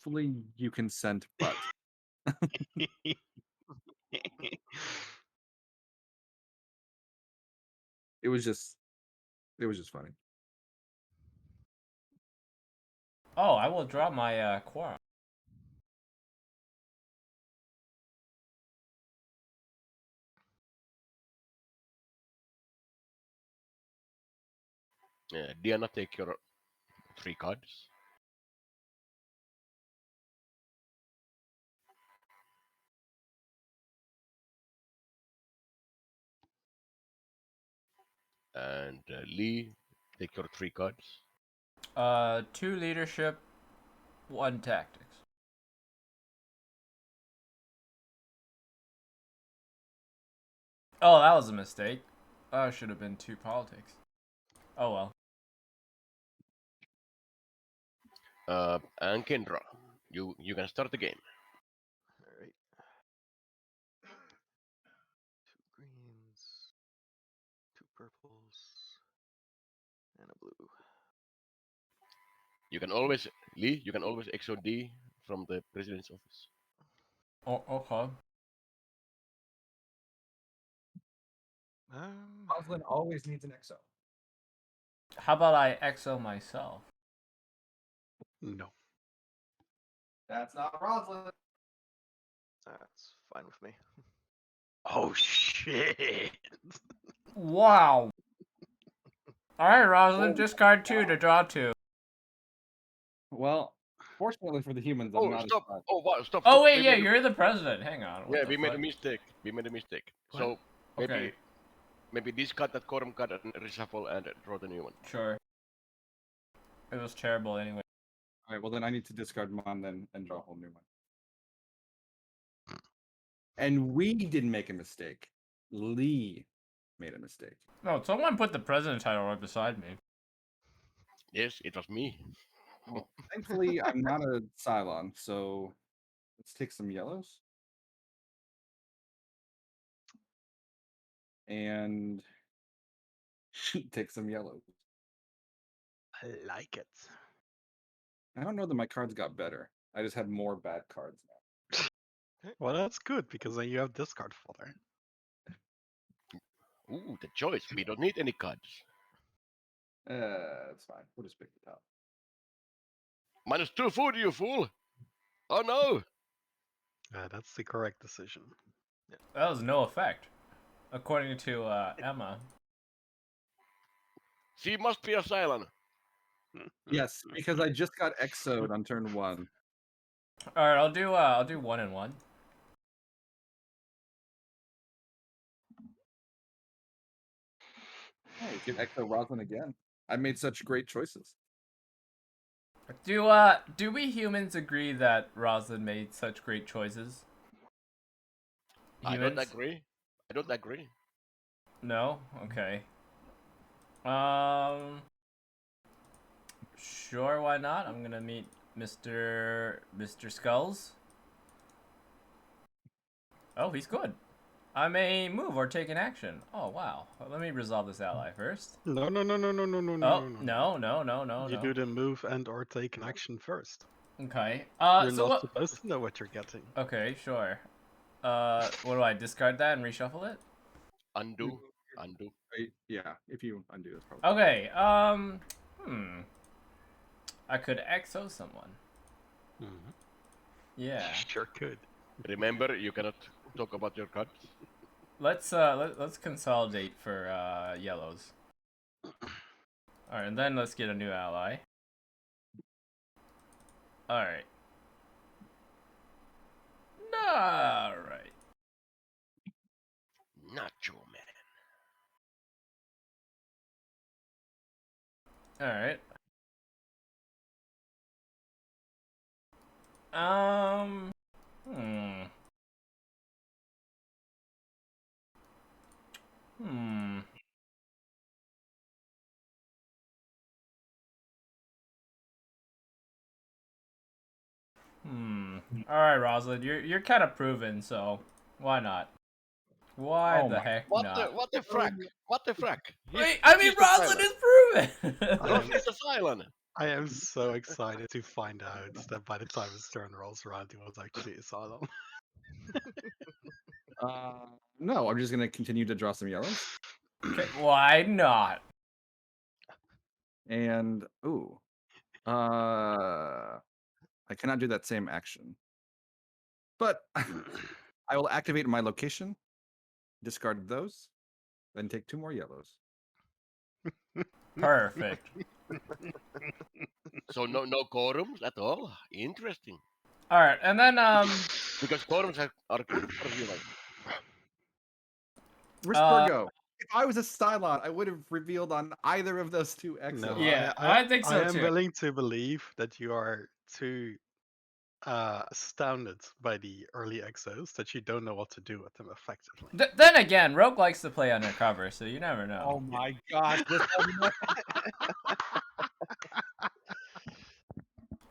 hopefully you consent, but it was just funny. Oh, I will draw my quorum. Diana, take your 3 cards. And Lee, take your 3 cards. 2 leadership, 1 tactics. Oh, that was a mistake. Should have been 2 politics. Oh well. And Kendra, you can start the game. All right. 2 greens, 2 purples, and a blue. You can always, Lee, you can always XOD from the president's office. Oh, okay. Roslyn always needs an XO. How about I XO myself? No. That's not Roslyn. That's fine with me. Oh shit. Wow. Alright, Rosalind, discard 2 to draw 2. Well, fortunately for the humans, I'm Oh, not. stop! Oh, wow, stop! Oh stop. wait, We yeah, made a- you're the president. Hang on. What Yeah, the we made a fuck? mistake. We made a mistake. What? So maybe Okay. maybe discard that quorum card and reshuffle and draw the new one. Sure. It was terrible anyway. All right, well then I need to discard mine then and draw a whole new one. And we didn't make a mistake. Lee made a mistake. No, someone put the president title right beside me. Yes, it was me. Well, thankfully, I'm not a Cylon, so let's take some yellows. And take some yellows. I like it. I don't know that my cards got better. I just had more bad cards now. Well, that's good because then you have discard fodder. Ooh, the choice. We don't need any cards. That's fine. We'll just pick the top. -2 food, you fool! Oh no! That's the correct decision. That was no effect, according to Emma. She must be a Cylon. Yes, because I just got XO'd on turn 1. All right, I'll do 1 and 1. Oh, we can XO Roslyn again. I made such great choices. Do we humans agree that Rosalind made such great choices? I don't agree. I don't agree. No? Okay. Sure, why not? I'm gonna meet Mr. Skulls. Oh, he's good. I may move or take an action. Oh, wow. Let me resolve this ally first. No. Oh, no. You do the move and or take an action first. Okay. You're so not what? supposed to know what you're getting. Okay, sure. What do I discard that and reshuffle it? Undo. Yeah, if you undo this probably. Okay. I could XO someone. Mm-hmm. Yeah. Sure could. Remember, you cannot talk about your cards. Let's consolidate for yellows. All right, and then let's get a new ally. All right. All right. Nacho man. All right. All right, Rosalind, you're kind of proven, so why not? Why the heck not? What the frack? What the frack? Wait, I mean, Rosalind is proven. Rosalind is a Cylon. I am so excited to find out that by the time his turn rolls around, he was actually Asylum. No, I'm just gonna continue to draw some yellows. Okay, why not? And I cannot do that same action. But I will activate my location, discard those, then take 2 more yellows. Perfect. So no quorums at all. Interesting. All right, and then Because quorums are revealing. Rispergo. If I was a Cylon, I would have revealed on either of those 2 exos. No, Yeah, I think so I am too. willing to believe that you are too astounded by the early exos that you don't know what to do with them effectively. Then again, Rogue likes to play undercover, so you never know. Oh my gosh, this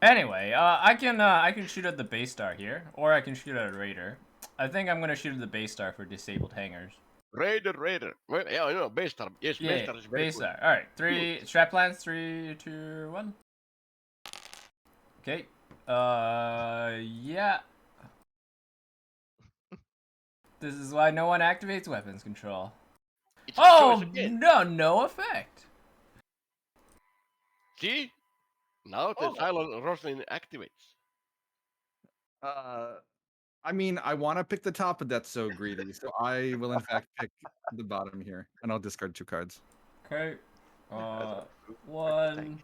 Anyway, I can shoot at the base star here, or I can shoot at a raider. I think I'm gonna shoot at the base star for disabled hangers. Raider. Well, yeah, I know. Base star. Yes, Yeah, base star is very base good. star. All right, strap plans. 3, 2, 1. Okay. Yeah. This is why no one activates weapons control. It's a choice Oh again. no effect. See? Now the silent Roslin activates. I mean, I want to pick the top, but that's so greedy. So I will, in fact, pick the bottom here, and I'll discard 2 cards. Okay. As 1,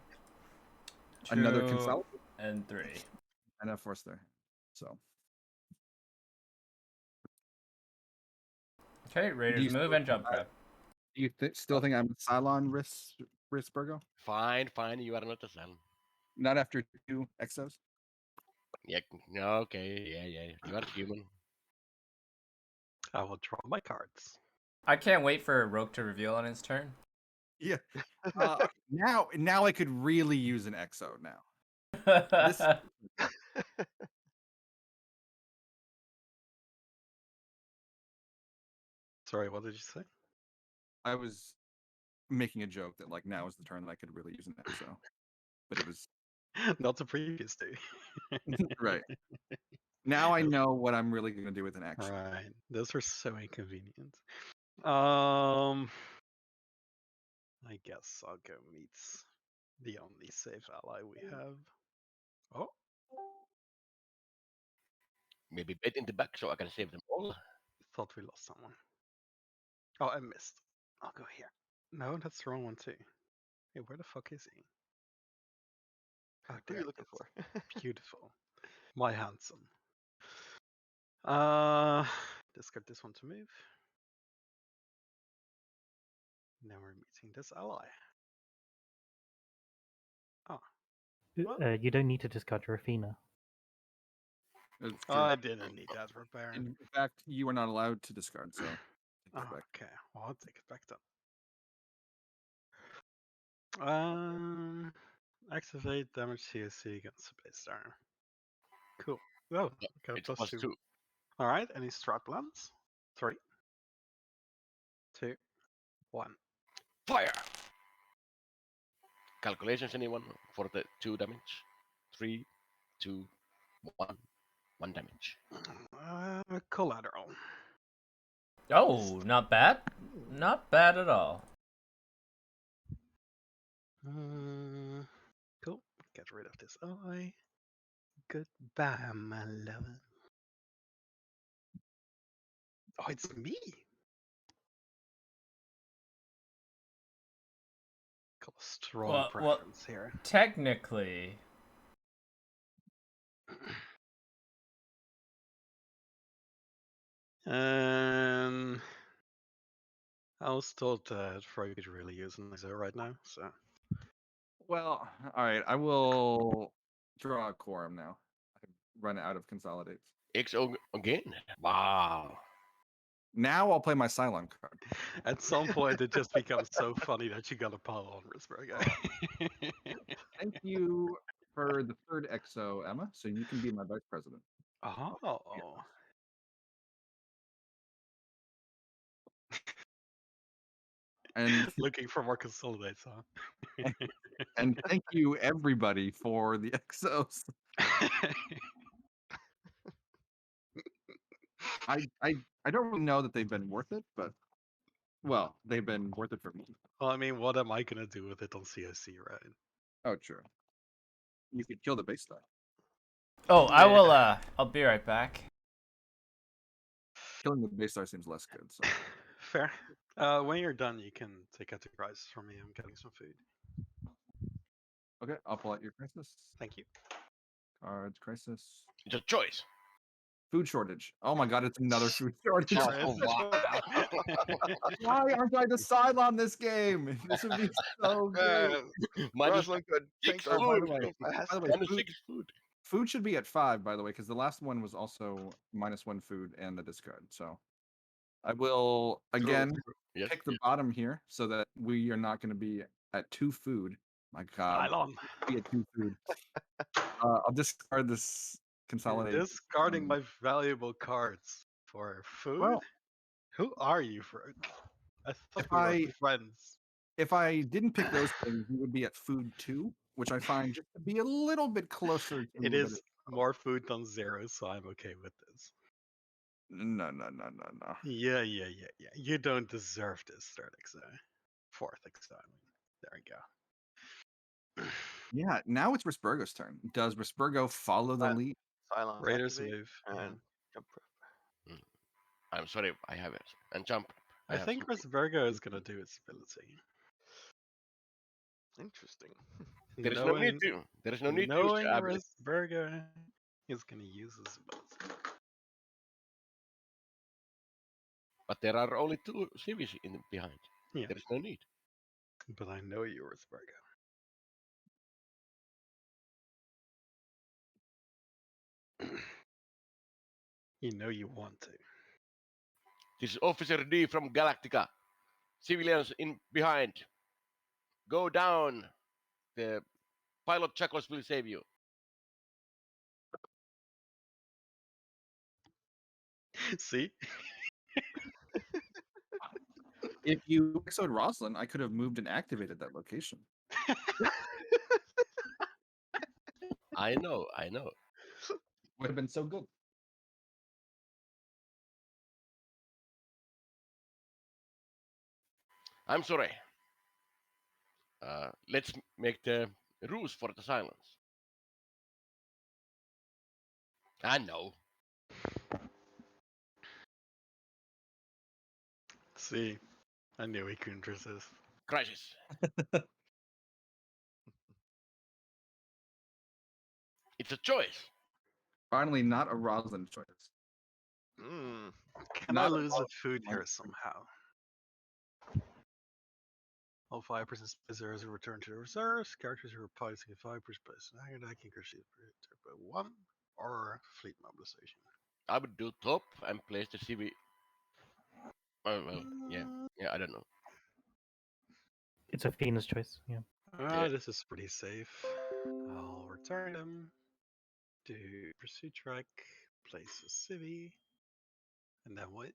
2, Another consolidate and 3. and a force there. So Okay, Do Raiders you move still and jump think grab. do you still think I'm Cylon Rispergo? Fine. You are not a silent. Not after 2 exos? Yeah. Okay. Yeah. You are human. I will draw my cards. I can't wait for Rogue to reveal on his turn. Yeah. Now I could really use an exo now. This Sorry, what did you say? I was making a joke that like now is the turn that I could really use an exo. But it was Not the previous day. right. Now I know what I'm really gonna do with an action. Right. Those are so inconvenient. I guess I'll go meet the only safe ally we have. Oh, Maybe bet in the back so I can save them all. thought we lost someone. Oh, I missed. I'll go here. No, that's the wrong one too. Hey, where the fuck is he? Oh, Who are there you he looking is. for? Beautiful. My handsome. Discard this one to move. Now we're meeting this ally. Oh. Well, You don't need to discard your Athena. It's true. I didn't need that for Baron. In fact, you are not allowed to discard, so take Oh, that back. okay, well, I'll take it back then. Activate damage CSC against the base star. Cool. Oh, got a It's plus 2. +2. Alright, any strat plans? 3, 2, 1. Fire. Calculations, anyone for the 2 damage? 3, 2, 1. 1 damage. Collateral. Oh, not bad. Not bad at all. Cool. Get rid of this eye. Goodbye, my lover. Oh, it's me. Got a strong preference here. Technically. I was told that Freud could really use an exo right now, so. Well, all right. I will draw a quorum now. I run out of consolidates. XO again? Wow. Now I'll play my Cylon card. At some point, it just becomes so funny that you got a pile on Risberg. Thank you for the 3rd exo, Emma. So you can be my vice president. Oh. And Looking for more consolidates, huh? and thank you everybody for the exos. I don't really know that they've been worth it, but well, they've been worth it for me. Well, I mean, what am I gonna do with it on COC, right? Oh, true. You could kill the base star. Oh, I Yeah. will. I'll be right back. Killing the base star seems less good. So Fair. When you're done, you can take out the crisis from me. I'm getting some food. okay, I'll pull out your crisis. Thank you. Cards, crisis. It's a choice. Food shortage. Oh my god, it's another food shortage. Sure Oh, is. wow. Why aren't I the Cylon this game? This would be so great. Minus Rosalind could think 6 of by food. the way, so fast. by the way, Minus food, 6 food. food should be at 5, by the way, because the last one was also -1 food and the discard. So I will again Yes. pick the bottom here so that we are not going to be at 2 food. My god, Cylon. be at 2 food. I'll discard this You're consolidate. discarding my valuable cards for food? Well, Who are you, Frank? I thought if we were I friends. if I didn't pick those things, we would be at food 2, which I find just to be a little bit closer to It the is more food than 0, so I'm okay with this. No. Yeah. You don't deserve this, third exile. Fourth exile. There we go. Yeah, now it's Risburgo's turn. Does Risburgo follow the lead? Silence Raiders activate move. and jump prep. I'm sorry, I have it. And jump. I have think some- Virgo is gonna do its ability. Interesting. There is no need to. There is no need to use knowing the ability. Virgo is gonna use his ability. But there are only 2 cities in behind. Yeah, There is no need. but I know you, Virgo. You know you want to. This is Officer D from Galactica. Civilians in behind. Go down. The pilot Chakos will save you. See? If you exoed Roslyn, I could have moved and activated that location. I know. Would have been so good. I'm sorry. Let's make the rules for the silence. I know. See? I knew he couldn't resist. Crisis. It's a choice. Finally, not a Roslyn choice. Mm. Can I Not a lose the Roslyn food here choice. somehow? All 5% reserves will return to the reserves. Characters who are piloting 5% space. I can receive by 1 or fleet mobilization. I would do top and place the CV. Oh, well, yeah, I don't know. It's a Venus choice. Yeah. Yeah. This is pretty safe. I'll return them. Do pursuit track. Place a civvy. And then what?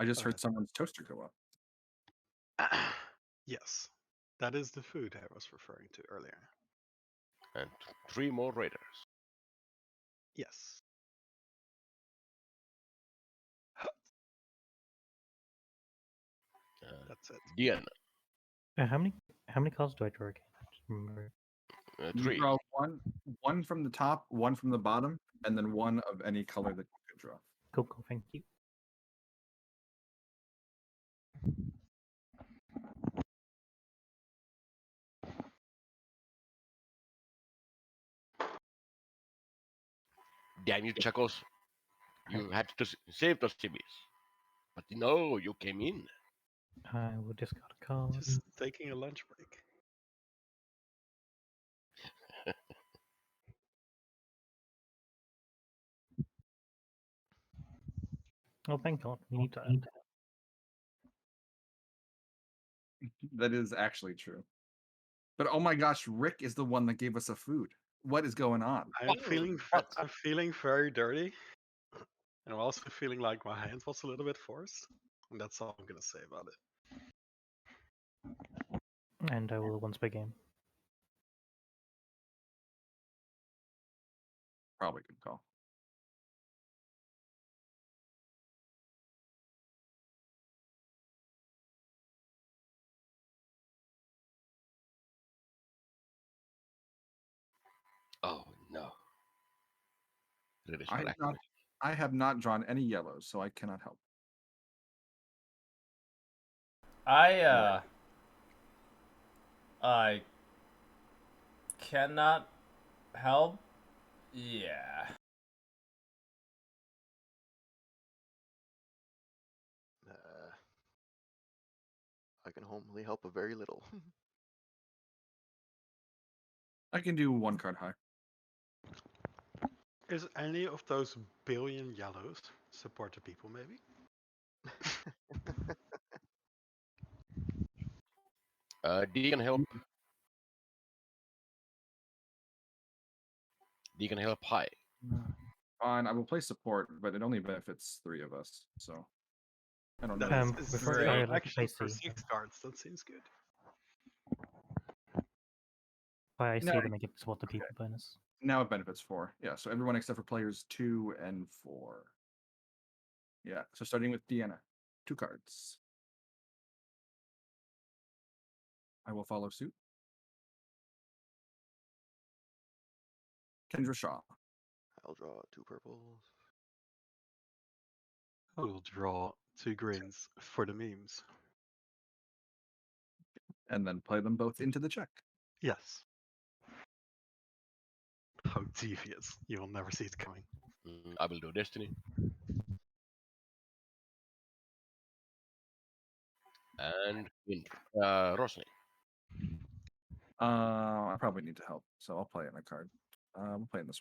I just heard someone's toaster go up. Yes. That is the food I was referring to earlier. And 3 more raiders. Yes. That's it. Diana. How many cards do I draw again? I just remember. You 3. draw one from the top, one from the bottom, and then one of any color that you could draw. Cool. Thank you. Damn you, Chakos. You had to save those cities. But no, you came in. I will discard a card. Just taking a lunch break. Oh, thank God. We need to. That is actually true. But oh my gosh, Rick is the one that gave us a food. What is going on? I'm feeling very dirty. And I'm also feeling like my hand was a little bit forced. And that's all I'm gonna say about it. And I will once per game. Probably good call. Oh no. That is I not have not, accurate. I have not drawn any yellows, so I cannot help. I cannot help. Yeah. I can only help a very little. I can do 1 card high. Is any of those billion yellows support the people, maybe? D can help. D can help high. Fine, I will play support, but it only benefits 3 of us, so I don't know. That Um, is before Great. still I an like to play action for C. 6 cards. That seems good. By I No, see them, I get support the okay. people bonus. Now it benefits 4. Yeah, so everyone except for players 2 and 4. Yeah, so starting with Deanna, 2 cards. I will follow suit. Kendra Shaw. I'll draw 2 purples. I will draw 2 greens for the memes. And then play them both into the check. Yes. How devious. You will never see it coming. I will do Destiny. And Wind. Rosny. I probably need to help, so I'll play in a card. We'll play in this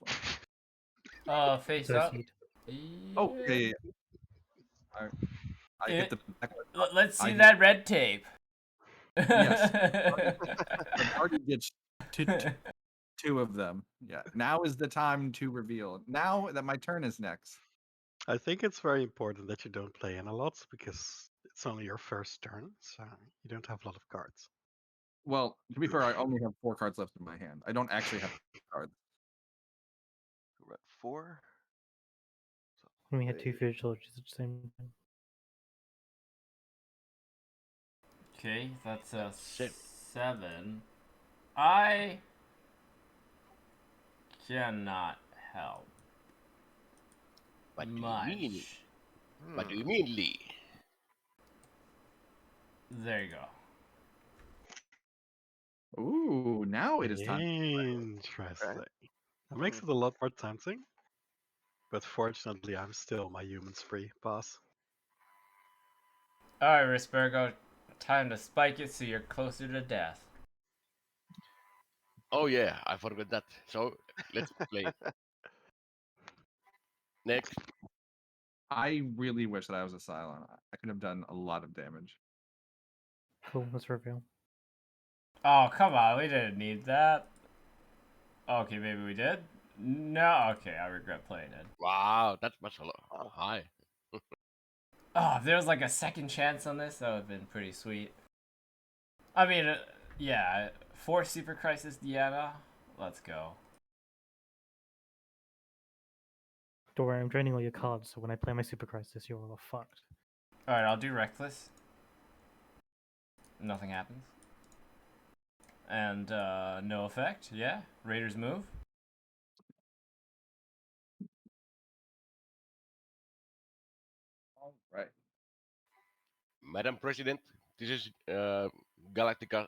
one. Face So up. seed. Oh, yeah. I get the back. Let's see I- that red tape. Yes. I've already ditched 2 of them. Yeah. Now is the time to reveal. Now that my turn is next. I think it's very important that you don't play in a lot because it's only your first turn, so you don't have a lot of cards. Well, to be fair, I only have 4 cards left in my hand. I don't actually have cards. We're at 4. So And we had 2 play- Vigilors at the same time. Okay, that's a Seven. 7. I cannot help What do much. you mean? What do you Hmm. mean, Lee? There you go. Ooh, now it is time. Interesting. That makes it a lot more tempting. But fortunately, I'm still my human spree boss. Alright, Risbergo. Time to spike it so you're closer to death. Oh yeah, I forgot that. So let's play. Next. I really wish that I was a Cylon. I could have done a lot of damage. Cool, let's reveal. Oh, come on. We didn't need that. Okay, maybe we did. No, okay. I regret playing it. Wow, that was a lot Wow. high. Oh, if there was like a second chance on this, that would have been pretty sweet. I mean, yeah. 4 Super Crisis Deanna. Let's go. Don't worry, I'm draining all your cards, so when I play my Super Crisis, you're all fucked. Alright, I'll do Reckless. Nothing happens. And, no effect. Yeah. Raiders move. All right. Madam President, this is Galactica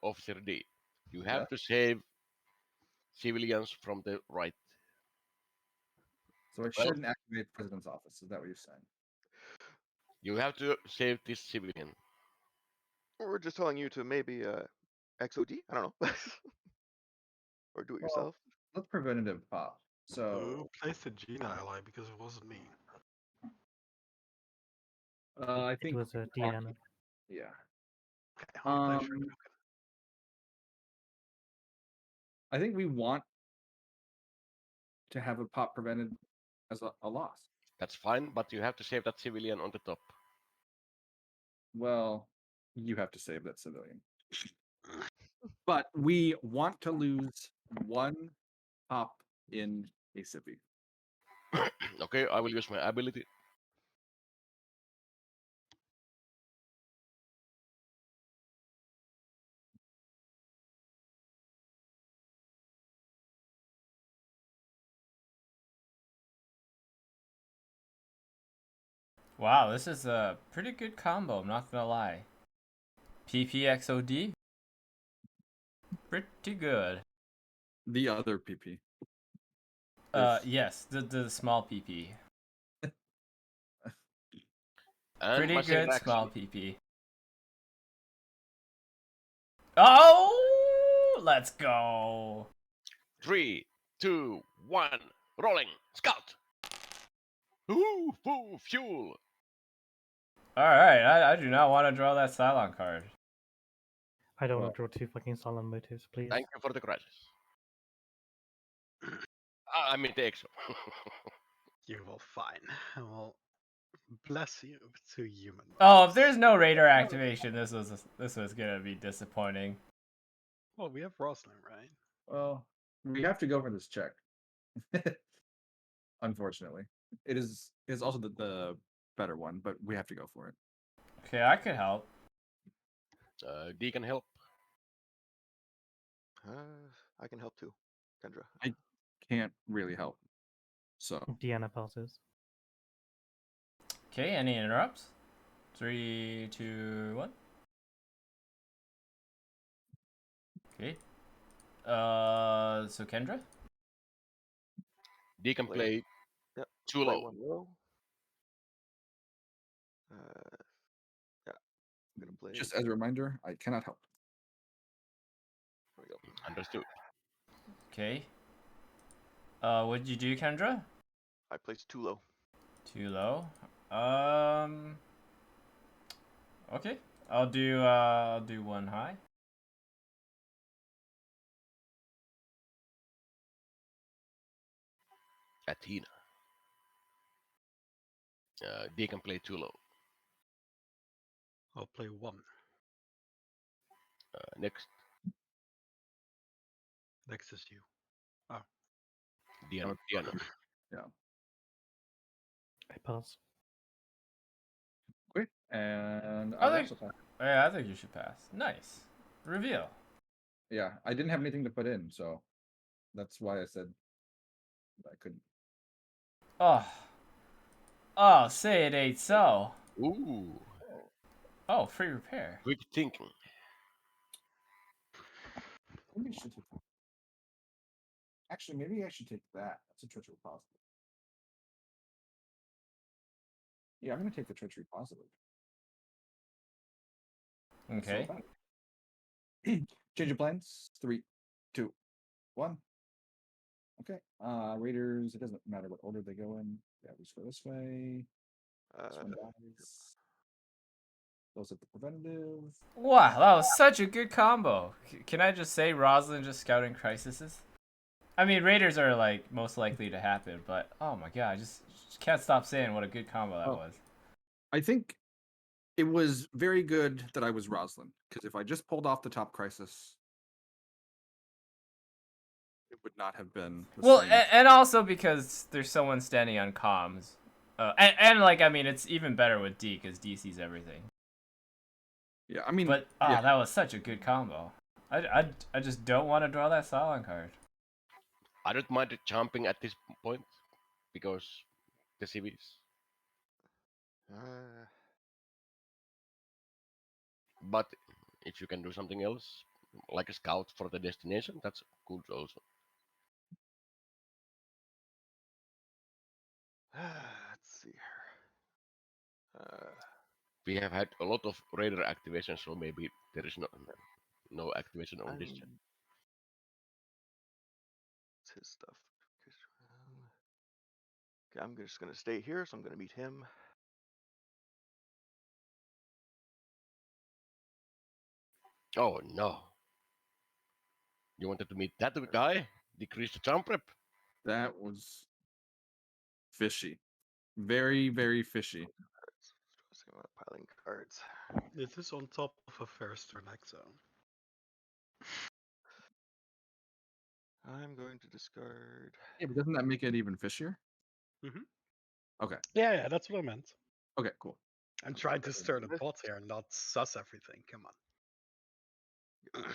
Officer D. You have Yeah. to save civilians from the right. So I Well, shouldn't activate the president's office. Is that what you're saying? you have to save this civilian. We're just telling you to maybe XOD? I don't know. Or do it Well, yourself. let's preventative pop. Who So plays the Gina ally? Because it wasn't me. I It think was a Deanna. yeah. Okay, I'll play Shrek token. I think we want to have a pop prevented as a loss. That's fine, but you have to save that civilian on the top. Well, you have to save that civilian. But we want to lose one top in a civvy. Okay, I will use my ability. Wow, this is a pretty good combo, I'm not gonna lie. PPXOD? Pretty good. The other PP. Yes, the small PP. And Pretty my second good action. small PP. Oh, let's go. 3, 2, 1, rolling. Scout. Ooh, fuel. Alright, I do not want to draw that Cylon card. I don't Well, want to draw 2 fucking Silent motives, please. Thank you for the crisis. I mean the exo. You will fine. I will bless you to human. Oh, if there's no Raider activation, this was gonna be disappointing. Well, we have Rosalind, right? well, we have to go for this check. Unfortunately, it is also the better one, but we have to go for it. Okay, I could help. D can help. I can help too, Kendra. Can't really help. So Deanna passes. Okay, any interrupts? 3, 2, 1. Okay. So Kendra? D can play Yep. too Play low. one low. Yeah, I'm gonna play. just as a reminder, I cannot help. There we go. Understood. Okay. What'd you do, Kendra? I placed too low. Too low. Okay. I'll do one high. Athena. D can play too low. I'll play 1. Next, Next is you. Diana. Yeah. I pass. Okay, and I I think- also pass. Yeah, I think you should pass. Nice. Reveal. Yeah, I didn't have anything to put in, so that's why I said I couldn't. Oh. Oh, say it ain't so. Ooh, Oh, free repair. quick thinking. Maybe I should take that. Actually, maybe I should take that. That's a treachery positive. Yeah, I'm gonna take the treachery positive. That's not Okay. bad. Change of plans. 3, 2, 1. Okay. Raiders. It doesn't matter what order they go in. Yeah, we just go this way. This one dies. Those at the preventative. Wow, that was such a good combo. Can I just say Rosalind just scouting crises? I mean, Raiders are like most likely to happen, but oh my god, I just can't stop saying what a good combo that Oh. was. I think it was very good that I was Rosalind, because if I just pulled off the top crisis, it would not have been the Well, same. and also because there's someone standing on comms. And like, I mean, it's even better with D, because D sees everything. Yeah, I mean, But, yeah. that was such a good combo. I just don't want to draw that Cylon card. I don't mind jumping at this point because the civies. But if you can do something else, like a scout for the destination, that's good also. Let's see here. We have had a lot of radar activation, so maybe there is no activation on this chat. It's his stuff. Okay, I'm just gonna stay here, so I'm gonna meet him. Oh no. You wanted to meet that guy? Decrease the jump rep? That was fishy. Very, very fishy. Pilot Exiling cards. This is on top of a first turn exo. I'm going to discard. Yeah, but doesn't that make it even fishier? Mhm. Okay. Yeah, that's what I meant. Okay, cool. I'm trying to Discard stir the this. pot here and not suss everything. Come on. Okay.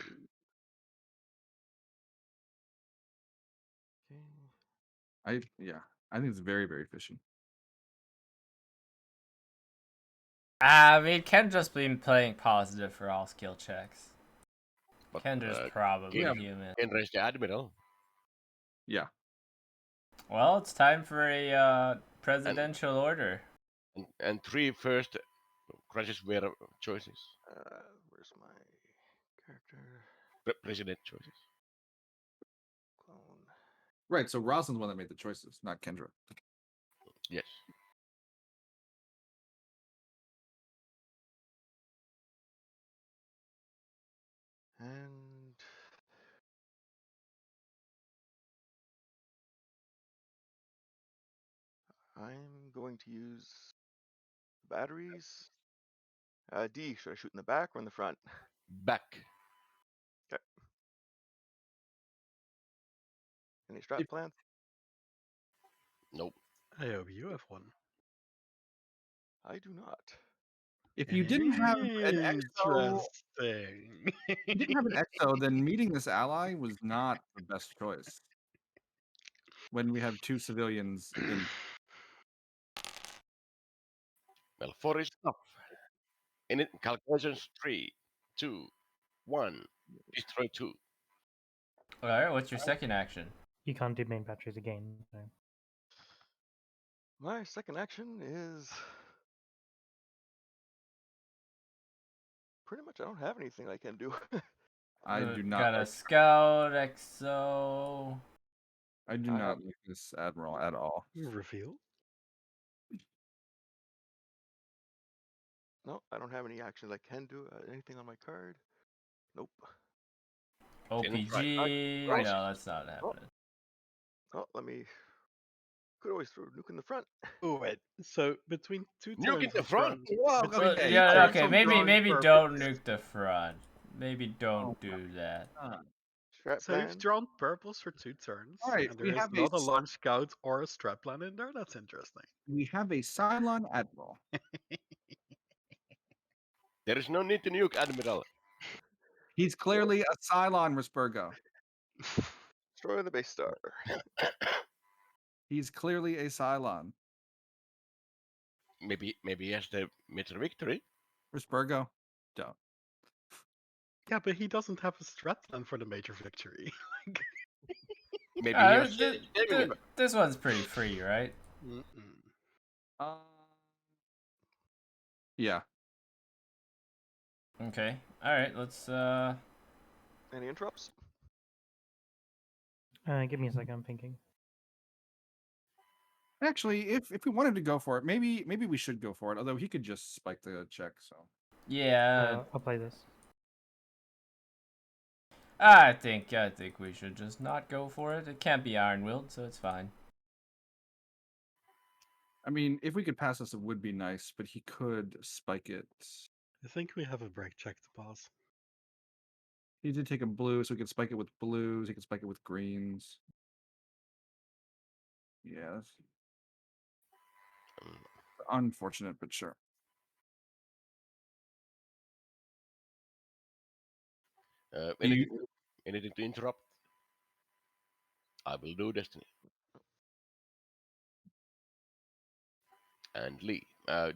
I think it's very, very fishy. I mean, Kendra's been playing positive for all skill checks. But Kendra's probably Yeah. human. Ken raised the admiral. Yeah. Well, it's time for a presidential order. And 3 first crashes were choices. Where's my character? President choices. Clone. Right, so Rosalind's the one that made the choices, not Kendra. Yes. And I'm going to use batteries. D, should I shoot in the back or in the front? Back. Okay. Any strat plans? Nope. I hope you have one. I do not. If you didn't have an exo, Interesting. if you didn't have an exo, then meeting this ally was not the best choice. When we have 2 civilians in, Well, 4 is enough. In it, calculations 3, 2, 1. Destroy 2. Alright, what's your second action? You can't do main batteries again. So. My second action is pretty much I don't have anything I can do. I do not Got a like, scout, exo. I do I not have- like this admiral at all. Reveal. No, I don't have any actions I can do. Anything on my card? Nope. OPG. Right. No, that's not happening. Oh, let me. Could always throw Nuke in the front. Oh wait. So between two Nuke turns in the of front? drawn- Well, between Well, okay, two yeah, turns okay. of Maybe drawing don't purples- nuke the front. Maybe don't do that. Strat So plan. you've drawn purples for 2 turns, Alright, and we there is have a not a s- launch scout or a strap plan in there. That's interesting. We have a Cylon admiral. There is no need to nuke admiral. He's clearly a Cylon, Risburgo. Destroy the base star. He's clearly a Cylon. Maybe he has the major victory. Risburgo, don't. Yeah, but he doesn't have a strat plan for the major victory. Maybe he was Th- saving it. this one's pretty free, right? Mm-mm. Yeah. Okay. Alright, let's Any interrupts? Give me a second. I'm thinking. Actually, if we wanted to go for it, maybe we should go for it. Although he could just spike the check. So yeah. I'll play this. I think we should just not go for it. It can't be Iron Willed, so it's fine. I mean, if we could pass this, it would be nice. But he could spike it. I think we have a break check to pass. He did take a blue, so he could spike it with blues. He could spike it with greens. Yeah, that's unfortunate, but sure. Anything to interrupt? I will do Destiny. And Lee.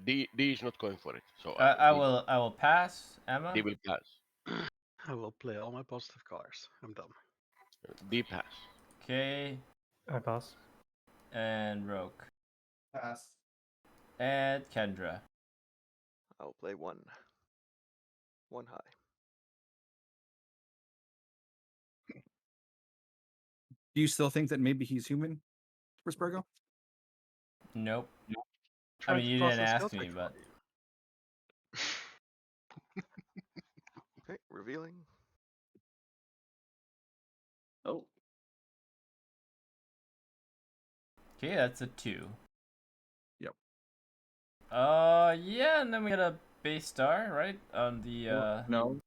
D is not going for it, so I will pass, Emma. D will pass. I will play all my positive colors. I'm done. D pass. Okay, I pass. and Rogue. Pass. And Kendra. I'll play one. One high. Do you still think that maybe he's human, Risburgo? Nope. I Trying mean, to you pass didn't a skill ask me, check but for you. Okay, revealing. Oh. okay, that's a 2. Yep. Yeah, and then we get a base star, right? On the No.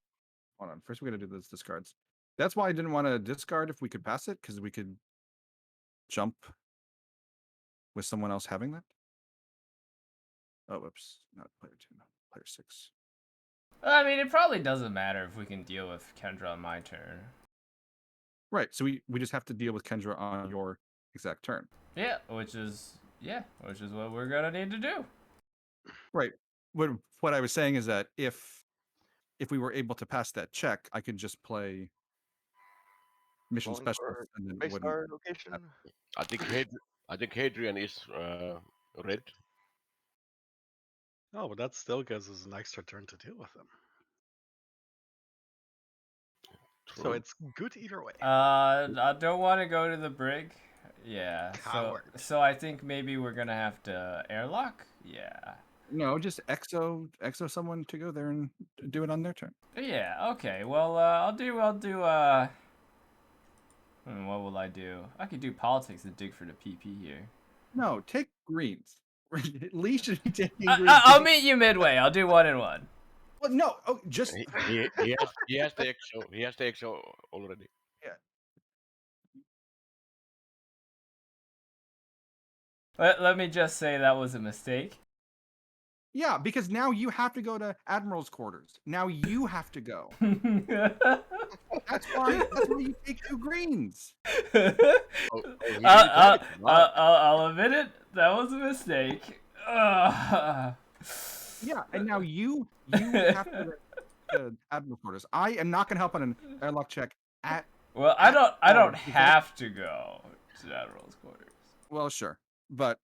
Hold on. First, we got to do those discards. That's why I didn't want to discard if we could pass it, because we could jump with someone else having that. Oh, whoops. Not player 2, no. Player 6. I mean, it probably doesn't matter if we can deal with Kendra on my turn. Right. So we just have to deal with Kendra on your exact turn. Yeah, which is what we're gonna need to do. Right. What I was saying is that if we were able to pass that check, I could just play mission Rolling specialist for and then it base wouldn't. star location. I think Hadrian is red. Oh, but that still gives us an extra turn to deal with them. So True. it's good either way. I don't want to go to the brig. Yeah. Coward. So I think maybe we're gonna have to airlock. Yeah. No, just exo someone to go there and do it on their turn. Yeah. Okay. Well, I'll do. What will I do? I could do politics and dig for the PP here. No, take greens. Lee should be taking greens. I'll meet you midway. I'll do 1 and 1. Well, no, just He has the exo. He has the exo already. Let me just say that was a mistake. yeah, because now you have to go to Admiral's quarters. Now you have to go. That's why you take 2 greens. I'll admit it. That was a mistake. Yeah, and now you have to go to Admiral's quarters. I am not going to help on an airlock check at. Well, I don't have to go to Admiral's quarters. Well, sure, but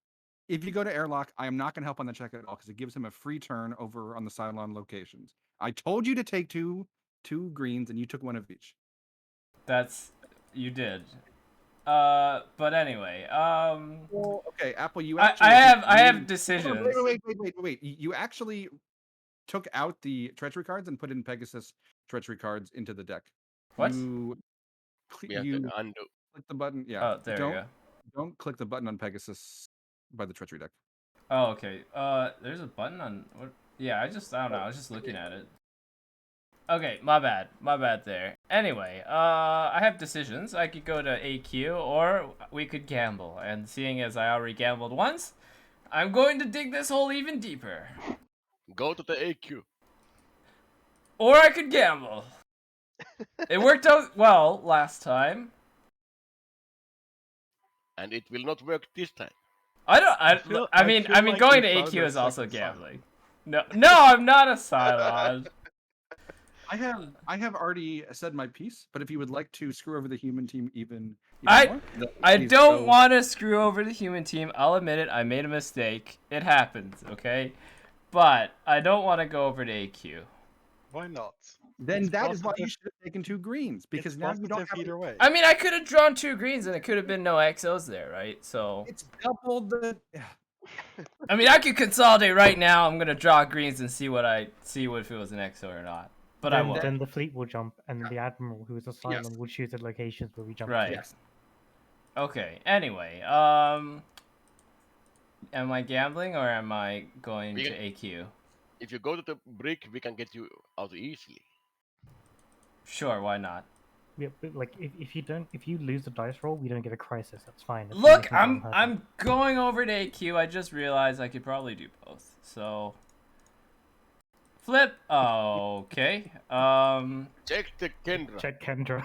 if you go to airlock, I am not going to help on the check at all because it gives him a free turn over on the Cylon locations. I told you to take two greens, and you took 1 of each. You did. But anyway, Well, okay, Apple, you I actually. have decisions. Wait. You actually took out the treachery cards and put in Pegasus treachery cards into the deck. What? You We have you to undo. click the button. Yeah. Oh, there you go. Don't click the button on Pegasus by the treachery deck. Oh, okay. There's a button on what? Yeah, I don't know. I was just looking at it. Okay, my bad there. Anyway, I have decisions. I could go to AQ or we could gamble. And seeing as I already gambled once, I'm going to dig this hole even deeper. Go to the AQ. Or I could gamble. It worked out well last time. And it will not work this time. I mean, going to AQ is also gambling. No, I'm not a Cylon. I have already said my piece, but if you would like to screw over the human team even I more, I please don't go. want to screw over the human team. I'll admit it. I made a mistake. It happens, okay? But I don't want to go over to AQ. Why not? Then It's that is why you positive- should have taken 2 greens because It's now you don't positive have either way. I mean, I could have drawn 2 greens and it could have been no XOs there, right? So It's double the. I mean, I could consolidate right now. I'm gonna draw greens and see if it was an XO or not. But I won't. Then the fleet will jump, and then the admiral, who is a Cylon, will choose the locations where we jump. Right. To. Yes. Okay. Anyway, am I gambling or am I going to AQ? If you go to the brick, we can get you out easily. Sure, why not? Yeah, but like if you lose the dice roll, we don't get a crisis. That's fine. It's Look, nothing wrong I'm going over to AQ. I just realized I could probably do both. So flip. Oh, okay. Check the Kendra. Check Kendra.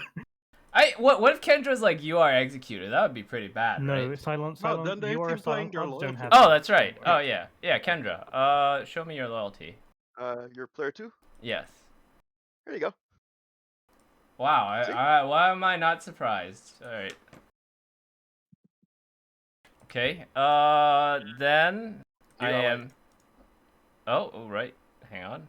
What if Kendra's like you are executed? That would be pretty bad. No, right? Cylon. Well, then they you are a keep playing Cylon their cards don't loyalty. have. Oh, that's right. Oh yeah, Kendra. Show me your loyalty. You're player 2. Yes. Here you go. Wow. See? Why am I not surprised? All right. Okay. Then I am. Oh, right. Hang on.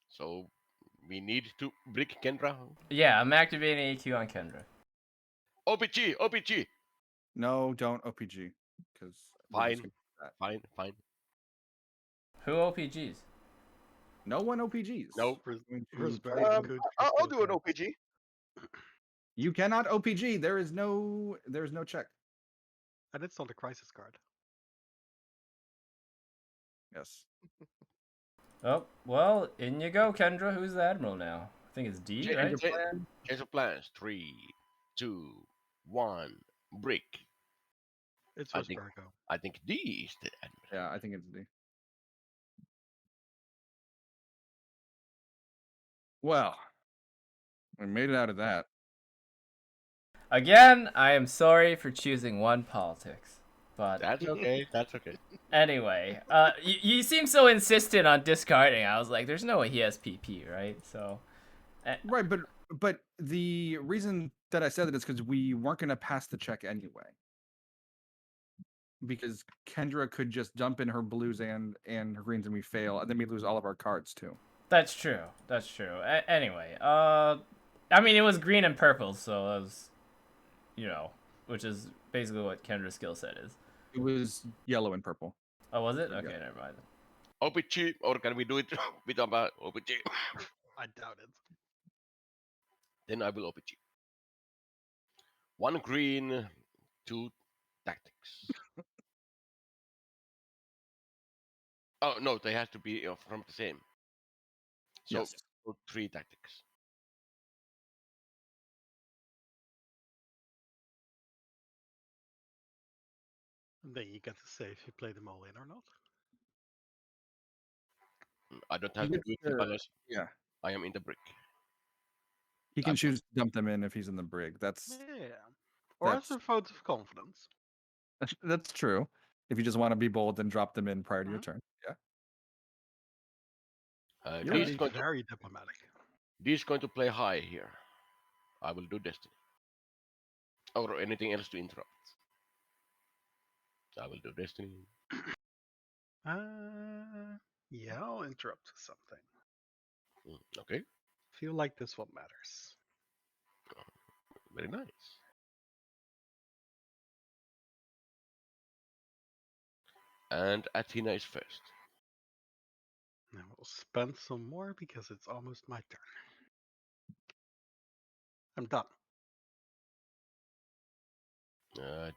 So we need to brick Kendra. Yeah, I'm activating AQ on Kendra. OPG. No, don't OPG because Fine. Who OPGs? No one OPGs. No. Respect. I'll do an OPG. You cannot OPG. There is no check. And it's not a crisis card. Yes. Oh, well, in you go, Kendra. Who's the admiral now? I think it's D, Change, right? change of plans. 3, 2, 1. Brick. It's I think Rosbergo. I think D is the admiral. Yeah, I think it's D. Well, we made it out of that. Again, I am sorry for choosing one politics, but That's okay. That's okay. anyway, you seem so insistent on discarding. I was like, there's no way he has PP, right? So, Right, but the reason that I said that is because we weren't gonna pass the check anyway. Because Kendra could just dump in her blues and her greens, and we fail, and then we lose all of our cards too. that's true. That's true. Anyway, I mean, it was green and purple, so it was, which is basically what Kendra's skill set is. It was yellow and purple. Oh, was it? Yeah. Okay, never mind. OPG, or can we do it with OPG? I doubt it. Then I will OPG. 1 green, 2 tactics. Oh no, they have to be from the same. So Yes. 3 tactics. And then you get to say if you play them all in or not. I don't have You to do get it because Yeah. I am in the brick. He can I'm- choose to dump them in if he's in the brig. That's Yeah. Or as That's- a vote of confidence. that's true. If you just want to be bold and drop them in prior to your Mhm. turn. Yeah. You D would is be going to very diplomatic. D is going to play high here. I will do Destiny. Or anything else to interrupt. I will do Destiny. Yeah, I'll interrupt with something. Okay, Feel like this one matters. very nice. And Athena is first. And we'll spend some more because it's almost my turn. I'm done.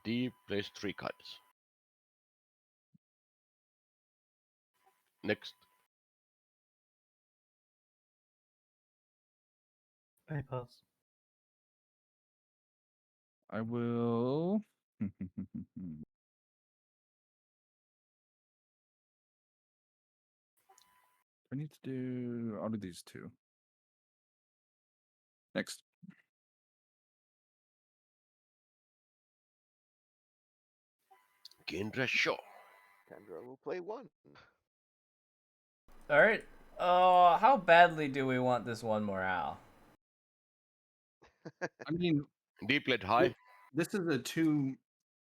D plays 3 cards. Next. I pass. I will. I need to do. I'll do these 2. Next. Kendra Shaw. Kendra will play 1. All right. How badly do we want this one morale? I mean, D played high. this is a 2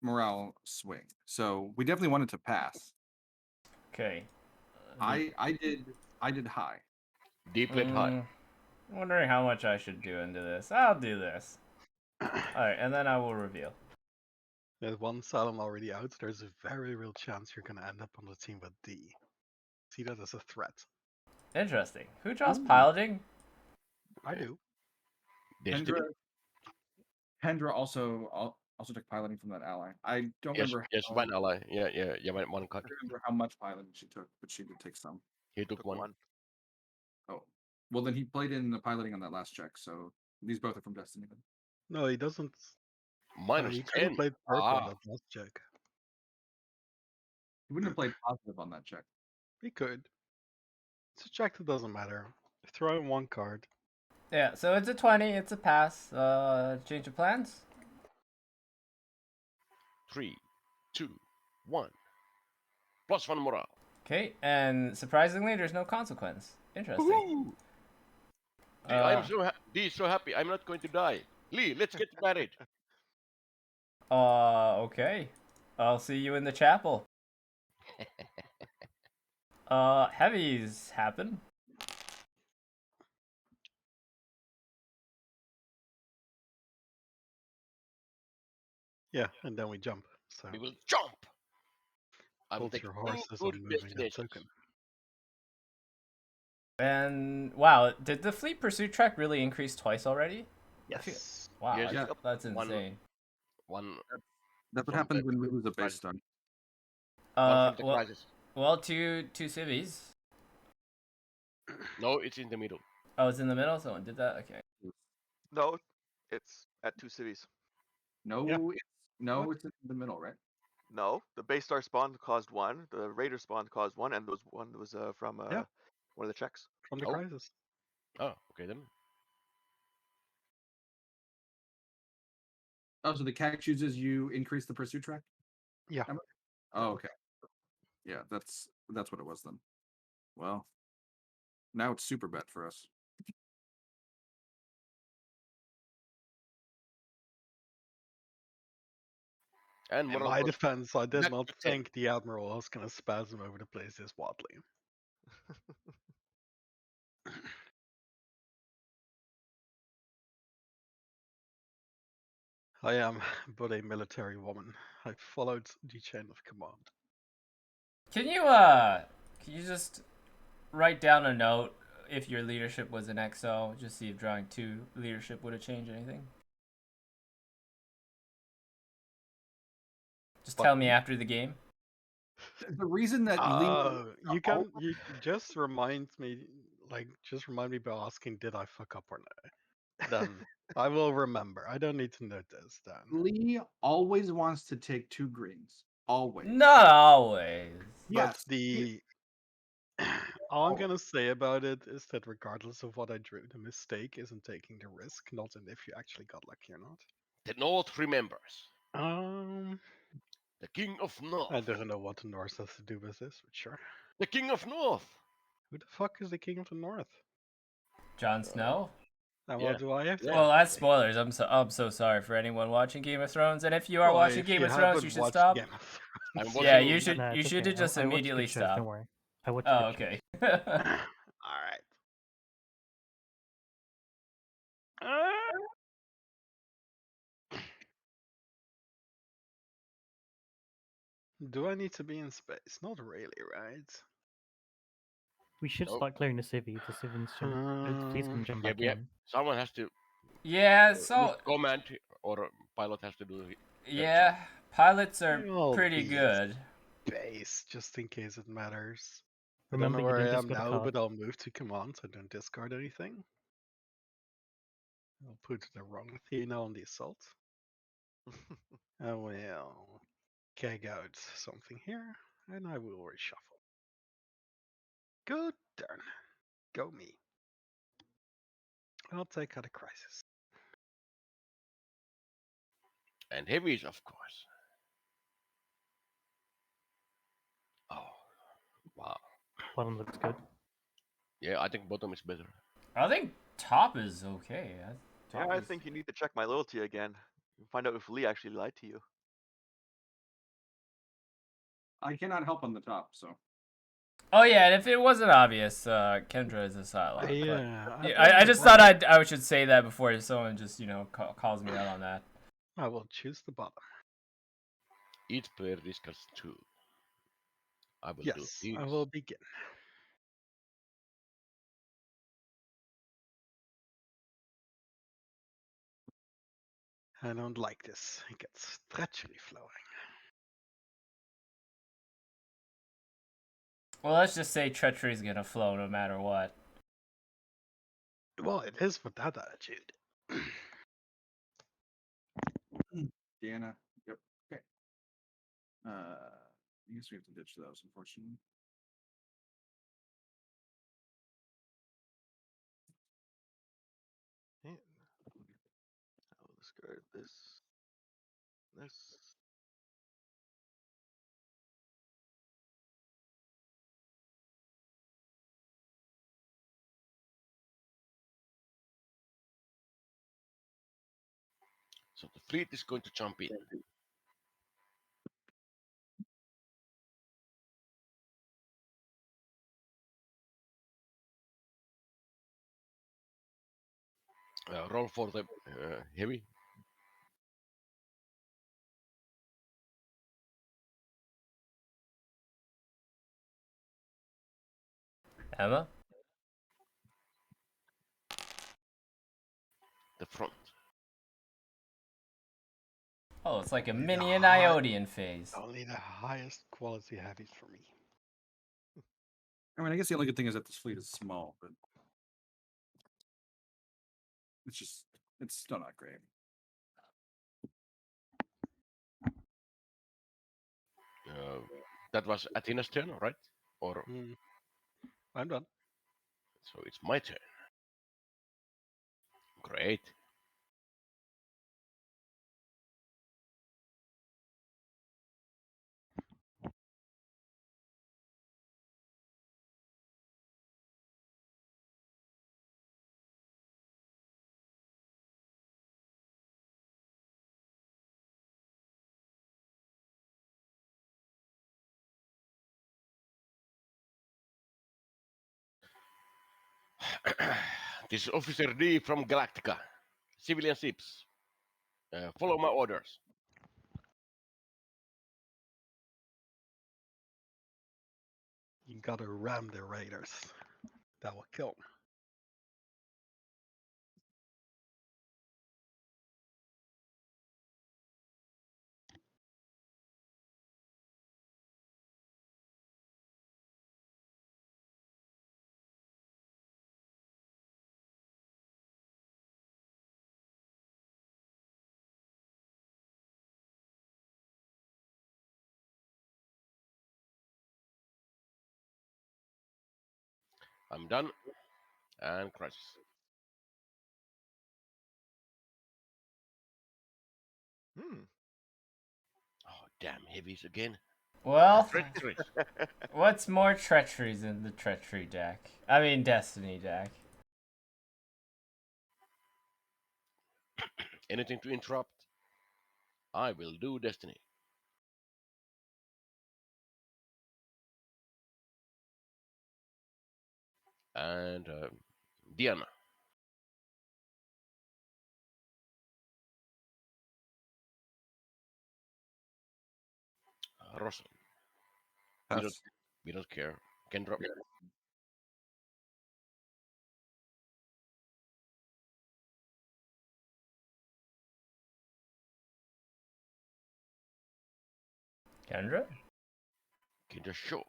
morale swing, so we definitely wanted to pass. Okay. I did high. D played high. Wondering how much I should do into this. I'll do this. All right, and then I will reveal. With one Salon already out, there's a very real chance you're gonna end up on the team with D. See that as a threat. Interesting. Who draws Ooh. piloting? I do. Destiny. Kendra also took piloting from that ally. I don't Yes, remember. yes, how, one ally. Yeah, one card. I don't remember how much piloting she took, but she did take some. He took one. 1. Oh, well then he played in the piloting on that last check. So these both are from Destiny. Then. No, he doesn't. Minus He could have 10. played purple on Ah, that last check. He wouldn't have played positive on that check. He could. It's a check that doesn't matter. Throw in one card. Yeah, so it's a 20. It's a pass. Change of plans? 3, 2, 1. +1 morale. Okay, and surprisingly, there's no consequence. Interesting. Woohoo! I'm D is so happy. I'm not going to die. Lee, let's get married. Okay. I'll see you in the chapel. Heavies happen. Yeah, and then we jump. So We will jump. I will hold take your 2 horses good on moving that destinations. token. And wow, did the fleet pursuit track really increase twice already? Yes. Wow, Yes. that's One- insane. One That's what From happens the when we lose a base crisis. stun. One from the Well, crisis. well, two civvies. No, it's in the middle. Oh, it's in the middle. Someone did that. Okay. No, it's at 2 cities. No, Yeah. it's in the middle, right? No, the base star spawn caused 1, the raider spawn caused 1, and there was one that was from Yeah. one of the checks. From the Oh. crisis. Oh, okay then. Oh, so the cat chooses you increase the pursuit track? Yeah. Oh, okay. Yeah, that's what it was then. Well, now it's super bet for us. And In moral my quota. defense, I did Back not to 10. think the Admiral was going to spasm over the place this wildly. I am but a military woman. I followed the chain of command. Can you just write down a note if your leadership was an XO? Just see if drawing 2 leadership would have changed anything. Just tell me after the game. The reason that You just remind me, just remind me by asking, did I fuck up or no? Then I will remember. I don't need to note this then. Lee always wants to take 2 greens. Always. Not always. Yes. All I'm gonna say about it is that regardless of what I drew, the mistake isn't taking the risk, not in if you actually got lucky or not. The North remembers. Um, The King of North. I don't know what the North has to do with this, but sure. The King of North. Who the fuck is the King of the North? Jon Snow. And yeah. what do I have to Well, that's say? spoilers. I'm so sorry for anyone watching Game of Thrones. And if you are watching if Game you of Thrones, haven't you should watched stop. Game of Thrones. I'm Yeah, watching- you should. Nah, You it's should okay. just I watch good immediately shows, stop. Don't worry. I watch Oh, good shows. okay. Alright. Do I need to be in space? Not really, right? We should Nope. start clearing the civvy. The civvies please can jump Yeah, back we have, in. someone has to Yeah. use So command or a pilot has to do it. yeah, pilots are I'll pretty be good. Base, just in case it matters. Remember, I don't you know where don't I am discard a now, card. but I'll move to command. I don't discard anything. I'll put the wrong Athena on the assault. I will keg out something here, and I will reshuffle. Good turn. Go me. I'll take out a crisis. And heavies, of course. Oh, wow. Bottom looks good. Yeah, I think bottom is better. I think top is okay. Yeah, I think you need to check my loyalty again. Find out if Lee actually lied to you. I cannot help on the top, so. Oh yeah, and if it wasn't obvious, Kendra is a Cylon. Yeah, I just thought I should say that before someone just calls me out on that. I will choose the bottom. Each player discards 2. I will do Yes, this. I will begin. I don't like this. It gets treachery flowing. Well, let's just say treachery is gonna flow no matter what. Well, it is with that attitude. Diana. Yep. Okay. I guess we have to ditch those, unfortunately. Yeah. I'll discard this. This. So the fleet is going to jump in. Roll for the heavy. Emma? The front. Oh, it's like a Only the minion high- Iodian phase. Only the highest quality heavies for me. I mean, I guess the only good thing is that this fleet is small, but it's still not great. That was Athena's turn, right? Or I'm done. so it's my turn. Great. This is Officer D from Galactica. Civilian ships. Follow my orders. You gotta ram the raiders. That will kill. I'm done. And crisis. Hmm. Oh, damn heavies again. Well, Treacherous. what's more treachery than the treachery deck? I mean, Destiny deck. Anything to interrupt? I will do Destiny. And Diana. Rosalind. Pass. We don't care. Can drop. Kendra? Can just show.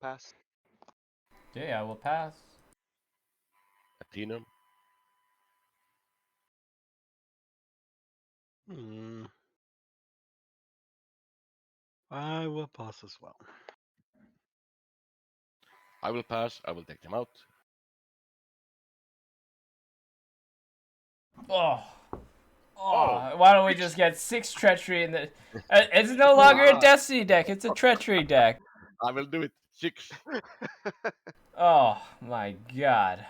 Pass. Okay, I will pass. Athena. I will pass as well. I will pass. I will take them out. Oh. Oh. Why don't we just get 6 treachery in the... It's no longer a Destiny deck, it's a treachery deck. I will do it. 6. Oh my god.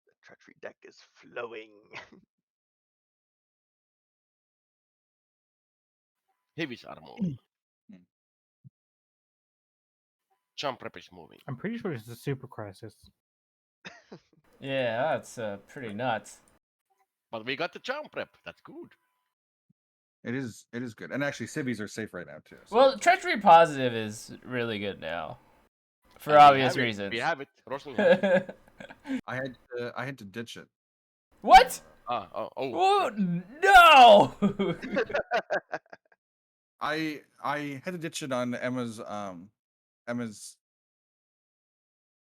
The treachery deck is flowing. Heavies are moving. Jump rep is moving. I'm pretty sure it's a super crisis. Yeah, that's pretty nuts. But we got the jump rep. That's good. It is good, and actually, civvies are safe right now too. So. Well, treachery positive is really good now. For And we obvious have it. reasons. We have it. Rosalind has it. I had to ditch it. What? Oh. Oh, no! I had to ditch it on Emma's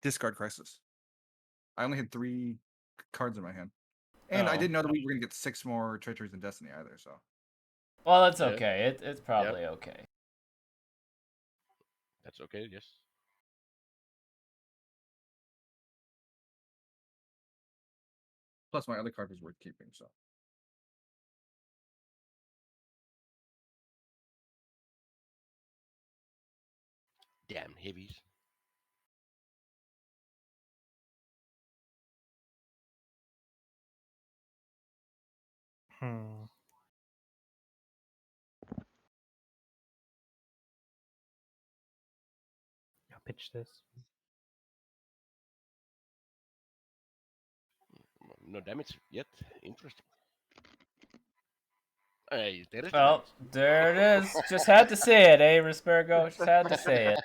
discard crisis. I only had 3 cards in my hand, and I Oh. didn't know that we were gonna get 6 more treacheries in Destiny either. So Well, that's Yeah. okay. It's probably okay. That's okay. Yes. plus my other card was worth keeping. So Damn heavies. Hmm. I'll pitch this. No damage yet. Interesting. Hey, there is the Well, damage. there it is. Just had to say it, eh, Rispergo? Just had to say it.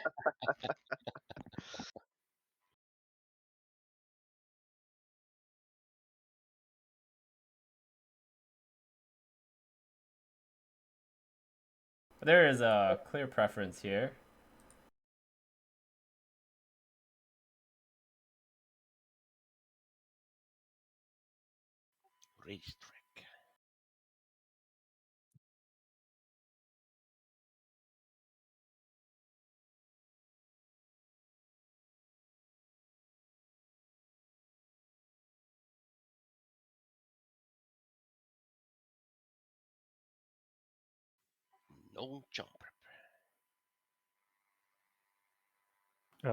There is a clear preference here. Racetrack. No jump.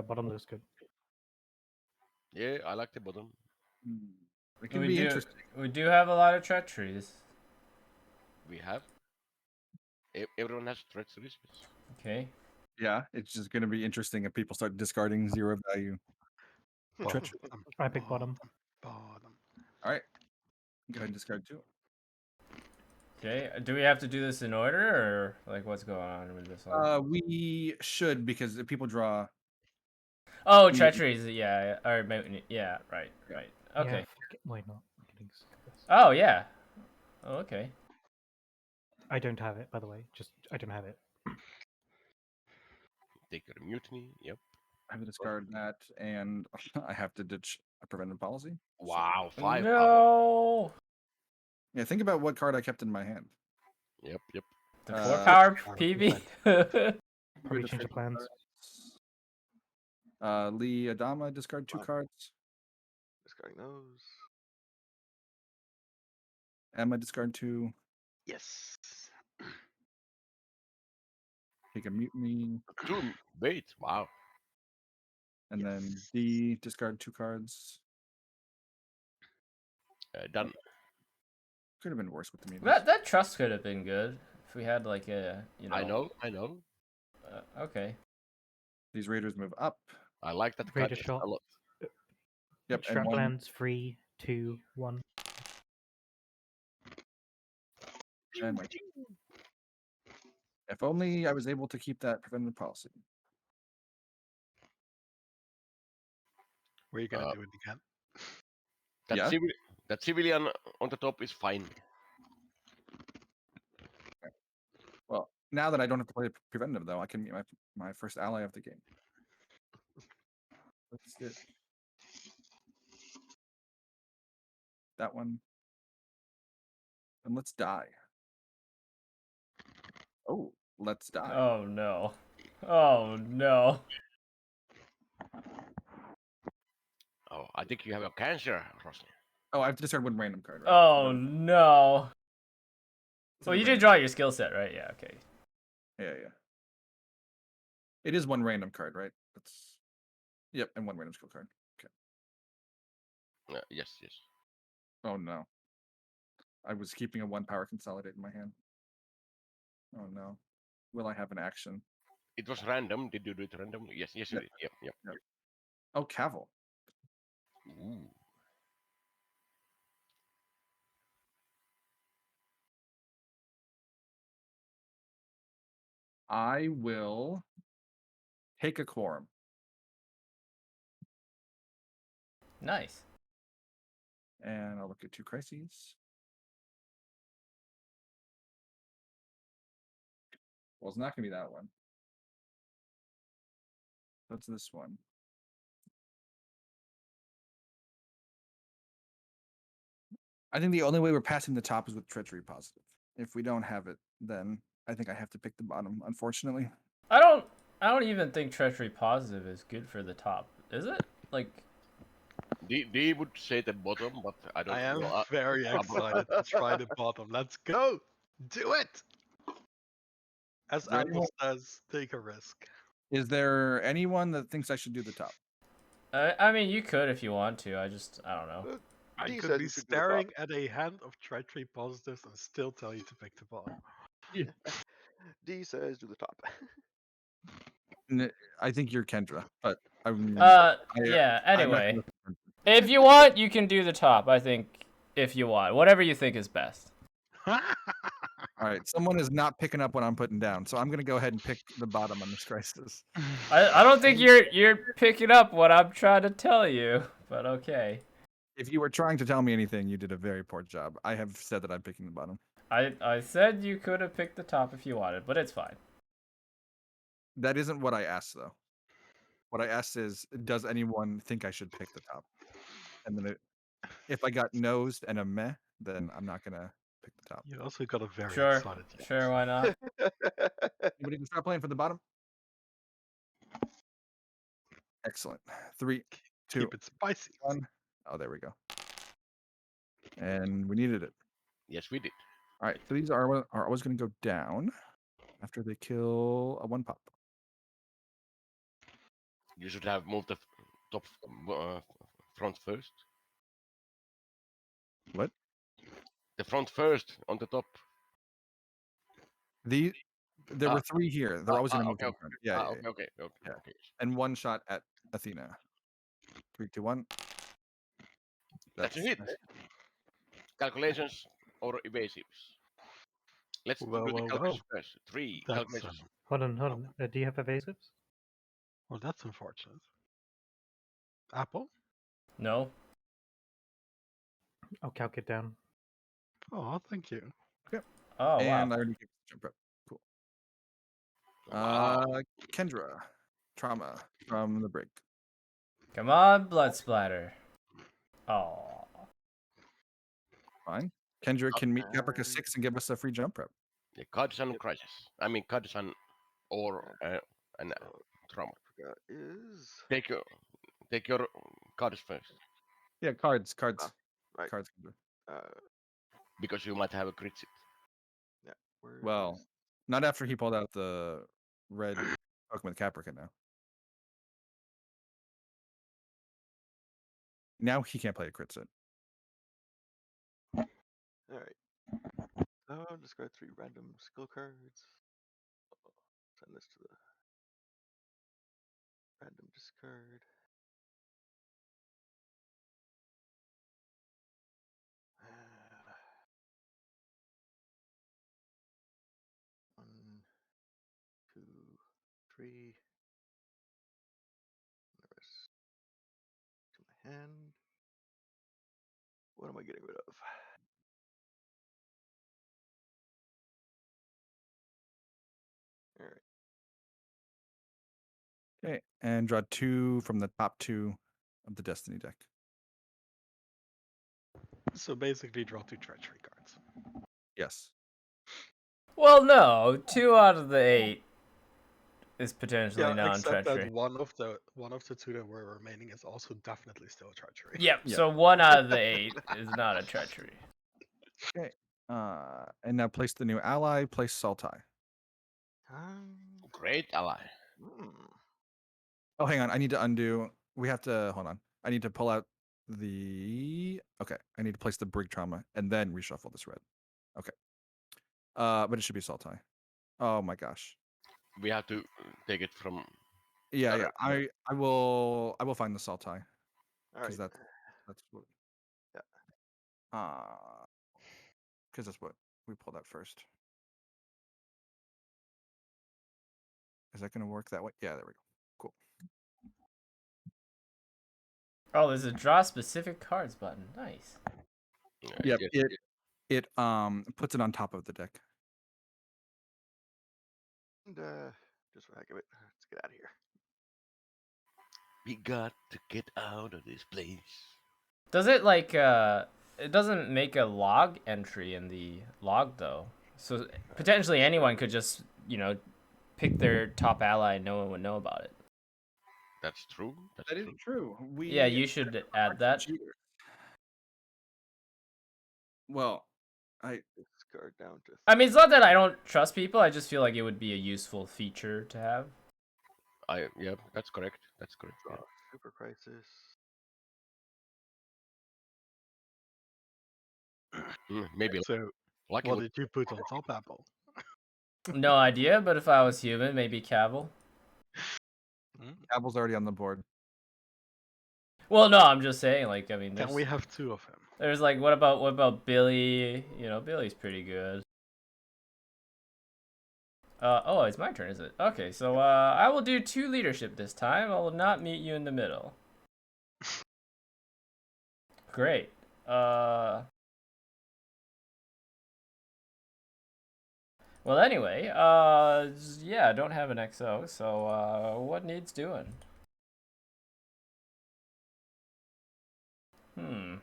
Bottom looks good. Yeah, I like the bottom. It can be interesting. We do have a lot of treacheries. We have. Everyone has treacheries. Okay. Yeah, it's just going to be interesting if people start discarding 0 value. Treachery. I pick bottom. Bottom. All right. Go ahead and discard 2. Okay. Do we have to do this in order, or like what's going on with this one? We should, because if people draw. Oh, we- treacheries. Yeah. Or maybe. Yeah. Right. Right. Okay. Yeah, why not? Getting sick of this. Oh yeah. Oh, okay. I don't have it, by the way. Just I don't have it. Take your mutiny. Yep. I have to discard that, and I have to ditch a preventive policy. Wow, 5 power. No. Yeah, think about what card I kept in my hand. Yep, yep. The 4-power power PB. Probably change of plans. Lee Adama, discard 2 Wow. cards. Discarding those. Emma, discard 2. Yes. Take a mutiny. 2 bait. Wow. And then Yes. D, discard 2 cards. Done. Could have been worse with the mutiny. that trust could have been good if we had like a I know. Okay. These raiders move up. I like that Raider card shot. a lot. Yep, and Strap 1. lands 3, 2, 1. And one. If only I was able to keep that preventive policy. Were you gonna do it again? That, Yeah. that civilian on the top is fine. Well, now that I don't have to play preventative, though, I can meet my first ally of the game. Let's get that one. And let's die. Oh, let's die. Oh no. Oh no. Oh, I think you have a cancer, Rosny. Oh, I have to discard 1 random card, right? Oh no. It's Well, a you did random- draw your skill set, right? Yeah. Okay. Yeah. It is 1 random card, right? That's. Yep, and 1 random skill card. Yes. Oh no. I was keeping a 1 power consolidate in my hand. Oh no. Will I have an action? It was random. Did you do it random? Yes, you Yep. did. Yep. Oh, Cavill. Ooh. I will take a quorum. Nice. And I'll look at 2 crises. Well, it's not going to be that one. That's this one. I think the only way we're passing the top is with treachery positive. If we don't have it, then I think I have to pick the bottom, unfortunately. I don't even think treachery positive is good for the top. Is it? Like D would say the bottom, but I don't I am know. very excited to try the bottom. Let's go! Do it! As Is there anyone- Atlas says, take a risk. Is there anyone that thinks I should do the top? I mean, you could if you want to. I don't know. I D could says be you should do the top. staring at a hand of treachery positives and still tell you to pick the bottom. D says do the top. I think you're Kendra, but I'm. Yeah. I'm not Anyway, gonna- if you want, you can do the top. I think if you want, whatever you think is best. All right, someone is not picking up what I'm putting down, so I'm gonna go ahead and pick the bottom on this crisis. I don't think you're picking up what I'm trying to tell you, but okay. If you were trying to tell me anything, you did a very poor job. I have said that I'm picking the bottom. I said you could have picked the top if you wanted, but it's fine. That isn't what I asked, though. What I asked is, does anyone think I should pick the top? And then if I got nosed and a meh, then I'm not gonna pick the top. You also got a very Sure, excited yes. sure, why not? Anybody can start playing for the bottom? Excellent. 3, 2, Keep it spicy. 1. Oh, there we go. And we needed it. Yes, we did. All right, so these are always going to go down after they kill a 1 pop. You should have moved the top front first. What? The front first on the top. There were 3 here. They're always going to move okay, to the front. Yeah, yeah, okay. yeah. And 1 shot at Athena. 3, 2, 1. That's a hit. Calculations or evasives. Let's do the calculations first. 3 That's, calculations. Hold on. Do you have evasives? Well, that's unfortunate. Apple? No. I'll calc it down. Oh, thank you. Oh, And wow. I already gave jump prep. Cool. Wow. Kendra. Trauma from the break. Come on, blood splatter. Oh. Fine. Kendra can meet Caprica 6 and give us a free jump prep. Yeah, Cardsan crisis. I mean Cardsan or and trauma. Is Take your cards first Yeah, cards. right. Cards. Kendra. because you might have a crit hit. Yeah. Where Well, is- not after he pulled out the red Pokemon with Caprica now. Now he can't play a crit set. all right. So discard 3 random skill cards. Send this to the random discard. One, 2, 3. The rest to my hand. What am I getting rid of? All right. Okay, and draw 2 from the top 2 of the Destiny deck. So basically, draw 2 treachery cards. Yes. Well, no. 2 out of the 8 is potentially Yeah, except non-treachery. that one of the 2 that were remaining is also definitely still a treachery. Yep, Yeah. so 1 out of the 8 is not a treachery. Okay. And now place the new ally. Place Sultai. Great ally. Oh, hang on. I need to undo. We have to hold on. I need to pull out the. Okay. I need to place the Brig Trauma and then reshuffle this red. Okay. But it should be Sultai. Oh my gosh. We have to take it from. Yeah, Got yeah. it. I will find the Sultai All because right. that's what. Yeah. Because that's what we pulled out first. Is that going to work that way? Yeah, there we go. Cool. Oh, there's a draw specific cards button. Nice. Yep. Yes. It puts it on top of the deck. And just for the heck of it, let's get out of here. We got to get out of this place. Does it like it doesn't make a log entry in the log though. So potentially anyone could just, pick their top ally and no one would know about it. That's true. That's That true. is true. Yeah, you should add that. Well, Discard down to. I mean, it's not that I don't trust people. I just feel like it would be a useful feature to have. Yeah, that's correct. That's correct. Draw Yeah. Super Crisis. Maybe So, lucky. what did you put on top, Apple? No idea, but if I was human, maybe Cavill. Apple's already on the board. Well, no, I'm just saying, like, I mean, Can we have 2 of him? there's like, what about Billy? Billy's pretty good. Oh, it's my turn, is it? Okay, so I will do 2 leadership this time. I will not meet you in the middle. Great. Well, anyway, yeah, I don't have an XO, so what needs doing? I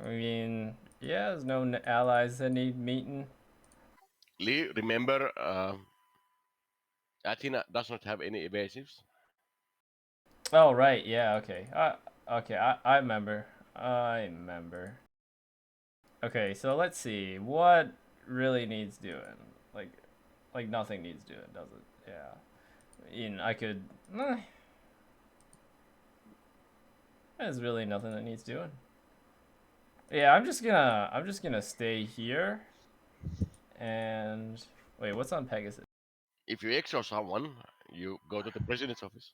mean, yeah, there's no allies that need meeting. Lee, remember, Athena does not have any evasives. Oh, right, yeah, okay. Okay, I remember. I remember. Okay, so let's see. What really needs doing? Like nothing needs doing, does it? Yeah. I could... There's really nothing that needs doing. Yeah, I'm just gonna stay here. And... Wait, what's on Pegasus? If you exile someone, you go to the president's office.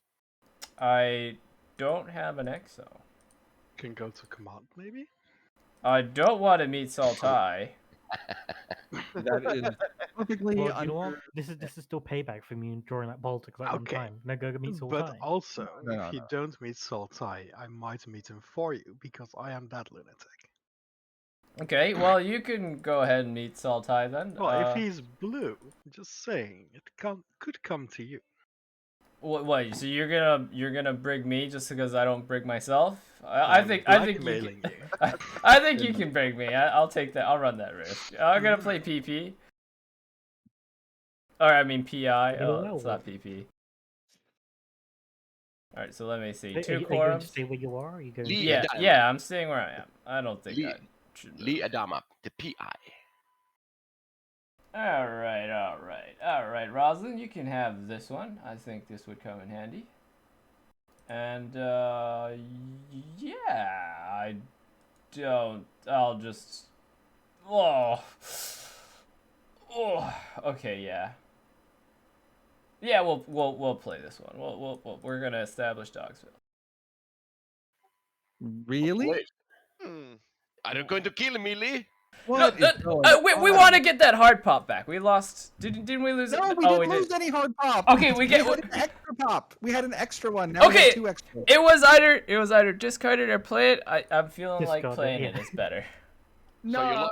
I don't have an EXO. Can go to command, maybe? I don't want to meet Saltai. That is perfectly Well, you know what? under. This is still payback for me during that Baltic that one Okay, time. Now go meet Sultai. But also, No, if no, you no. don't meet Sultai, I might meet him for you, because I am that lunatic. Okay, well, you can go ahead and meet Saltai then. Well, if he's blue, just saying, it could come to you. What? So you're gonna brig me just because I don't brig myself? I'm I think you blackmailing can, you. I think you can brig me. I'll take that. I'll run that risk. I'm gonna play PP. Or I mean PI. Oh, it's not PP. All right, so let me see. Are Two you going quorums. to stay where you are? Or are you going? Lee Yeah, Adama. yeah. I'm staying where I am. I don't think I should. Lee Adama, the PI. All right, Rosalind, you can have this one. I think this would come in handy. And yeah, I don't. I'll just. Oh. Okay, yeah. Yeah, we'll play this one. We're gonna establish Dogsville. Really? Wait, Hmm. are you going to kill me, Lee? What is going We on? want to get that hard pop back. We lost. Didn't we lose it? No, we Oh, didn't lose any hard pop. Okay, we get- had an extra pop. We had an extra one. Now we Okay, have two extra. It was either discard it or play it. I'm feeling like Discard it, playing yeah. it is better. No,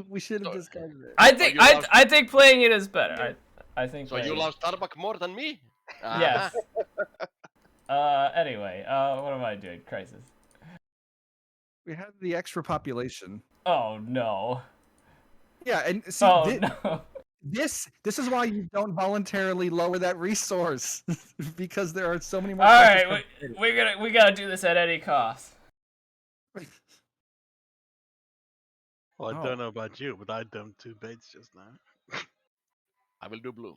we should have So- discarded it. I think playing it is better. I think. So you playing love Starbucks more than me? it- Yes. Anyway, what am I doing? Crisis. We had the extra population. Oh no. Yeah, and see, Oh no. this is why you don't voluntarily lower that resource because there are so many more. All precious right, we gotta do this at any cost. Well, I Oh. don't know about you, but I dumped 2 baits just now. I will do blue.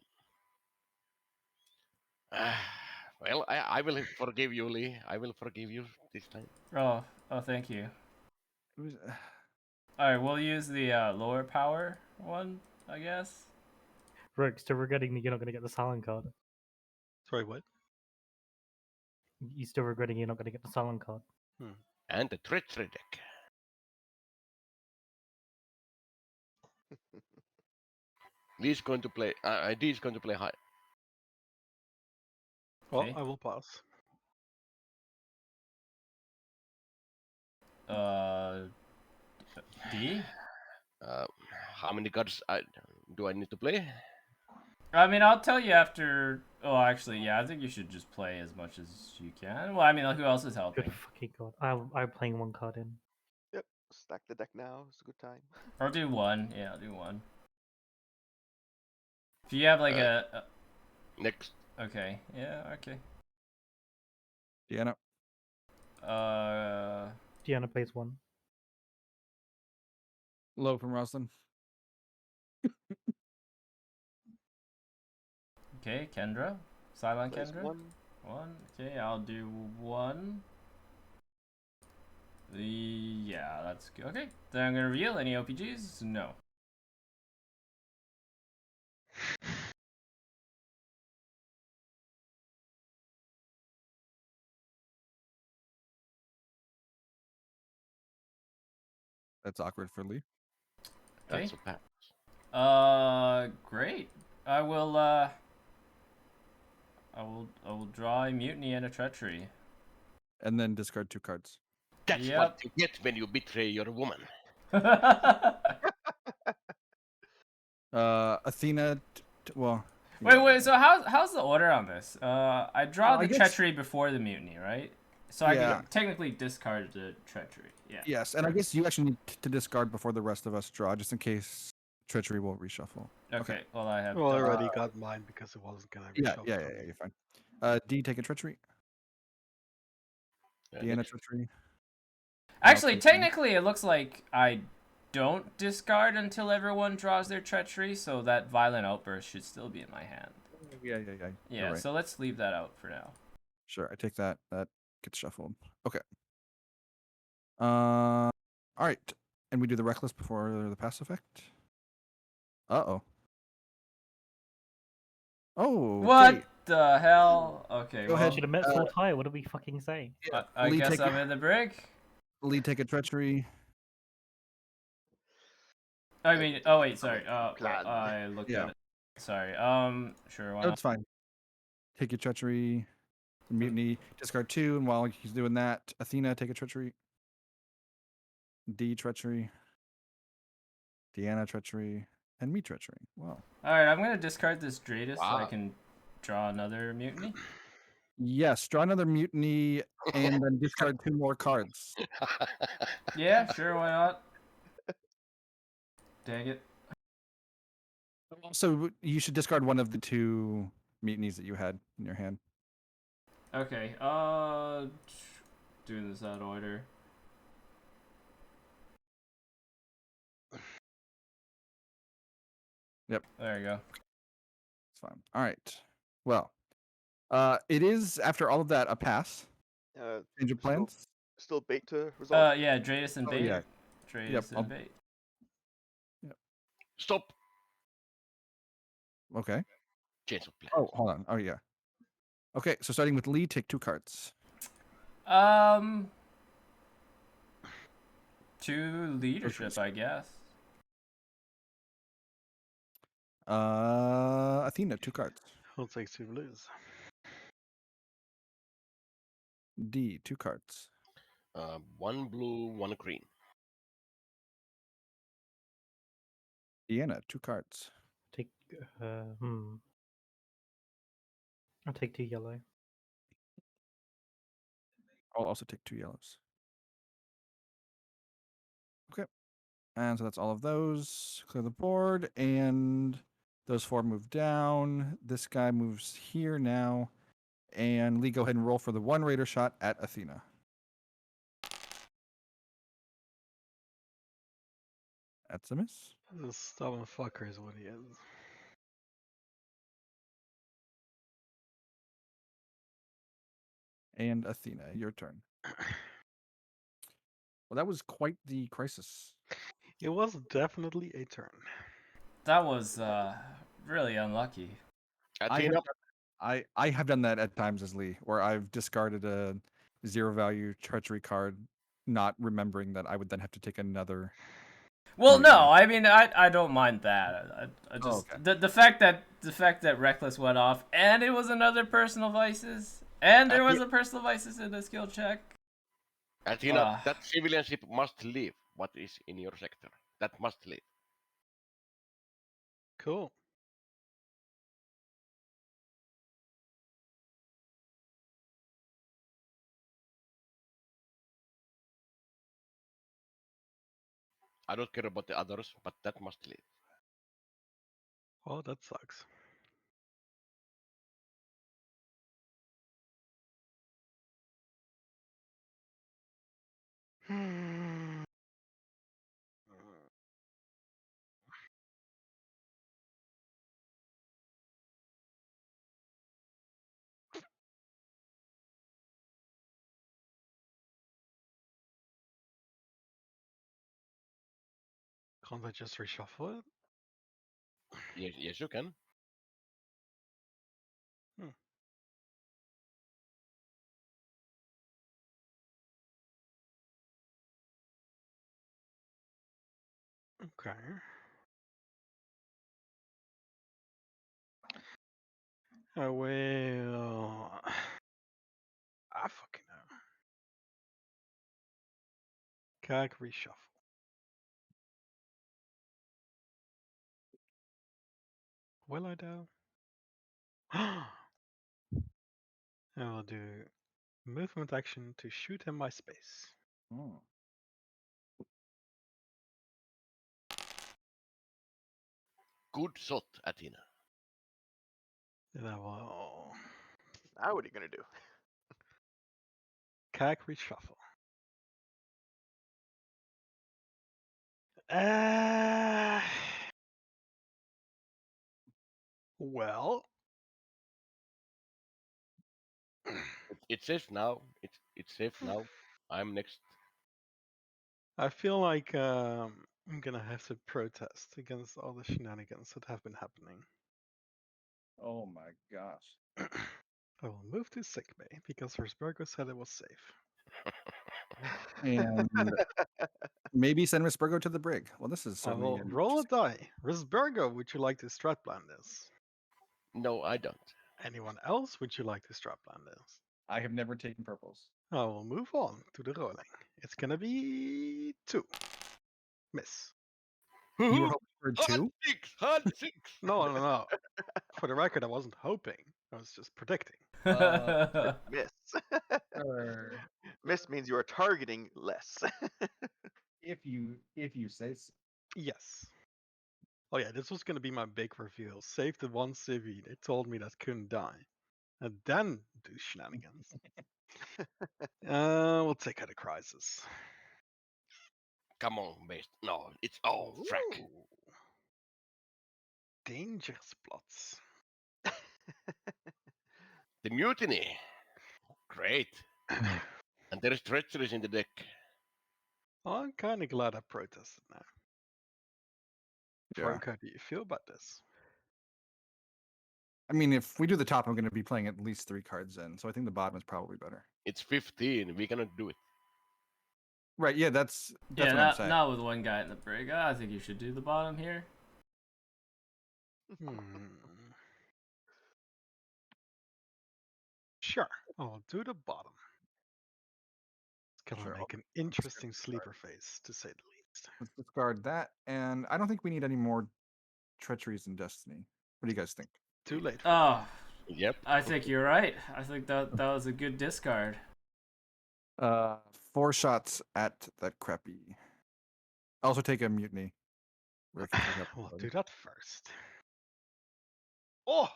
Well, I will forgive you, Lee. I will forgive you this time. Oh, thank you. It was- All right, we'll use the lower power one, I guess. Rick, still regretting that you're not going to get the Salon card. Sorry, what? You still regretting you're not going to get the Salon card. And the treachery deck. Lee's going to play. D is going to play high. Well, Okay. I will pass. D. How many cards do I need to play? I mean, I'll tell you after. Oh, actually, yeah, I think you should just play as much as you can. Well, I mean, like, who else is Good helping? fucking god. I'm playing 1 card in. Yep. Stack the deck now. It's a good time. Or do one. Yeah, I'll do one. If you have like a. Next. Okay. Yeah. Okay. Deanna. Deanna plays 1. Low from Rosalind. Okay, Kendra. Silent Plays Kendra. 1. 1. Okay, I'll do 1. Yeah, that's good. Okay, then I'm gonna reveal any OPGs. No. That's awkward for Lee. Okay. That's a pass. Great. I will draw a mutiny and a treachery. and then discard 2 cards. That's Yep. what you get when you betray your woman. Athena. Well. Wait. So how's the order on this? I draw I the guess- treachery before the mutiny, right? So I Yeah. can technically discard the treachery. Yeah. Yes, and I guess you actually need to discard before the rest of us draw, just in case treachery will reshuffle. Okay. Well, I have. Well, I done- already got mine because it wasn't gonna Yeah, reshuffle yeah, for yeah, me. you're fine. D, take a treachery. Deanna, treachery. Actually, treachery. technically, it looks like I don't discard until everyone draws their treachery, so that violent outburst should still be in my hand. Yeah. Yeah. You're right. So let's leave that out for now. Sure, I take that. That gets shuffled. Okay. All right, and we do the reckless before the pass effect. Uh-oh. Oh. What the hell? Okay. Go well, ahead. Should have met full tie. What did we fucking say? I Lee, guess take I'm in the brig. Lee, take a treachery. I mean, oh wait, sorry. Plan. I looked Yeah. at it. Sorry. Sure. Why No, not? it's fine. Take your treachery. Mutiny. Discard 2, and while he's doing that, Athena, take a treachery. D, treachery. Deanna, treachery. And me, treachery. Wow. All right, I'm gonna discard this Dratus so I Wow. can draw another mutiny. Yes, draw another mutiny and then discard 2 more cards. Yeah, sure. Why not? Dang it. Also, you should discard one of the 2 mutinies that you had in your hand. Okay. Doing this out of order. Yep. There you go. It's fine. All right. Well, it is, after all of that, a pass. Change of Still- plans. Still bait to resolve. Yeah, Dratus and Oh, bait. yeah. Dratus Yep, and I'll- bait. Stop. Okay. Change of plan. Oh, hold on. Oh, yeah. Okay, so starting with Lee, take 2 cards. To leadership, I guess. Athena, 2 cards. I'll take 2 blues. D, 2 cards. 1 blue, 1 green. Deanna, 2 cards. Take I'll take 2 yellow. I'll also take 2 yellows. Okay. And so that's all of those. Clear the board, and those 4 move down. This guy moves here now. And Lee, go ahead and roll for the 1 raider shot at Athena. That's a miss. This stubborn fucker is what he is. And Athena, your turn. Well, that was quite the crisis. It was definitely a turn. That was really unlucky. Athena, I have done that at times as Lee, where I've discarded a 0 value treachery card, not remembering that I would then have to take another. Well, Mutiny. no, I mean I don't mind that. I just okay. the fact that Reckless went off and it was another personal vices and there was a personal vices in the skill check. Athena, that civilian ship must leave. What is in your sector? That must leave. Cool. I don't care about the others, but that must leave. Oh, that sucks. Can't I just reshuffle it? Yes, you can. Okay. I will. I fucking know. Kag reshuffle. Will I though? I will do movement action to shoot in my space. Oh. Good shot, Athena. Then I will Now what are you gonna do? Kag reshuffle. Uh, well, It's safe now. It's safe now. I'm next. I feel like I'm gonna have to protest against all the shenanigans that have been happening. Oh my gosh. I will move to sickbay because Rosbergo said it was safe. And maybe send Risburgo to the brig. Well, this is I certainly will an roll a interesting- die. Rosbergo, would you like to strat plan this? No, I don't. Anyone else would you like to strat plan this? I have never taken purples. I will move on to the rolling. It's gonna be 2. Miss. You were hoping for Hard 2? 6! Hard 6! No. For the record, I wasn't hoping. I was just predicting. Miss. Or Miss means you are targeting less. if you say so. Yes. Oh yeah, this was gonna be my big reveal. Save the one civvy they told me that couldn't die. And then do shenanigans. We'll take out a crisis. Come on, base. No, it's all frack. Ooh. Dangerous plots. The mutiny. Great. And there is treacheries in the deck. I'm kinda glad I protested now. Yeah. Frank, how do you feel about this? I mean, if we do the top, I'm going to be playing at least 3 cards in, so I think the bottom is probably better. It's 15. We cannot do it. Right? Yeah, that's Yeah, what I'm not, saying. not with one guy in the brig. I think you should do the bottom here. Sure, I'll do the bottom. It's gonna Sure, make an interesting sleeper phase, to say the least. Let's discard that, and I don't think we need any more treacheries in Destiny. What do you guys think? Too late. Oh, Yep. I think you're right. I think that was a good discard. 4 shots at that crappy. Also take a mutiny. Where it can take up We'll the do that first. Oh,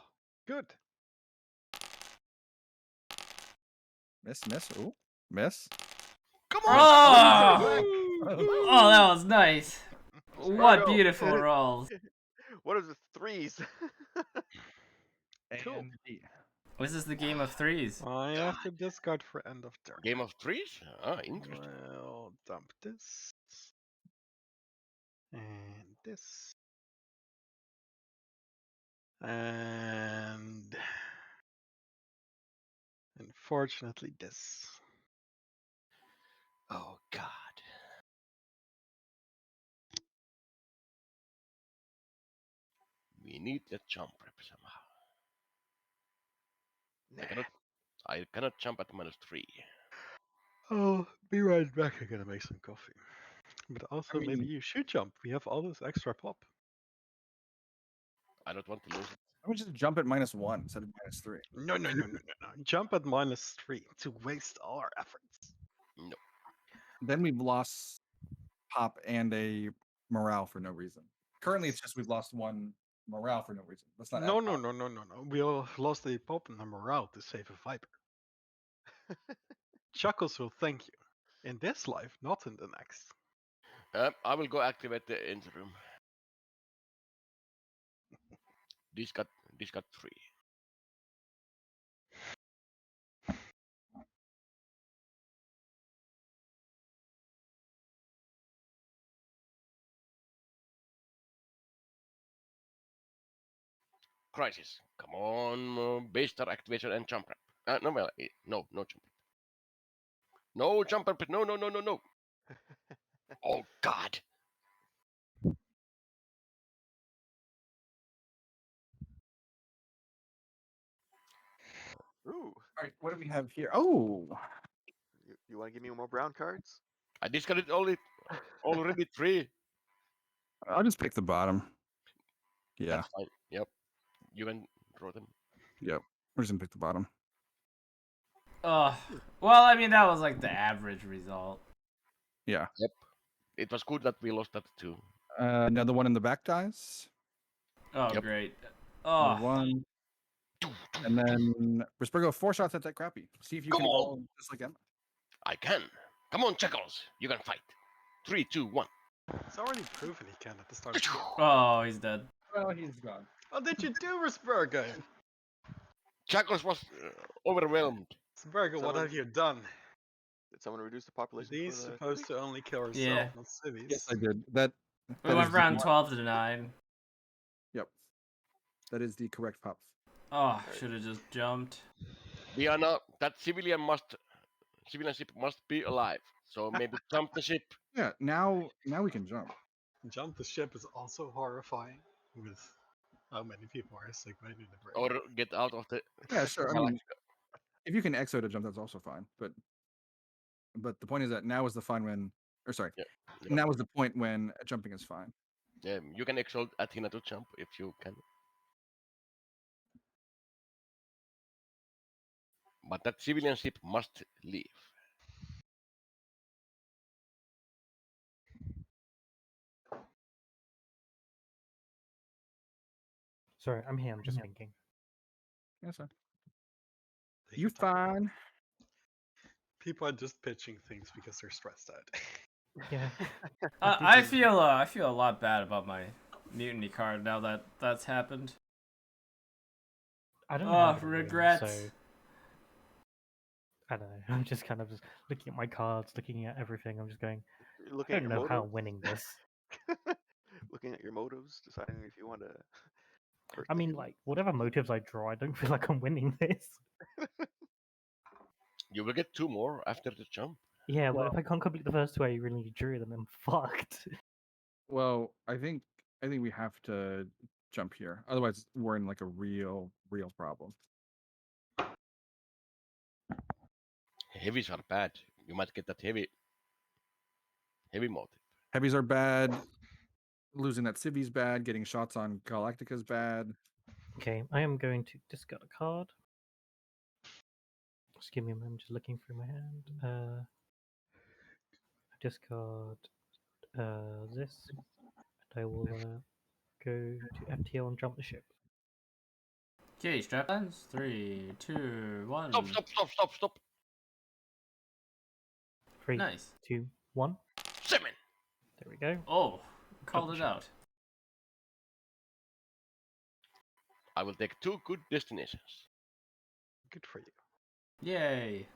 good. miss. Ooh, miss. Come Oh! Oh! Oh, that was nice. What Spargo. beautiful rolls. What are the threes? Cool. And D. This is the game of threes. I have to discard for end of turn. Game of threes? Ah, interesting. Well, dump this. And this. And unfortunately this. Oh, God. We need a jump rep somehow. I cannot jump at -3. I'll be right back. I'm gonna make some coffee. But also, mean- maybe you should jump. We have all this extra pop. I don't want to lose it. I would just jump at -1 instead of -3. No. Jump at -3 to waste all our efforts. No. Then we've lost pop and a morale for no reason. Currently, it's just we've lost 1 morale for no reason. Let's not. No. add pop. We all lost a pop and a morale to save a Viper. Chuckles will thank you. In this life, not in the next. I will go activate the engine room. This got 3. Crisis. Come on, base star activation and jump rep. No jump rep. No jump rep. No. Oh, God. Ooh. All right, what do we have here? Oh, You want to give me more brown cards? I discarded already 3. I'll just pick the bottom. Yeah. That's fine. Yep. You can draw them. Yep. We're just gonna pick the bottom. Well, I mean, that was like the average result. Yeah. Yep. It was good that we lost that too. Another one in the back dies. Oh, Yep. great. Another Oh, one. And then Rispergo 4 shots at that crappie. See if you Come can on. roll just like Emma. I can. Come on, Checkles. You can fight. 3, 2, 1. It's already proven he can at the start of the game. oh, he's dead. Well, he's gone. What did you do, Risbergo? Checkles was overwhelmed. Risbergo, what Someone- have you done? Did someone reduce the population? He's for the supposed to only kill herself, Yeah. not civvies. Yes, I did. That We that went is from the- 12 to 9. Yep. That is the correct pop. Oh, should have just jumped. Diana, that civilian ship must be alive. So maybe jump the ship. Yeah, now we can jump. Jump the ship is also horrifying with how many people are segmented in the bridge. Or get out of the Yeah, sure. I mean, if you can exo to jump, that's also fine. But the point is that now is the fine when, or sorry, Yep. now is the point when jumping is fine. You can exalt Athena to jump if you can. But that civilian ship must leave. Sorry, I'm here. I'm just Yeah. thinking. Yes, sir. Take You your time. fine? People are just pitching things because they're stressed out. Yeah. I feel a lot bad about my mutiny card now that that's happened. I don't Oh, have it, regrets. So I don't know. I'm just kind of just looking at my cards, looking at everything. I'm just going. You're I looking at don't your know how I'm motives. winning this. Looking at your motives, deciding if you want to. I mean, like whatever motives I draw, I don't feel like I'm winning this. You will get 2 more after the jump. Yeah, but if I can't complete the first 2 I really drew, then I'm fucked. Well, I think we have to jump here. Otherwise, we're in like a real problem. Heavies are bad. You might get that heavy motive. Heavies are bad. Losing that civvy's bad. Getting shots on Galactica's bad. Okay, I am going to discard a card. Just give me a moment, just looking through my hand. Discard this, and I will go to FTL and jump the ship. Okay, straplines. 3, 2, 1. Stop. 3, Nice. 2, 1. 7. There we go. Oh, called Double it check. out. I will take 2 good destinations. Good for you. Yay.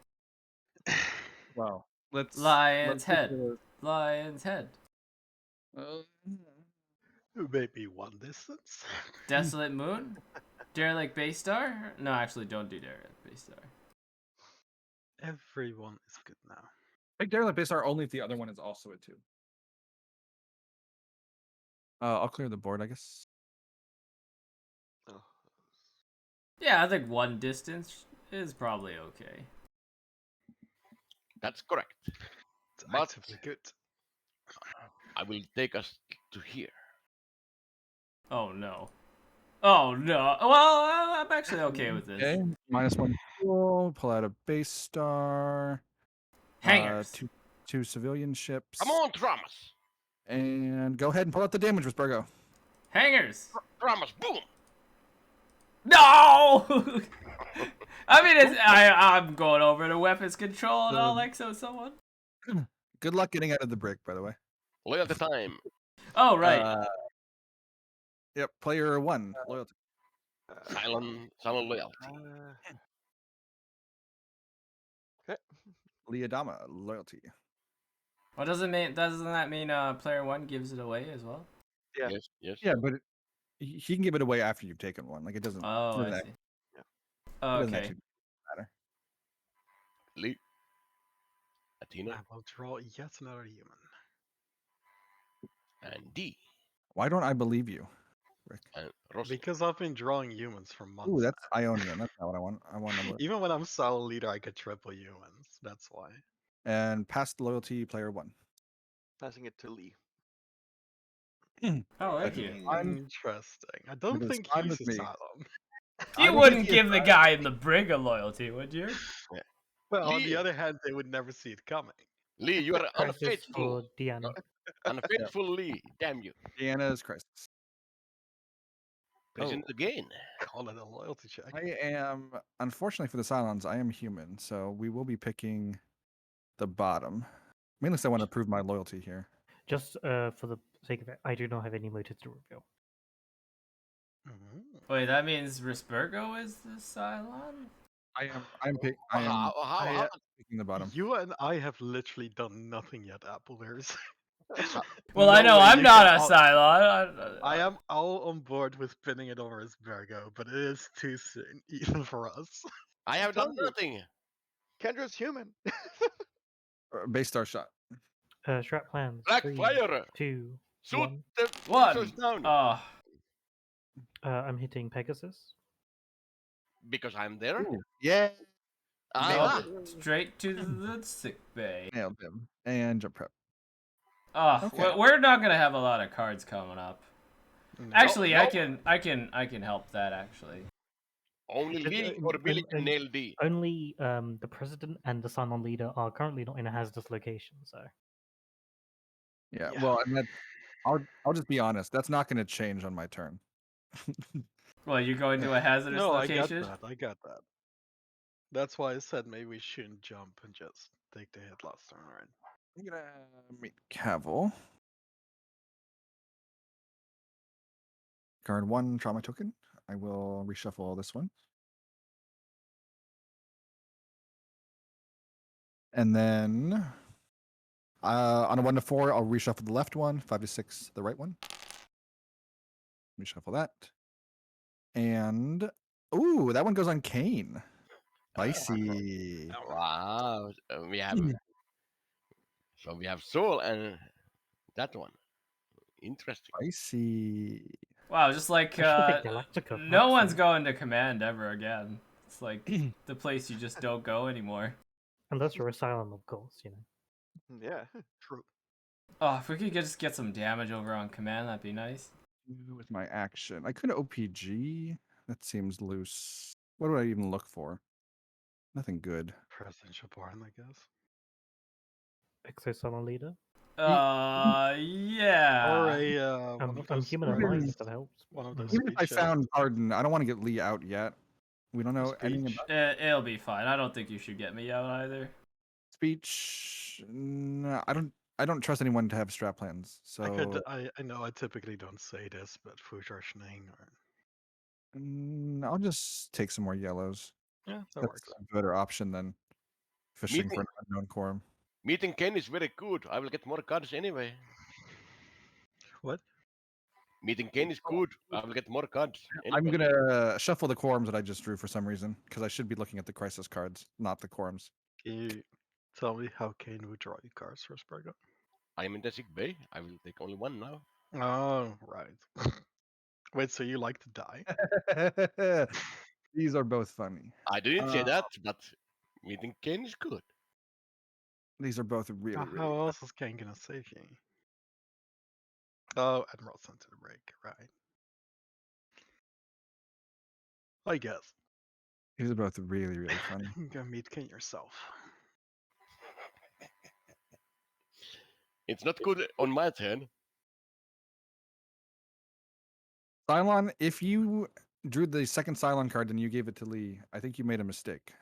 Wow. Let's Lion's take head. the- Lion's head. Maybe one distance. Desolate Moon. Derelict Base Star. No, actually, don't do Derelict Base Star. Everyone is good now. Pick Derelict Base are only if the other one is also a 2. I'll clear the board, I guess. Oh, Yeah, I think 1 distance is probably okay. That's correct. It's But- actively good. I will take us to here. Oh no. Oh no. Well, I'm actually okay with this. Okay. -1 fuel. Pull out a base star. Hangers. Two civilian ships. Come on, Tramas. And go ahead and pull out the damage, Rispergo. Hangers. Tramas, boom. No. I mean, I'm going over to weapons control and I'll exo someone. Good luck getting out of the brick, by the way. Loyalty time. Oh right. Yep, player 1, loyalty. Silent loyalty. Okay. Liadama, loyalty. What does it mean? Doesn't that mean player 1 gives it away as well? Yeah. Yes. Yeah, but he can give it away after you've taken one. Like it doesn't. Oh, doesn't I act- see. Yeah. it doesn't Okay. actually matter. Lee. Athena I will draw yet another human. and D. Why don't I believe you, Rick? And Rossi. Because I've been drawing humans for months. Ooh, that's Ionian. That's not what I want. I want number. Even when I'm solo leader, I get triple humans. That's why. And pass the loyalty player 1. Passing it to Lee. Oh, thank you. Interesting. I don't If it's think fine he's with me. Asylum. You wouldn't give the guy in the brig a loyalty, would you? Well, on Lee, the other hand, they would never see it coming. Lee, you are Crisis unfaithful. for Deanna. Unfaithful Lee. Damn you. Deanna's crisis. Present again. Call it a loyalty check. I am, unfortunately for the Cylons, I am human, so we will be picking the bottom. Mainly because I want to prove my loyalty here. Just for the sake of it, I do not have any motives to reveal. Wait, that means Risburgo is the Cylon? I'm picking the bottom. You and I have literally done nothing yet, Apple. There's Well, no I know way I'm you not can a all- Cylon. I am all on board with pinning it over as Virgo, but it is too soon, even for us. I have done telling you. nothing. Kendra's human. Base star shot. Strat plans. Black 3, fire. 2, Shoot 1. the What? Isos down. I'm hitting Pegasus. Because I'm there. Ooh, yeah. Ah, Straight to the sick bay. Nailed him. And jump prep. Well, we're not gonna have a lot of cards coming up. No. Actually, no. I can help that actually. only But, Lee or Billy can nail D. Only the president and the Cylon leader are currently not in a hazardous location, so. Yeah. Yeah. Well, and that, I'll just be honest. That's not going to change on my turn. Well, you're going to a hazardous No, location? I got that. That's why I said maybe we shouldn't jump and just take the hit last turn, right? I'm gonna meet Cavill. Guard 1 trauma token. I will reshuffle this one. And then on a 1 to 4, I'll reshuffle the left one, 5 to 6, the right one. Reshuffle that. And ooh, that one goes on Kane. Spicy. Wow. We have so we have Soul and that one. Interesting. Spicy. Wow, just like I should pick Galactica. for no one's accident. going to command ever again. It's like the place you just don't go anymore. Unless you're Asylum, of course, you know. Yeah. True. Oh, if we could just get some damage over on command, that'd be nice. With my action. I could OPG. That seems loose. What do I even look for? Nothing good. Presidential pardon, I guess. Exo leader. Yeah. Or a one of I'm those human Even- alliance, if that helps. one of those Even if I speeches. found Pardon, I don't want to get Lee out yet. We don't know anything Speech. about It'll be fine. I don't think you should get me out either. speech. No, I don't trust anyone to have strat plans. So I know I typically don't say this, but Fujarshning or I'll just take some more yellows. yeah, that That's works. a better option than fishing Meeting- for an unknown quorum. Meeting Ken is very good. I will get more cards anyway. What? Meeting Ken is good. I will get more cards. I'm Anyway. gonna shuffle the quorums that I just drew for some reason because I should be looking at the crisis cards, not the quorums. Can you tell me how Kane would draw you cards for Spargo? I am in the sick bay. I will take only one now. Oh, right. Wait, so you like to die? These are both funny. I didn't say that, but meeting Ken is good. These are both really, How really. else is Kane gonna save you? Oh, Admiral sent to the break, right? I guess. These are both really, really funny. Go meet Kane yourself. It's not good on my turn. Cylon, if you drew the second Cylon card and you gave it to Lee, I think you made a mistake.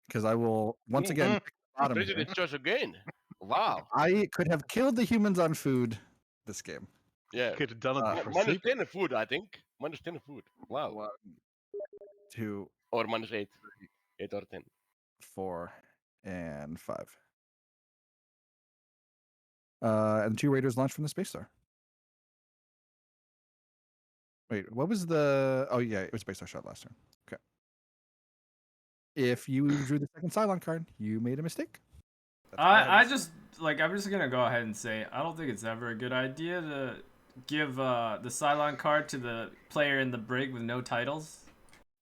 Because I will once again pick the bottom here. President choice again. Wow. I could have killed the humans on food this game. Yeah. Could have done it before Minus sleep. 10 food, I think. Minus 10 food. Wow. 1, 2, Or minus 8. 8 or 10. 4, and 5. And 2 raiders launched from the space star. Wait, what was the? Oh yeah, it was space star shot last turn. Okay. If you drew the second Cylon card, you made a mistake. That's all I I have to just like I'm just gonna go ahead and say I don't think it's ever a good idea to give the Cylon card to the player in the brig with no titles.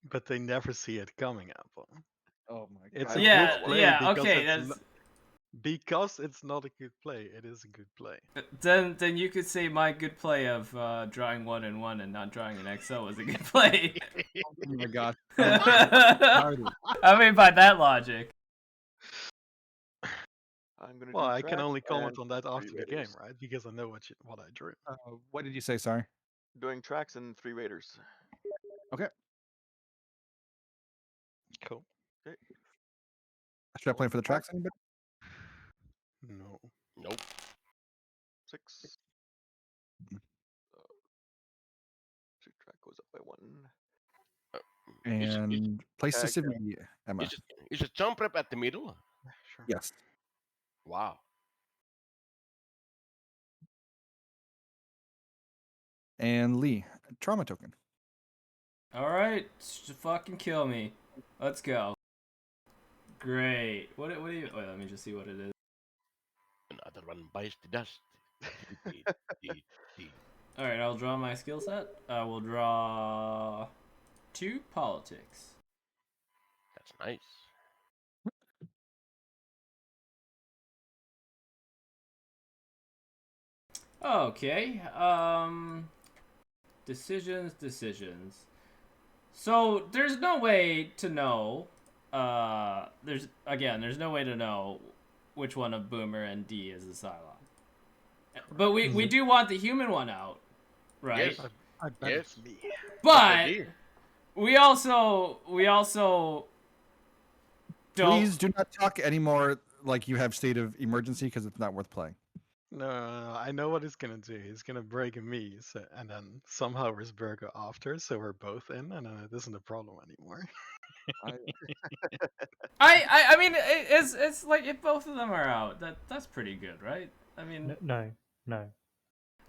But they never see it coming, Apple. say. Oh my It's I a don't Yeah, good play yeah, because okay, it's that's because it's not a good play. It is a good play. then you could say my good play of drawing 1 and 1 and not drawing an XO was a good play. Oh my god. I mean, by that logic. I'm gonna Well, do I can tracks only comment and on that 3 after the game, raiders. right? Because I know what I drew. What did you say? Sorry. Doing tracks and 3 raiders. Cool. Should I play for the tracks? Anybody? No. Nope. 6. So track goes up by 1. And place Tag. specifically, Emma. Is a jump rep at the middle? Sure. Yes. Wow. And Lee, trauma token. Alright, fucking kill me. Let's go. Great. What do you... Wait, let me just see what it is. Another one bites the dust. Alright, I'll draw my skill set. I will draw 2 politics. That's nice. Okay, decisions. So, there's no way to know, there's no way to know which one of Boomer and D is the Cylon. But we do want the human one out, right? Yes. I bet Yes. it's me. But Dear. we also don't. Please do not talk anymore like you have state of emergency because it's not worth playing. No, I know what he's gonna do. He's gonna break me, and then somehow Risberger after, so we're both in, and then it isn't a problem anymore. I mean, it's like if both of them are out, that's pretty good, right? I mean, No.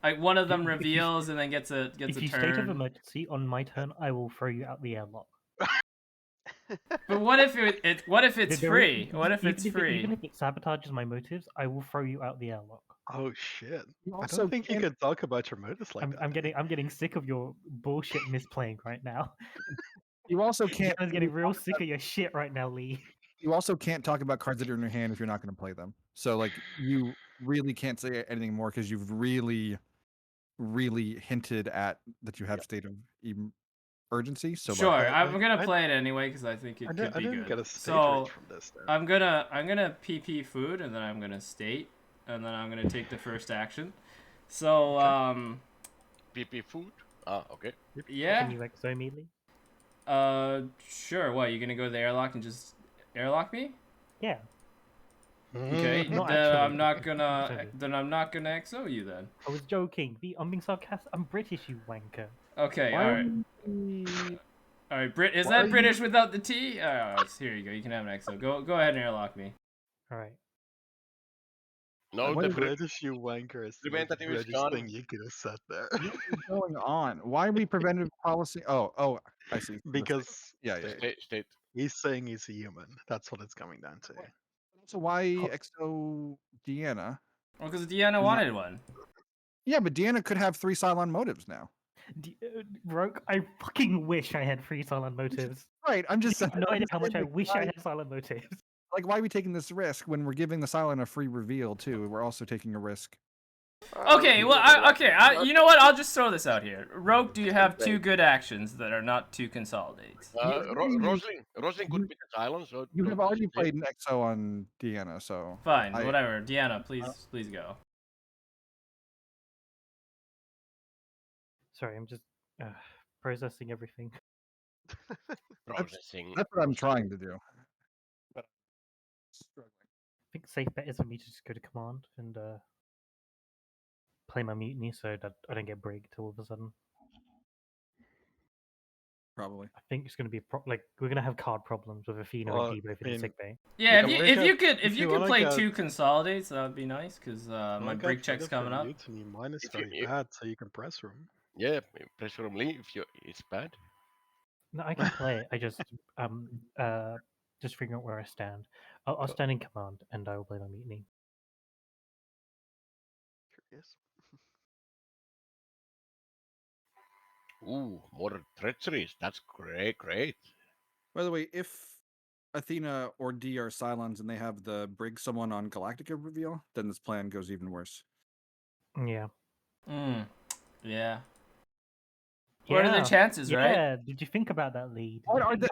like one of them If you- reveals and then gets a If you turn. state of emergency on my turn, I will throw you out the airlock. But what if what if it's There free? is- What if even it's Even free? if it sabotages my motives, I will throw you out the airlock. Oh shit! You I also don't think you can't- can talk about your motives like that. I'm getting sick of your bullshit misplaying right now. You also can't. I was getting real sick of your shit right now, Lee. You also can't talk about cards that are in your hand if you're not going to play them. So like you really can't say anything more because you've really hinted at that you have state of urgency. So Sure, like, I'm gonna play it anyway because I think it I could be didn't good. get a state So rate from this. Though. I'm gonna PP food and then I'm gonna state and then I'm gonna take the first action. So PP food. Ah, okay. yeah. Can you exo immediately? Sure. What, you gonna go to the airlock and just airlock me? Yeah. Okay. Not then actually, I'm not it's gonna. sorry. Then I'm not gonna XO you then. I was joking. I'm being sarcastic. I'm British, you wanker. Okay. why All are right. we- All right. Brit. Is why that are you- British without the T? Here you go. You can have an XO. Go ahead and airlock me. All right. No, What the is British, you wanker, is the most preventative is British gone. thing you could have said there. What is going on? Why are we preventive policy? Oh, I see. Because yeah. State. he's saying he's a human. That's what it's coming down to. So why XO Deanna? Well, because Deanna wanted one. Yeah, but Deanna could have 3 Cylon motives now. Rogue, I fucking wish I had free silent motives. Right. I'm just You have no I'm idea just how much saying, I like, wish why, I had silent motives. Like, why are we taking this risk when we're giving the Cylon a free reveal too? We're also taking a risk. Okay. Well, you know what? I'll just throw this out here. Rogue, do you have 2 good actions that are not 2 consolidates? Rosling could be the silence. So You don't have already hesitate. played an XO on Deanna, so Fine. I- Whatever. Deanna, please go. Sorry, I'm just processing everything. Processing. that's what I'm trying to do. But I'm struggling. I think safe bet is for me to just go to command and play my mutiny so that I don't get breaked all of a sudden. Probably. I think it's going to be like we're going to have card problems with Athena Well, and D both in I the mean, sick bay. Yeah, Yeah, if you could wanna play get- 2 consolidates, that would be nice because my Well, break got check's rid of coming your up. Mutiny. Mine is If you- very bad, so you can press room. Yeah, pressure room leave. It's bad. No, I can play it. I just just figuring out where I stand. I'll stand in command and I will play my mutiny. Curious. Ooh, more treacheries. That's great. By the way, if Athena or D are Cylons and they have the brig someone on Galactica reveal, then this plan goes even worse. Yeah. Yeah. What are the chances, right? Yeah. Did you think about that, Lee? What are the-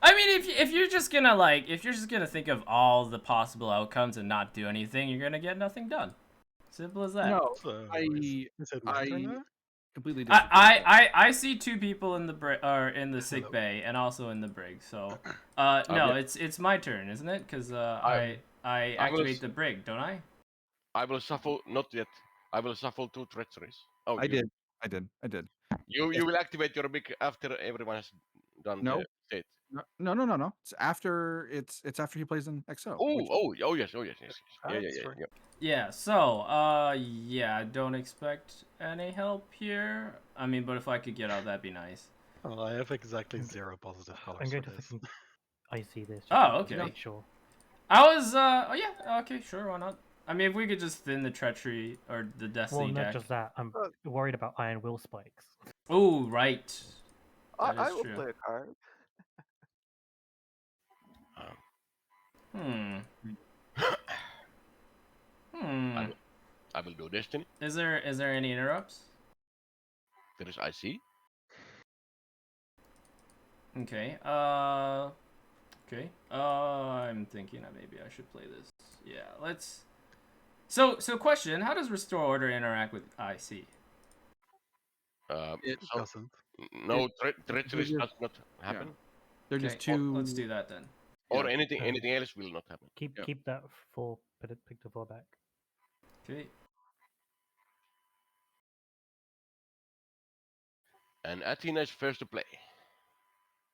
I mean, if you're just gonna think of all the possible outcomes and not do anything, you're gonna get nothing done. Simple as that. No, So, I is it my turn now? completely disagree. with that. I see two people in the sick Hello. bay and also in the brig. So, yeah. no, it's my turn, isn't it? Because I I will activate s- the brig, don't I? I will shuffle. Not yet. I will shuffle 2 treacheries. Oh, I did. You will activate your big after everyone has done No. the state. No. It's after he plays in XO. Oh yes. Yeah. That's right. Yeah. So, yeah, I don't expect any help here. I mean, but if I could get out, that'd be nice. Well, I have exactly 0 positive colors I'm going for to this. fucking I see this. Oh, just to okay. Make sure. I was oh yeah, okay, sure, why not? I mean, if we could just thin the treachery or the Well, destiny not deck. just that. I'm worried about Iron Will spikes. Oh, right. That I is will true. play a card. Hmm. I will do destiny. Is there any interrupts? There is IC. Okay. Okay. I'm thinking that maybe I should play this. Yeah. Let's. So question: how does Restore Order interact with IC? It So, doesn't. no treacheries just- does not happen, They're Okay. just two. Let's do that then. or Yeah. anything else will not happen. Keep that 4. Pick the 4 back. Okay. And Athena is first to play.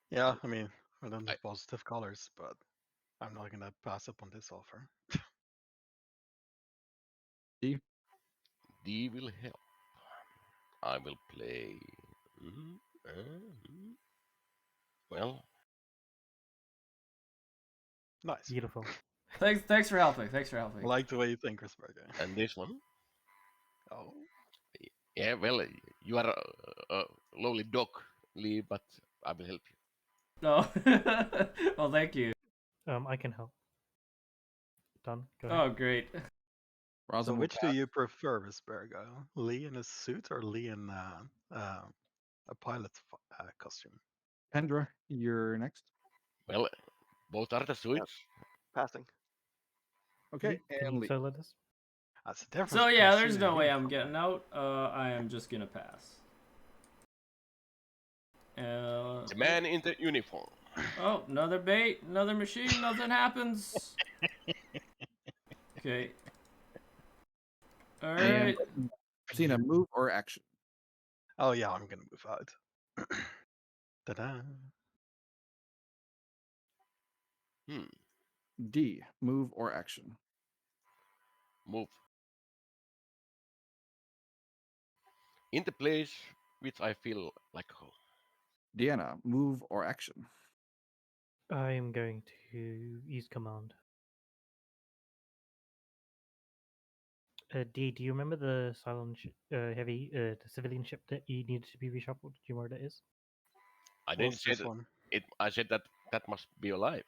Yeah, I mean, I don't have I- positive colors, but I'm not gonna pass up on this offer. D. D will help. I will play. Well, Nice. Beautiful. Thanks for helping. Thanks for helping. I like the way you think, Risberger. and this one. Oh, Yeah, well, you are a lowly dog, Lee, but I will help you. No. Well, thank you. I can help. Done. Go ahead. Oh, great. Rosin so will which do pass. you prefer, Risberger? Lee in a suit or Lee in a pilot costume? Pendra, you're next. Well, both are the suits. Passing. Okay, Lee, can and you Lee. solo this? That's the difference. So yeah, between there's suit no and way I'm uniform. getting out. I am just gonna pass. The man in the uniform. Oh, another bait, another machine, nothing happens. Okay. Alright. Athena, move or action? Oh yeah, I'm gonna move out. Ta-da! D, move or action? Move. In the place which I feel like home. Deanna, move or action? I am going to use command. D, do you remember the silent heavy the civilian ship that you needed to be reshuffled? Do you know where that is? I didn't What's say this that. one? I said that must be alive.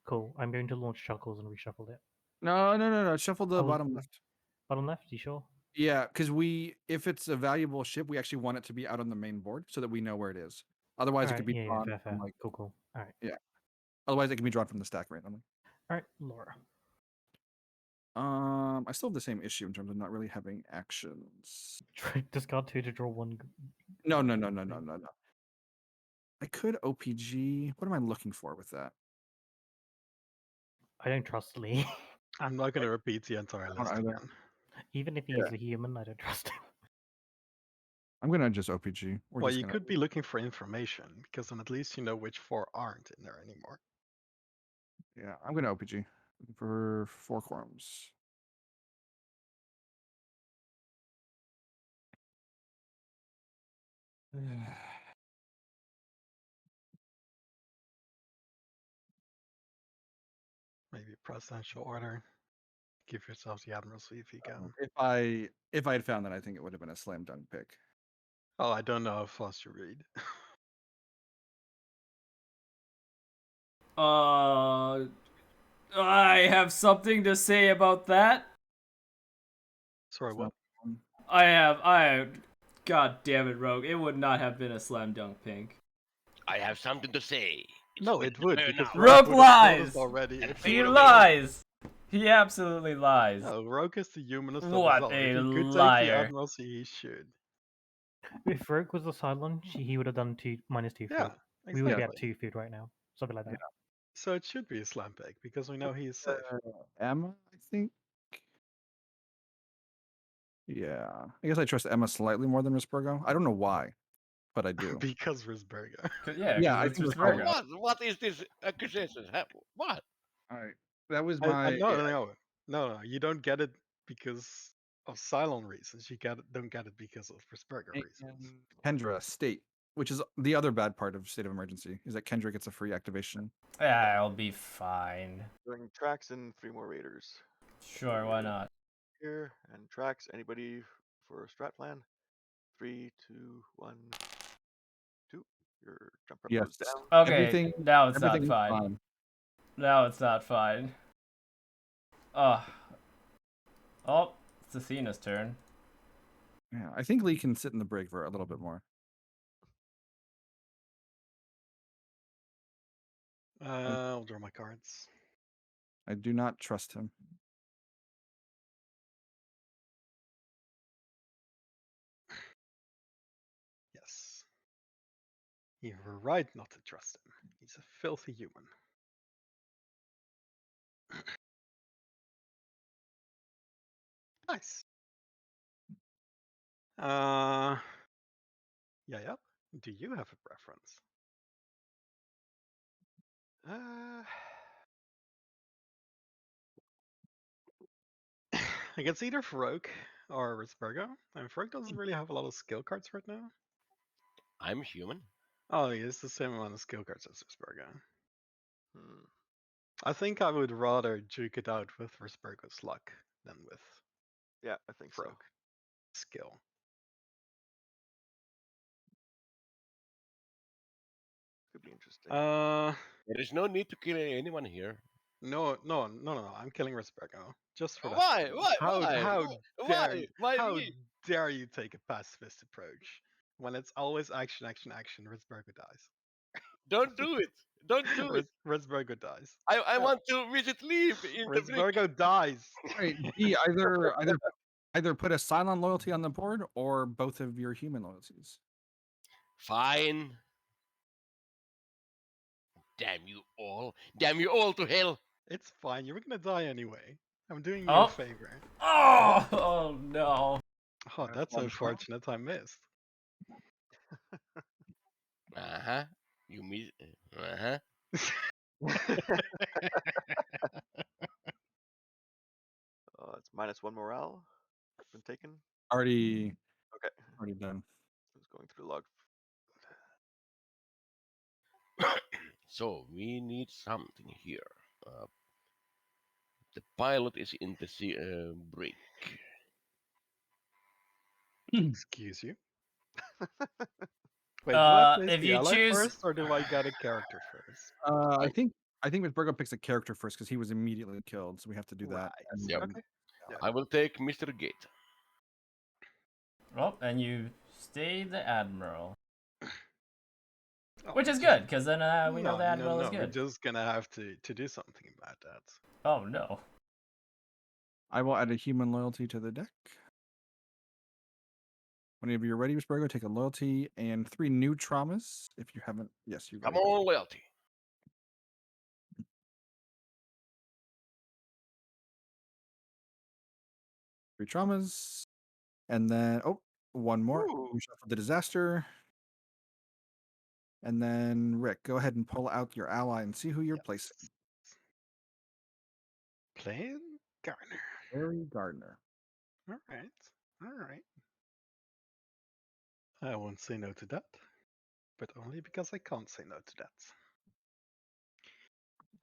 Cool. I'm going to launch Chuckles and reshuffle it. No. Shuffle the Oh, bottom left. Bottom left, you sure? Yeah, because if it's a valuable ship, we actually want it to be out on the main board so that we know where it is. Otherwise, it could be drawn fair. from like. Cool. Alright. Yeah. Otherwise, it can be drawn from the stack randomly. Alright, Laura. I still have the same issue in terms of not really having actions. Discard 2 to draw 1. No. I could OPG. What am I looking for with that? I don't trust Lee. I'm not gonna repeat the entire don't list either. again. Even if he's a human, I don't trust him. I'm gonna just OPG. We're Well, just you gonna... could be looking for information because then at least you know which 4 aren't in there anymore. Yeah, I'm gonna OPG for 4 quorums. Maybe presidential order. Give yourself the admiralty if you can. If I had found that, I think it would have been a slam dunk pick. Oh, I don't know how fast you read. I have something to say about that. Sorry, It's what? not one. God damn it, Rogue. It would not have been a slam dunk pink. I have something to say. It's No, it would, better because now. Rogue Rogue would have told us lies! already. And if feel He he me. would have- lies! He absolutely lies. No, Rogue is the humanist of us What all. a If he could take the liar. Admiralty, he should. If Rogue was a Cylon, he would have done -2 Yeah, food. We would be at exactly. 2 food right now. Something like that. So it should be a slam pick, because we know he is safe. Emma, I think. Yeah, I guess I trust Emma slightly more than Risburgo. I don't know why, but I do. Because Risberga. Yeah, Yeah, I because think it's we're Virgo. fine. What is this accusation? What? All right, that was No, my. no, you don't get it because of Cylon reasons. You don't get it because of Risberga reasons. Kendra state, which is the other bad part of state of emergency, is that Kendra gets a free activation. Yeah, I'll be fine. Doing tracks and 3 more raiders. Sure, why not? Here and tracks. Anybody for a strat plan? 3, 2, 1, 2. Your jump prep Yes. goes down. Okay, Everything. now it's not Everything is fine. fine. Now it's not fine. Oh, it's Athena's turn. Yeah, I think Lee can sit in the brig for a little bit more. I'll draw my cards. I do not trust him. Yes. You were right not to trust him. He's a filthy human. Nice. Yeah. Do you have a preference? I guess either Farouk or Risbergo. And Farouk doesn't really have a lot of skill cards right now. I'm human. Oh, he has the same amount of skill cards as Risbergo. Hmm. I think I would rather duke it out with Risbergo's luck than with Yeah, I think so. Farouk skill. Could be interesting. There is no need to kill anyone here. No. I'm killing Risbergo just for that. Why? reason. Why? How Why? how Why? dare you? Why How me? dare you take a pacifist approach when it's always action? Risbergo dies. Don't do it. Don't do it. Risbergo dies. I want to visit Leave in the brick. Risbergo dies. All right, D, either put a Cylon loyalty on the board or both of your human loyalties. Fine. Damn you all. Damn you all to hell. It's fine. You were gonna die anyway. I'm doing you Oh. a favor. Oh no. Oh, that's one unfortunate. I missed. Uh-huh. You miss. Uh-huh. It's -1 morale. Been taken. Already Okay. done. I was going through the log. So we need something here. The pilot is in the break. Excuse you. Wait, do I place if the you ally choose- first, or do I get a character first? I think Risburgo picks a character first because he was immediately killed, so we have to do that. Right. And Yep. then- Okay. Yeah. I will take Mr. Gate. Oh, and you stay the Admiral. Oh, Which is just- good, because then we know the Admiral is We're good. just gonna have to do something about that. Oh no. I will add a human loyalty to the deck. Whenever you're ready, Risburgo, take a loyalty and 3 new traumas. If you haven't, yes, you got Come on, loyalty. Three traumas. And then, one more. Ooh. You shuffle the disaster. And then, Rick, go ahead and pull out your ally and see who you're placing. Playing Garner. Harry Gardner. All right. I won't say no to that, but only because I can't say no to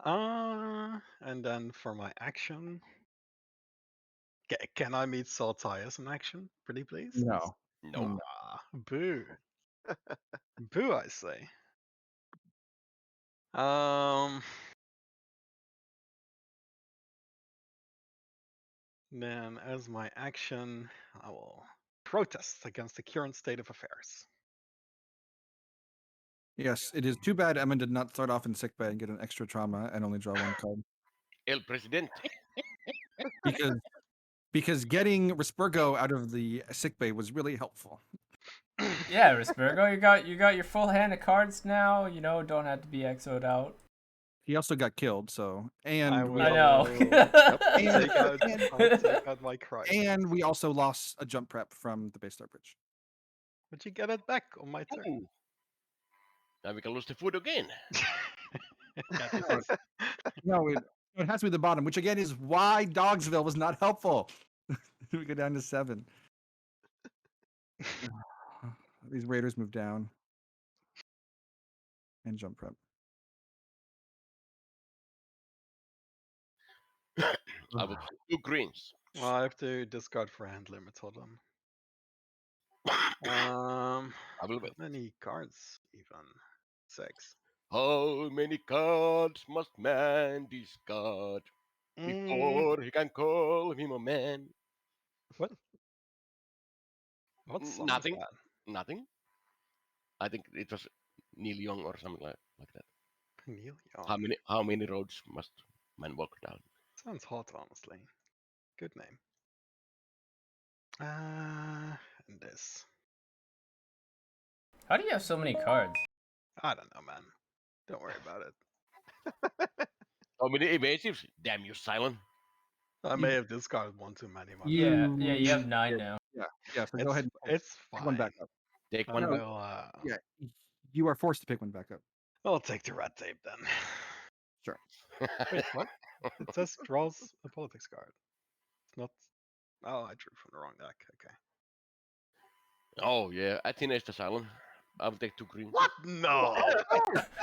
that. And then for my action, can I meet Saltias in action, pretty please? No. No. Boo. Boo, I say. Then, as my action, I will protest against the current state of affairs. Yes, it is too bad Emma did not start off in sickbay and get an extra trauma and only draw one card. El Presidente. Because getting Rispergo out of the sickbay was really helpful. Yeah, Rispergo, you got your full hand of cards now. You know, don't have to be exoed out. He also got killed, so I and we I al- know. I'll take out my crisis. and we also lost a jump prep from the Battlestar Bridge. But you get it back on my turn. Ooh. Now we can lose the food again. No, it has to be the bottom, which again is why Dogsville was not helpful. We go down to 7. These raiders move down. And jump prep. I will take 2 greens. Well, I have to discard for hand limits. Hold on. I will How wait. many cards? Even 6. How many cards must man discard before he can call him a man? What? What song Nothing. is that? Nothing. I think it was Neil Young or something like that. Neil Young. How many roads must man walk down? Sounds hot, honestly. Good name. And this. How do you have so many cards? I don't know, man. Don't worry about it. How many evasives? Damn you, Silent. I may have discarded one too many. My Yeah, bad. you have 9 now. Yeah. So go ahead. And It's pick fine. one back up. Take I one back. will, Yeah, you are forced to pick one back up. I'll take the red tape then. Sure. Wait, what? It says draws a politics card. It's not. Oh, I drew from the wrong deck. Okay. Oh yeah, I think it's the Silent. I will take 2 greens. What? No.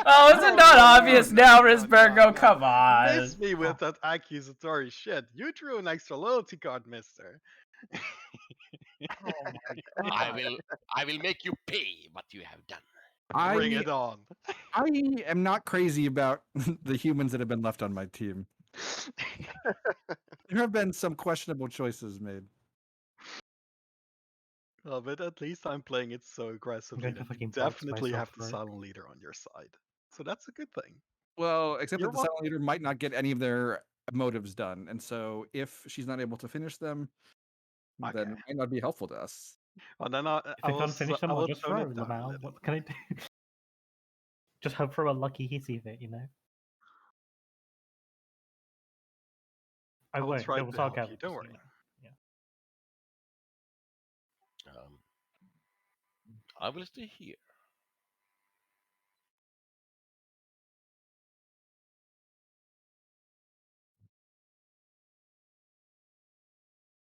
Oh, is it No, not no, obvious no, now, no, Risbergo? no. Come on. Miss me with that accusatory shit. You drew an extra loyalty card, mister. Oh my god. I will make you pay what you have done. Bring I it on. I am not crazy about the humans that have been left on my team. There have been some questionable choices made. Well, but at least I'm playing it so aggressively going to that you fucking box definitely myself have the for it. silent leader on your side. So that's a good thing. Well, except You're that the silent leader might not get any of their motives done, and so if she's not able to finish them, then Okay. it might not be helpful to us. Well, then If I can't finish them, I I'll will just tone throw it them down a out. little. What can I do? Just hope for a lucky hissy fit, you know? I will won't. try It to was all help you. Gavin, Don't just, worry. you know. I will stay here.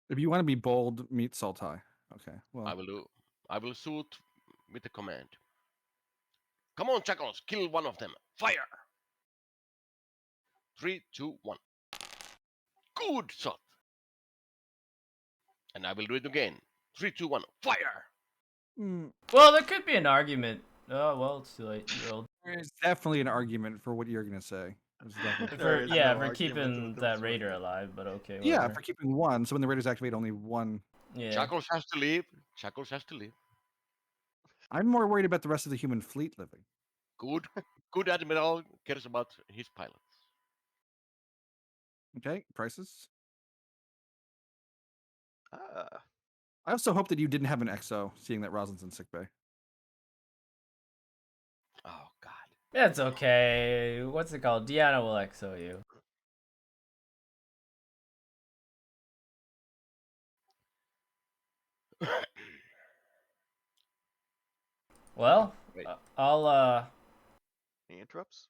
If you want to be bold, meet Sultai. Okay. Well, I will shoot with the command. Come on, Chuckles, kill one of them. Fire! 3, 2, 1. Good shot. And I will do it again. 3, 2, 1. Fire! Well, there could be an argument. Oh, well, it's too late. You rolled. there's definitely an argument for what you're gonna say. There's definitely. There For, is yeah, no for argument keeping with that those raider words. alive, but okay. Yeah, Whatever. for keeping one. So when the raiders activate, only one. Yeah. Chuckles has to leave. Chuckles has to leave. I'm more worried about the rest of the human fleet living. Good admiral cares about his pilots. Okay, prices. Ah, I also hope that you didn't have an XO, seeing that Rosin's in sickbay. Oh God. It's okay. What's it called? Deanna will exo you. Well, Wait. any interrupts?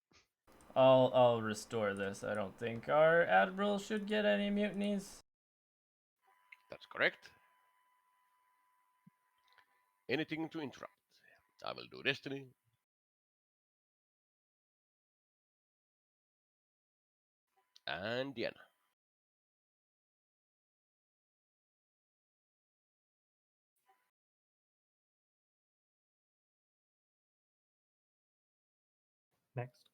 I'll restore this. I don't think our admiral should get any mutinies. That's correct. Anything to interrupt. I will do destiny. And Diana. Next.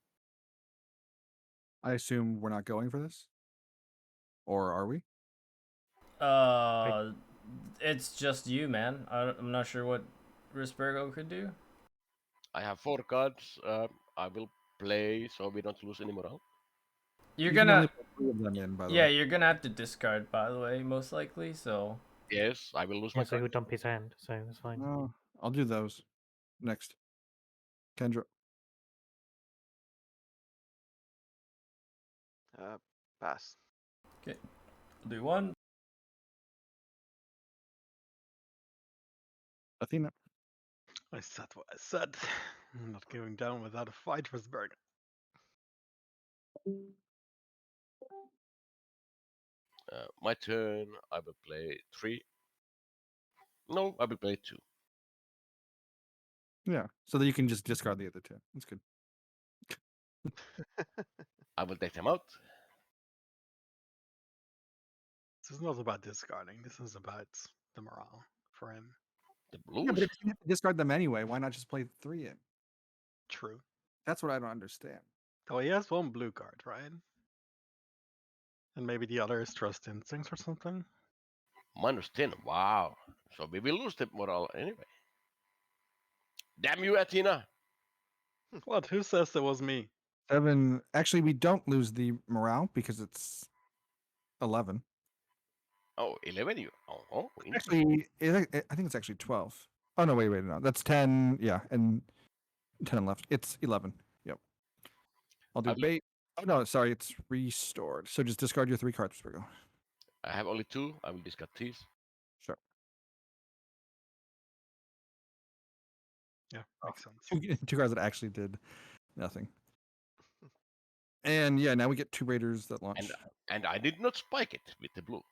I assume we're not going for this, or are we? It's just you, man. I'm not sure what Risbergo could do. I have 4 cards. I will play so we don't lose any morale. You're You can only gonna, put 3 of them in, by the yeah, way. you're gonna have to discard, by the way, most likely. So Yes, I will lose Yeah, my so card. he'll dump his hand, so it's fine. No, I'll do those next. Kendra. Pass. okay, I'll do one. Athena. I said what I said. I'm not going down without a fight, Risberg. My turn. I will play 3. No, I will play 2. Yeah, so that you can just discard the other 2. That's good. I will take them out. This is not about discarding. This is about the morale for him. The Yeah, but blues. if you have to discard them anyway, why not just play 3 in? True. That's what I don't understand. Oh, he has 1 blue card, right? And maybe the other is Trust Instincts or something. -10. Wow. So we will lose the morale anyway. Damn you, Athena. What? Who says it was me? 7. Actually, we don't lose the morale because it's 11. Oh, 11 you. Oh, interesting. Actually, I think it's actually 12. Oh no, wait, no, that's 10. Yeah, and 10 left. It's 11. Yep. I'll do I will- bait. Oh no, sorry, it's restored. So just discard your 3 cards, Virgo. I have only 2. I will discard these. Sure. Yeah, Oh, makes sense. 2 cards that actually did nothing. And yeah, now we get 2 raiders that launch. And I did not spike it with the blue.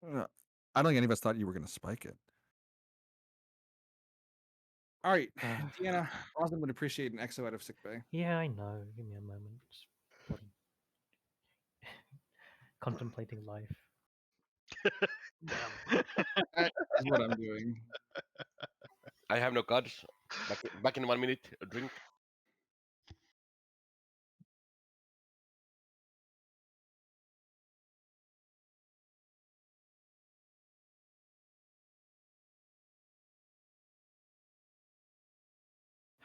I don't think any of us thought you were going to spike it. All right, Deanna, Austin would appreciate an exo out of sickbay. Yeah, I know. Give me a moment. Just bloody contemplating life. Damn. That is what I'm doing. I have no cards. Back in 1 minute. A drink.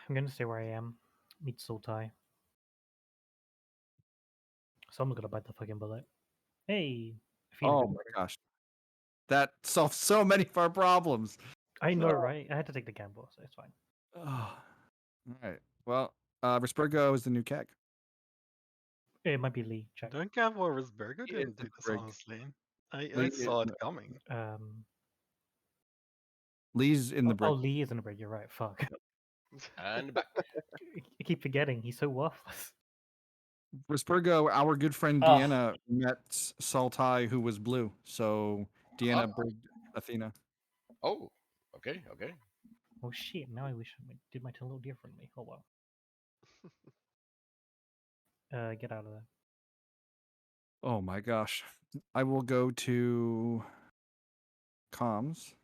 I'm gonna stay where I am. Meet Sultai. Someone's gonna bite the fucking bullet. Hey. Athena, Oh go my for it. gosh. That solves so many of our problems. I know, Oh. right? I had to take the gamble, so it's fine. Oh. All right. Well, Vespergo is the new keg. It might be Lee. Check. Don't get what Risbergo He didn't is do this, Brig. honestly. I Lee saw is- it coming. Lee's in the Oh, brick. Lee is in the bridge. You're right. Fuck. And back. I keep forgetting. He's so worthless. Vespergo, our good friend Oh. Deanna met Saltai, who was blue. So Deanna Ah. brigged Athena. Oh, okay. Oh shit! Now I wish I did my turn a little differently. Oh well. Get out of there. Oh my gosh. I will go to comms.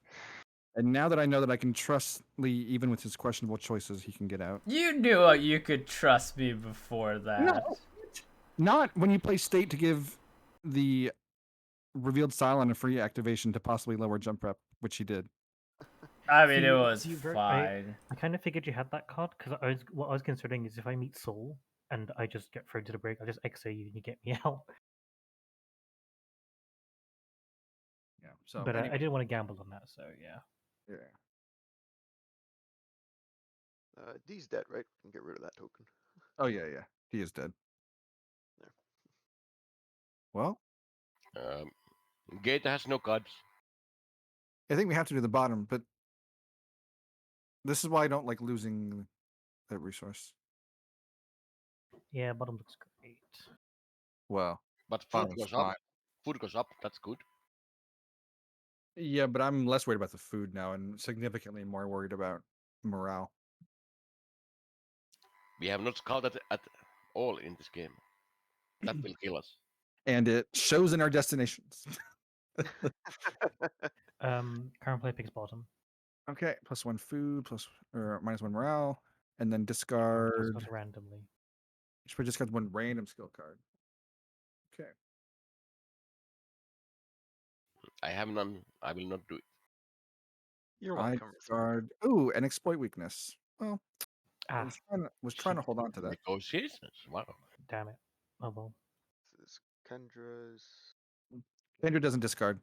And now that I know that I can trust Lee, even with his questionable choices, he can get out. You knew you could trust me before that. Not when you play state to give the revealed Cylon a free activation to possibly lower jump rep, which he did. I mean, See, it was you fine. I kind of figured you had that card because what I was considering is if I meet Soul and I just get thrown to the break, I'll just exo you and you get me out. Yeah. So, But anyway, I didn't want to gamble on that, so yeah. yeah. D's dead, right? We can get rid of that token. Oh yeah, he is dead. There. Well, Gate has no cards. I think we have to do the bottom, but this is why I don't like losing that resource. Yeah, bottom looks great. Well, But food bottom's goes up. fine. Food goes up. That's good. Yeah, but I'm less worried about the food now and significantly more worried about morale. We have not scouted at all in this game. That will kill us. And it shows in our destinations. Current play picks bottom. Okay, +1 food, plus or -1 morale, and then Just discard. goes randomly. Each player discards one random skill card. Okay. I have none. I will not do it. You're I welcome. Mr. discard. Ooh, an exploit weakness. Well, I Ah, was trying to hold on to that. Negotiations. Wow. damn it. Oh well. This is Kendra's. Kendra doesn't discard.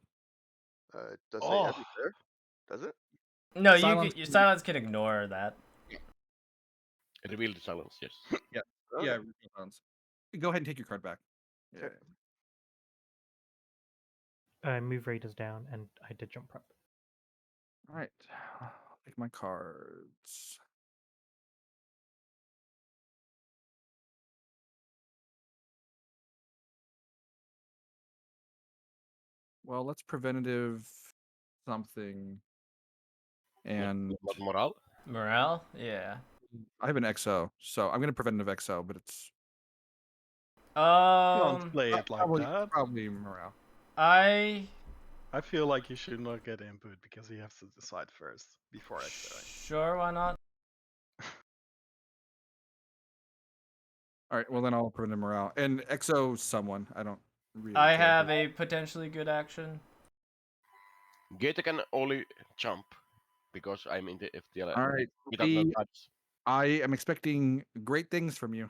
It does say Oh. every player. Does it? No, Silence your can- silence can ignore that. Reveal the silence. Yes. Okay. Yeah, reveal silence. Go ahead and take your card back. Yeah. Okay. Move raiders down, and I did jump prep. All right. I'll take my cards. Well, let's preventative something. And Not morale. Morale? Yeah. I have an XO, so I'm gonna preventative XO, but it's Can't play it like probably that. probably morale. I I feel like you should not get input because he has to decide first before XOing. sure, why not? All right, well then I'll preventative morale and XO someone. I don't really. I care have who. a potentially good action. Gator can only jump because I'm in the FTL. All right, Without no Lee, touch. I am expecting great things from you.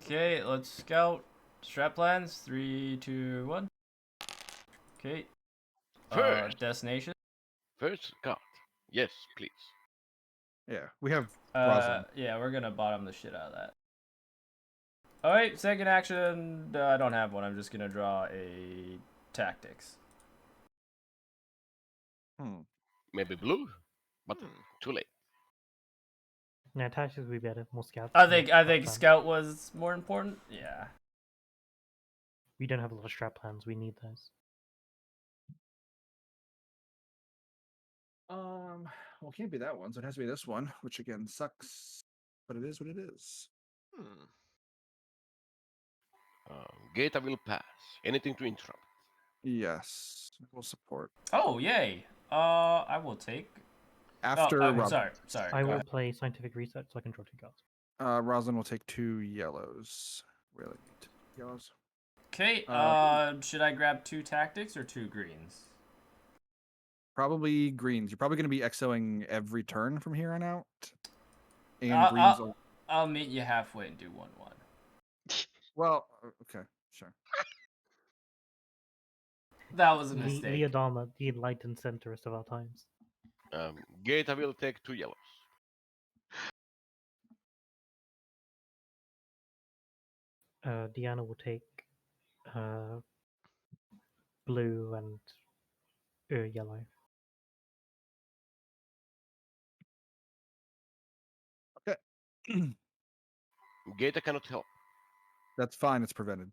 Okay, let's scout. Strat plans. 3, 2, 1. Okay. First. Destination. First card. Yes, please. Yeah, we have Rosalind. Yeah, we're gonna bottom the shit out of that. Alright, second action. I don't have one. I'm just gonna draw a tactics. Maybe blue, but Hmm. too late. Yeah, tactics would be better. More scouts. I more think strat plans. scout was more important. Yeah. We don't have a lot of strat plans. We need those. Well, it can't be that one, so it has to be this one, which again sucks, but it is what it is. Hmm. Gator will pass. Anything to interrupt. Yes, we'll support Oh, yay. I will take. after oh, Rosalind. sorry. I go will ahead. play scientific research so I can draw 2 cards. Rosalind will take 2 yellows. Really need 2 yellows. Okay. Should I grab 2 tactics or 2 greens? Probably greens. You're probably going to be XOing every turn from here on out. And I'll- greens. I'll meet you halfway and do 1-1. Well, okay, sure. That was a mistake. Leodama, the enlightened centrist of our times. Gator will take 2 yellows. Deanna will take blue and yellow. Okay. Gator cannot help. That's fine. It's prevented.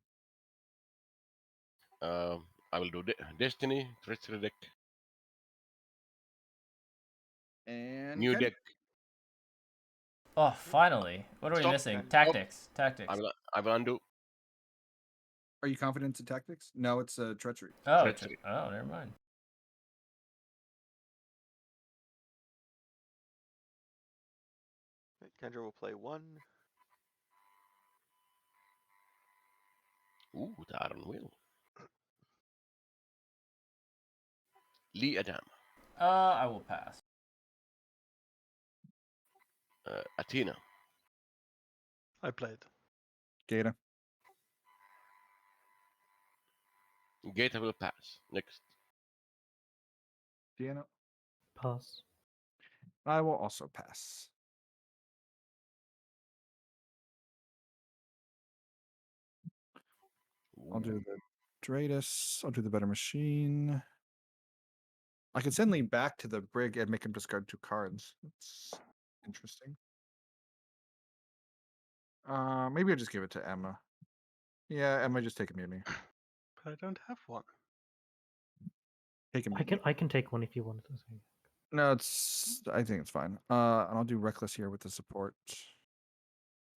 I will do Destiny, Treachery deck, And new Ken? deck. Oh, finally. What are we Stop. missing? Stop. Tactics. Tactics. I will undo. Are you confident in tactics? No, it's treachery. Oh, Treachery. oh, never mind. Okay, Kendra will play 1. Ooh, the Iron Will. Lee Adam. I will pass. Athena. I played. Gata. Gator will pass. Next. Deanna. Pass. I will also pass. I'll do the Dratus. I'll do the better machine. I could send Lee back to the brig and make him discard 2 cards. That's interesting. Maybe I'll just give it to Emma. Yeah, Emma, just take a mutiny. But I don't have one. Take a I mutiny. can take one if you want to say. No, I think it's fine. And I'll do reckless here with the support.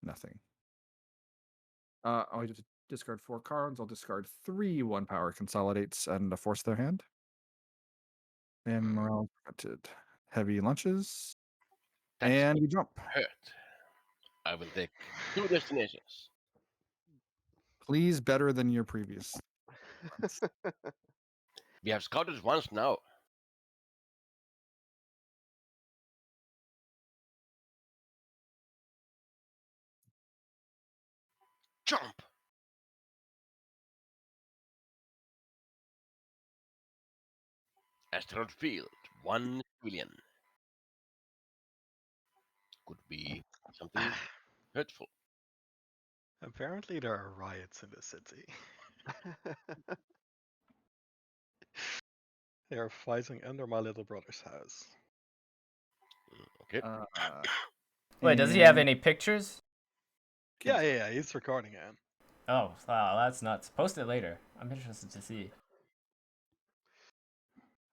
Nothing. I'll just discard 4 cards. I'll discard 3 1 power consolidates and a force their hand. And morale prevented. Heavy lunches. That's And we jump. hurt. I will take 2 destinations. Please, better than your previous. We have scouted once now. Jump! Asteroid field, 1 billion. Could be something hurtful. Apparently there are riots in the city. They are fighting under my little brother's house. Okay. Wait, does he have and any pictures? Yeah, he's recording it. Oh, wow, that's nuts. Post it later. I'm interested to see.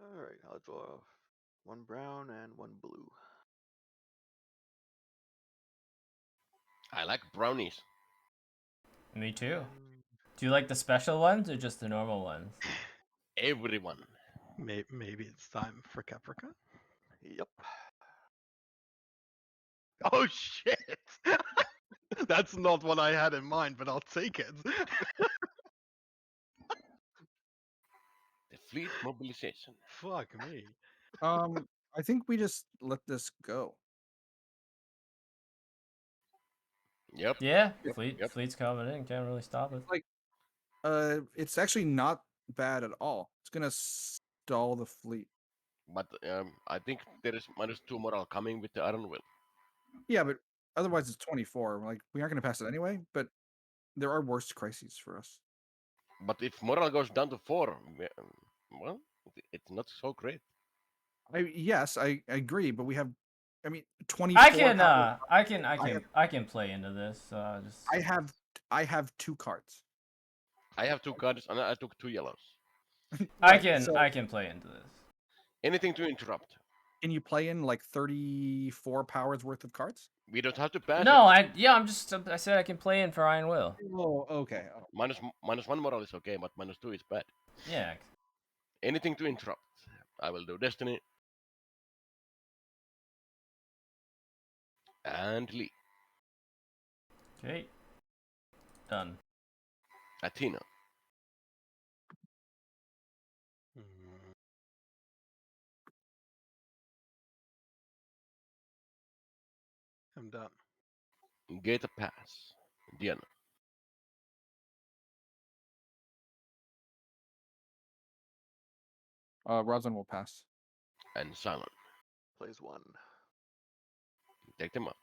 Alright, I'll draw 1 brown and 1 blue. I like brownies. Me too. And Do you like the special ones or just the normal ones? Everyone. Maybe it's time for Caprica. yep. Oh shit! That's not what I had in mind, but I'll take it. The fleet mobilization. Fuck me. I think we just let this go. Yep. Yeah, Yep. fleet's coming in. Can't really stop it. Like, it's actually not bad at all. It's gonna stall the fleet. But I think there is -2 moral coming with the Iron Will. Yeah, but otherwise it's 24. Like, we aren't gonna pass it anyway. But there are worse crises for us. But if moral goes down to 4, well, it's not so great. Yes, I agree. But we have, I mean, 24. I can have- I can play into this. Just I have 2 cards. I have 2 cards and I took 2 yellows. I Right, can play into this. Anything to interrupt. Can you play in like 34 powers worth of cards? We don't have to pass No, it. I said I can play in for Iron Will. Oh, okay. Oh. -1 moral is okay, but -2 is bad. Yeah. Anything to interrupt. I will do Destiny. And Lee. Okay. Done. Athena. Hmm. I'm done. Get a pass. Diana. Rosalind will pass. And Silent. Plays 1. Take them out.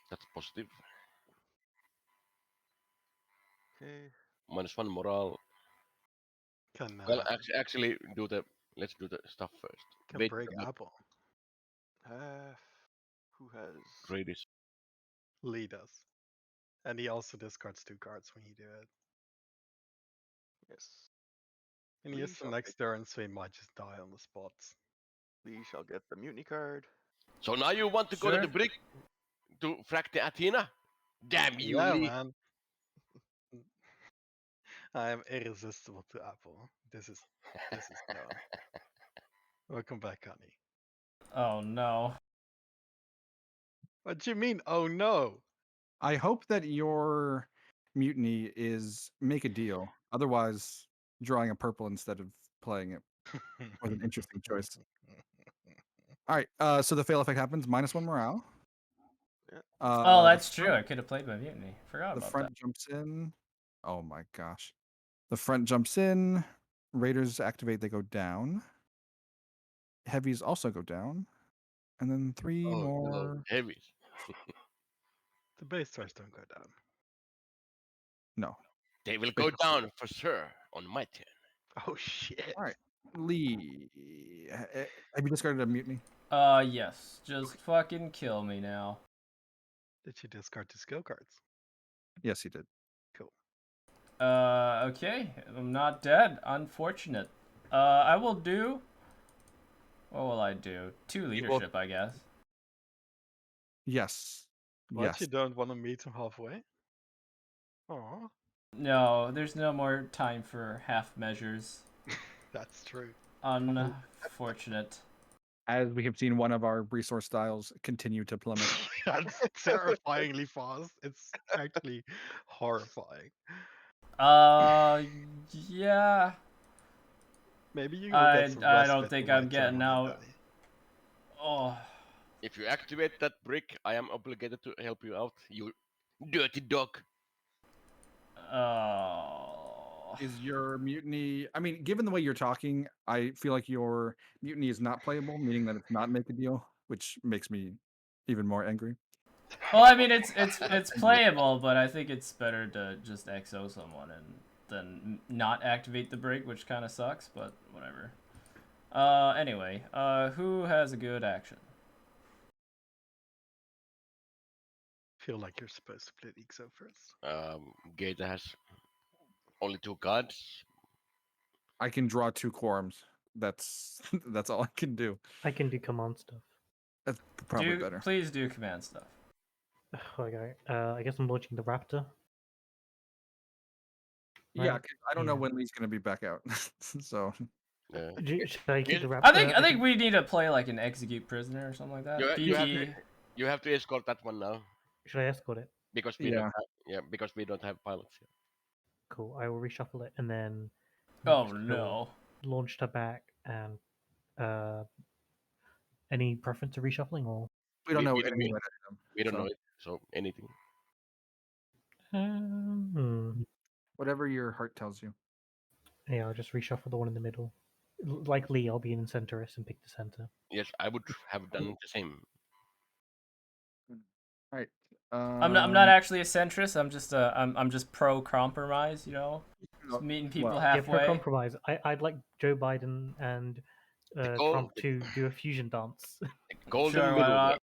That's positive. Okay. -1 moral. Can Well, actually, let's do the stuff first. can Great, break apple. Who has greatest. Lead us. And he also discards 2 cards when you do it. yes. And Lee he has the shall next take- turn, so he might just die on the spot. Lee shall get the mutiny card. So now you want to go to the Sure. brick to frack the Athena? Damn you, Yeah, Lee. man. I am irresistible to apple. This is done. Welcome back, honey. Oh no. What do you mean? Oh no! I hope that your mutiny is make a deal. Otherwise, drawing a purple instead of playing it was an interesting choice. All right. So the fail effect happens. -1 morale. Yeah. Oh, The that's true. front- I could have played my mutiny. Forgot The about front that. jumps in. Oh my gosh. The front jumps in. Raiders activate. They go down. Heavies also go down. And then 3 Oh, more. no, heavies. The base stars don't go down. No. They will They go don't. down for sure on my turn. Oh shit! All right. Lee, have you discarded a mutiny? Yes. Just fucking kill me now. Did you discard 2 skill cards? Yes, he did. Cool. Okay. I'm not dead. Unfortunate. I will do. What will I do? 2 will- leadership, I guess. Yes. What, Yes. you don't want to meet him halfway? Aw. No, there's no more time for half measures. That's true. Unfortunate. As we have seen one of our resource styles continue to plummet. That's terrifyingly fast. It's actually horrifying. Yeah. Maybe you will get some respite. I don't think I'm getting out. Danny. Oh. If you activate that brick, I am obligated to help you out. You dirty dog. Oh. Is your mutiny? I mean, given the way you're talking, I feel like your mutiny is not playable, meaning that it's not make a deal, which makes me even more angry. Well, I mean, it's playable, but I think it's better to just XO someone and then not activate the break, which kind of sucks, but whatever. Anyway, who has a good action? Feel like you're supposed to play the XO first. Gator has only 2 cards. I can draw 2 quorums. That's that's all I can do. I can do command stuff. That's probably better. Please do command stuff. Okay. I guess I'm launching the Raptor. Yeah, Right. 'cause I don't know Yeah. when Lee's gonna be back out. So Should I keep the Raptor? I think we need to play like an execute prisoner or something like that. You have to escort that one now Should I escort it? because we don't have, because we don't have pilots yet. Cool. I will reshuffle it and then. Oh just no. Launch her back and. Any preference to reshuffling or? we don't know we, any of them. we don't so know it, so anything. Whatever your heart tells you. Yeah, I'll just reshuffle the one in the middle. Like Lee, I'll be an centrist and pick the center. Yes, I would have done the same. All right. I'm not actually a centrist. I'm just pro compromise. You know, just meeting people well, Yeah, for halfway. compromise, I'd like Joe Biden and Trump to do a fusion dance. Golden Sure, why middle way. not?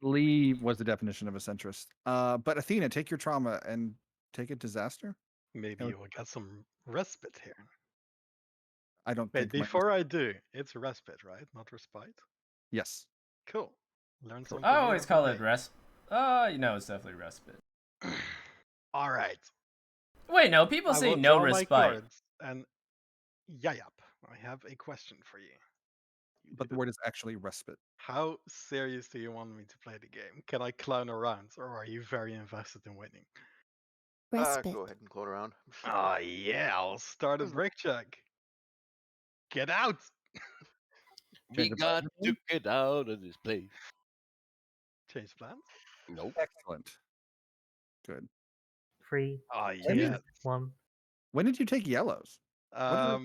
Lee was the definition of a centrist. But Athena, take your trauma and take a disaster. Maybe Oh. you will get some respite here. I don't Wait, think. before I do, it's respite, right? Not respite. Yes. Cool. Learn something. I new always every call day. it you know, it's definitely respite. All right. Wait, no, people I say will no draw my respite. cards and yep. I have a question for you. But the word is actually respite. How serious do you want me to play the game? Can I clown around, or are you very invested in winning? Respite. Go ahead and clone around. Oh yeah, I'll start a break check. Get out! We got to get out of this place. Change plans? Nope. Excellent. Good. 3, Oh 2, yeah. 1. When did you take yellows? I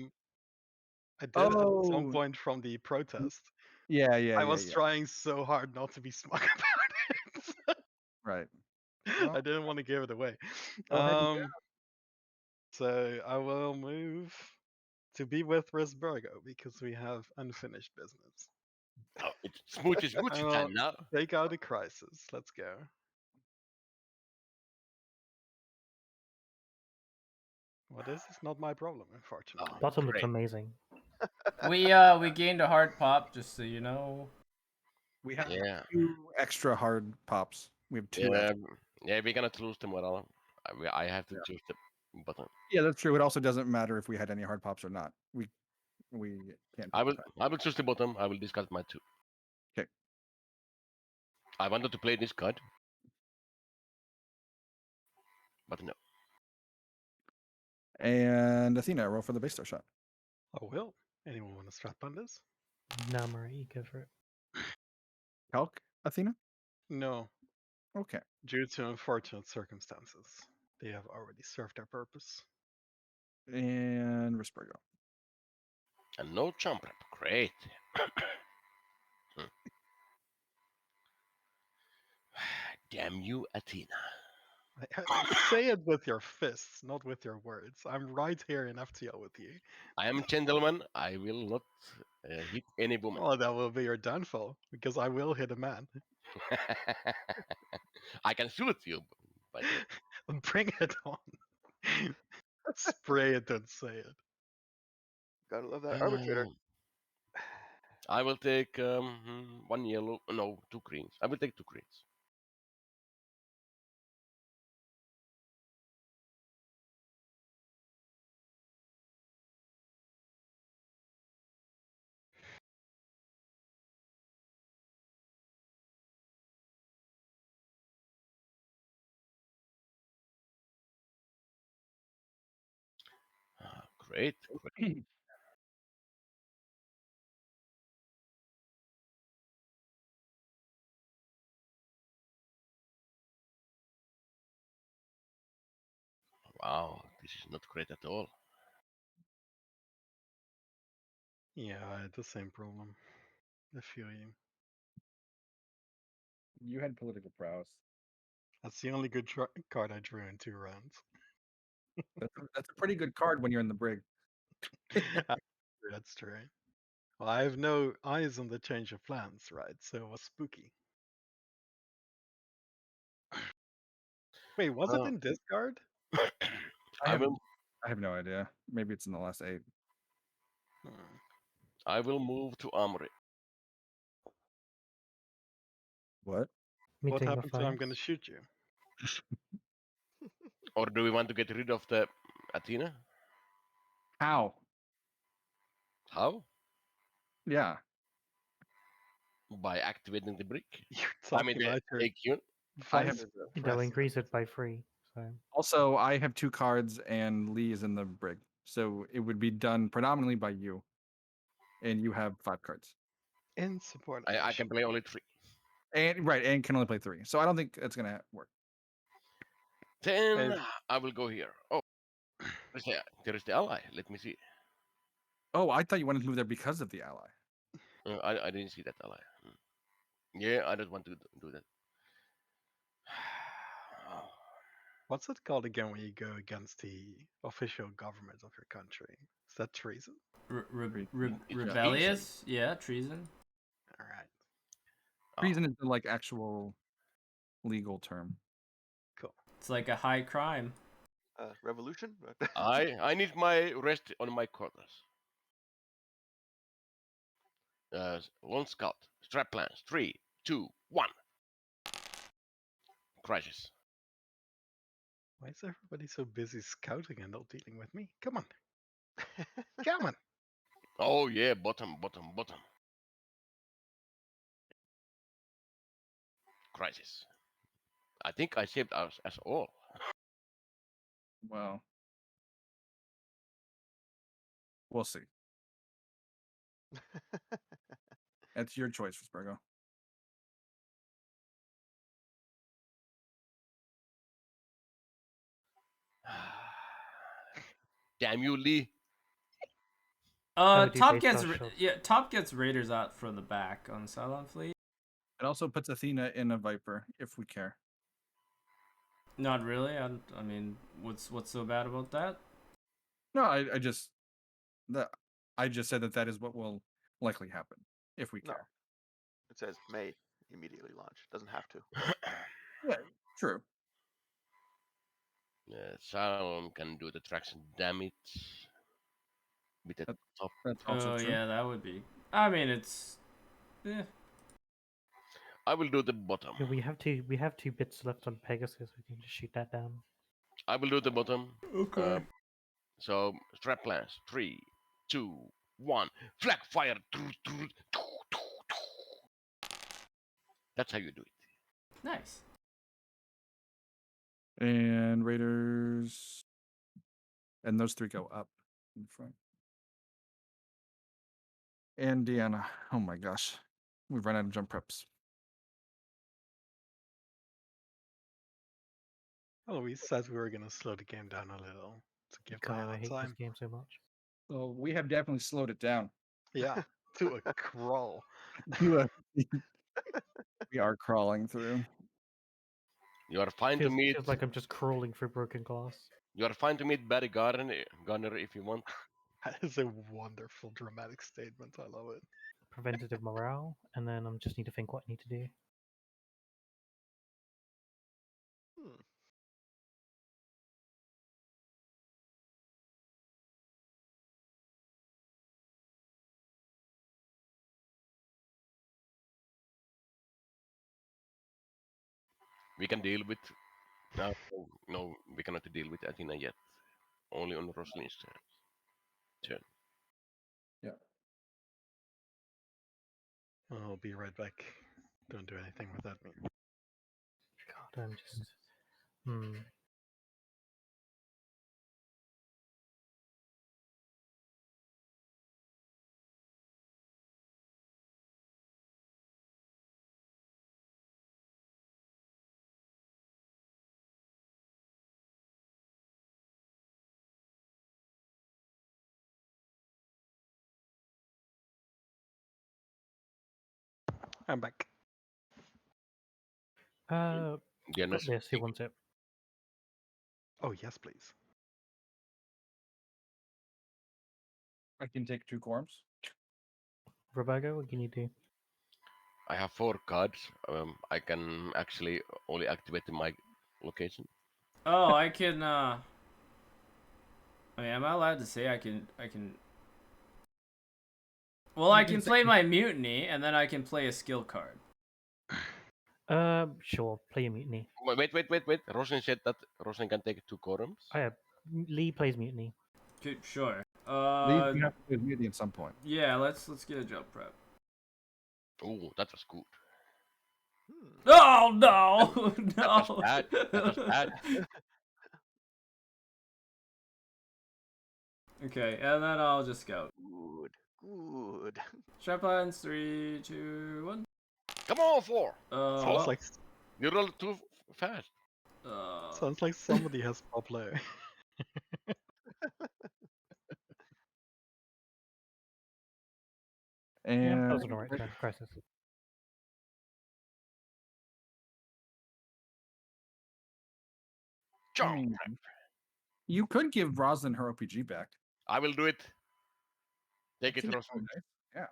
did at some point from the protest. Yeah. I was trying so hard not to be smug about it. Right. I didn't want to give it away. Go ahead and So I will move to be with Risburgo because we have unfinished business. Oh, it's smoochy smoochy time now. Take out a crisis. Let's go. Well, this is not my problem, unfortunately. Bottom looks great. amazing. We gained a hard pop, just so you know. We have Yeah. 2 extra hard pops. We have 2 extra. Yeah, we're gonna lose tomorrow. I have to choose the button. Yeah, that's true. It also doesn't matter if we had any hard pops or not. We can't. I will choose the bottom. I will discard my 2. Okay. I wanted to play this card, but no. And Athena, roll for the base star shot. I will. Anyone want to strap on this? No, Marie, go for it. Calc, Athena? No. Okay. Due to unfortunate circumstances, they have already served their purpose. And Risburgo. And no jump rep. Great. Damn you, Athena. Say it with your fists, not with your words. I'm right here in FTL with you. I am a gentleman. I will not hit any woman. Well, that will be your downfall, because I will hit a man. I can shoot you, but Bring it on. Spray it, don't say it. Gotta love that arbitrator. I will take 1 yellow. No, 2 greens. I will take 2 greens. Great. Wow, this is not great at all. Yeah, I had the same problem. I feel you. You had political prowess. That's the only good card I drew in 2 rounds. That's a pretty good card when you're in the brig. That's true. Well, I have no eyes on the change of plans, right? So it was spooky. Wait, was it in this card? I will I have no idea. Maybe it's in the last 8. Hmm. I will move to Armory. What? What Meeting of happened to I'm gonna minds. shoot you? Or do we want to get rid of the Athena? How? How? Yeah. By activating the brick? You're I mean talking the about your AQ. I have- vice They'll president. increase it by 3. So Also, I have 2 cards and Lee is in the brig. So it would be done predominantly by you. And you have 5 cards. I can play only 3. And can only play 3. So I don't think it's gonna work. Then I will go here. Oh, there is the ally. Let me see. Oh, I thought you wanted to move there because of the ally. I didn't see that ally. Yeah, I don't want to do that. What's it called again when you go against the official government of your country? Is that treason? Rebellious? Yeah, treason. All right, Treason is the like actual legal term. cool. It's like a high crime. Revolution? I need my rest on my quarters. Lone scout. Strap plans. 3, 2, 1. Crisis. Why is everybody so busy scouting and not dealing with me? Come on, come on. Oh yeah, bottom, bottom, bottom. Crisis. I think I saved us as all. Well, we'll see. That's your choice, Vespergo. Damn you, Lee. do Top base gets dodge shots. Top gets Raiders out from the back on Cylon Fleet. It also puts Athena in a Viper if we care. Not really. I mean, what's so bad about that? No, I just said that is what will likely happen if we No. care. It says may immediately launch. Doesn't have to. Yeah, true. Salom can do the traction damage with the top. That's also Oh true. yeah, that would be. I mean, it's. I will do the bottom. Yeah, we have 2 bits left on Pegasus. We can just shoot that down. I will do the bottom. Okay. So strap plans. 3, 2, 1. Flag fire. That's how you do it. Nice. And Raiders, and those 3 go up in front. And Deanna, oh my gosh, we've run out of jump preps. Eloise said we were gonna slow the game down a little to give God, I Diana hate time. this game so much. So we have definitely slowed it down. Yeah, to a crawl. We are crawling through. You are fine to Feels, meet. feels like I'm just crawling through broken glass. You are fine to meet Barry Gunner if you want. That is a wonderful dramatic statement. I love it. Preventative morale, and then I just need to think what I need to do. Hmm. We can deal with. No, we cannot deal with Athena yet. Only on Rosalind's turn. Yeah. I'll be right back. Don't do anything without me. God, I'm just. I'm back. Got Diana's this. Who wants it? Oh, yes, please. I can take 2 quorums. Roberto, what can you do? I have 4 cards. I can actually only activate in my location. Oh, I can. I mean, am I allowed to say I can? Well, You I can can say- play my mutiny, and then I can play a skill card. Sure. Play a mutiny. Wait. Roslyn said that Roslyn can take 2 quorums. Oh yeah, Lee plays mutiny. Sure. Lee, you have to play mutiny at some point. Yeah. Let's get a jump prep. Oh, that was good. Hmm. Oh no! That was bad. That was bad. Okay, and then I'll just go. Good. Strap lines, 3, 2, 1. Come on, 4. Sounds Well, like You rolled too fast. sounds like somebody has power play. Yeah, And that was an alright turn. Crisis. Jump. I mean, you could give Roslyn her OPG back. I will do it. Take it, Seems Roslyn. nice. Yeah.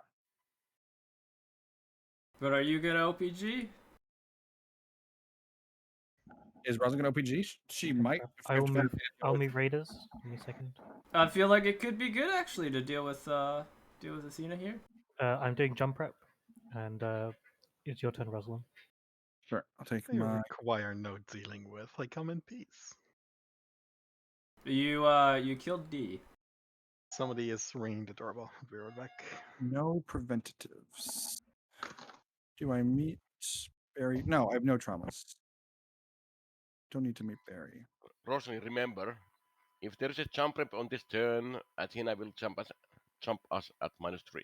but are you good at OPG? Is Roslyn going to OPG? She might. if I will Fifth Fan move. did go I'll with- move Raiders. Give me a second. I feel like it could be good actually to deal with Athena here. I'm doing jump prep, and it's your turn, Rosalind. Sure. I'll take I my. require no dealing with. I come in peace. You killed D. Somebody is ringing the doorbell. I'll be right back. No preventatives. Do I meet Barry? No, I have no traumas. Don't need to meet Barry. Roslyn, remember, if there is a jump rep on this turn, Athena will jump us at -3.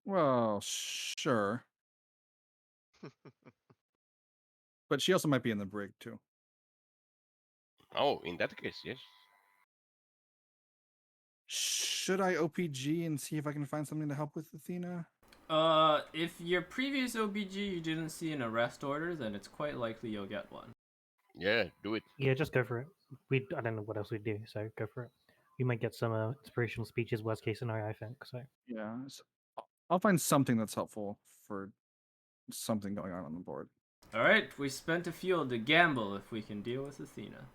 Well, sure. But she also might be in the brig too. Oh, in that case, yes. Should I OPG and see if I can find something to help with Athena? If your previous OBG you didn't see an arrest order, then it's quite likely you'll get one. Yeah, do it. Yeah, just go for it. I don't know what else we'd do, so go for it. We might get some inspirational speeches. Worst case scenario, I think. So Yeah. I'll find something that's helpful for something going on the board. Alright, we spent a field to gamble if we can deal with Athena.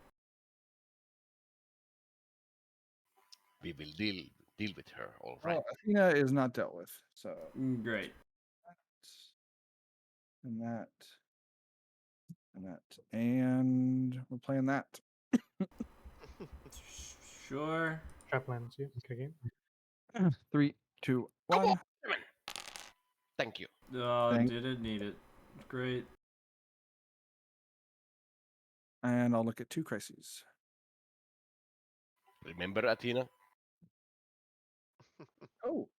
We will deal with her, all right. Well, Athena is not dealt with, so Great. and that and we're playing that. Sure. traplands, yeah, okay game. 3, 2, Come 1. on, women. Thank you. Oh, Thank- didn't need it. Great. And I'll look at 2 crises. Remember, Athena? Oh.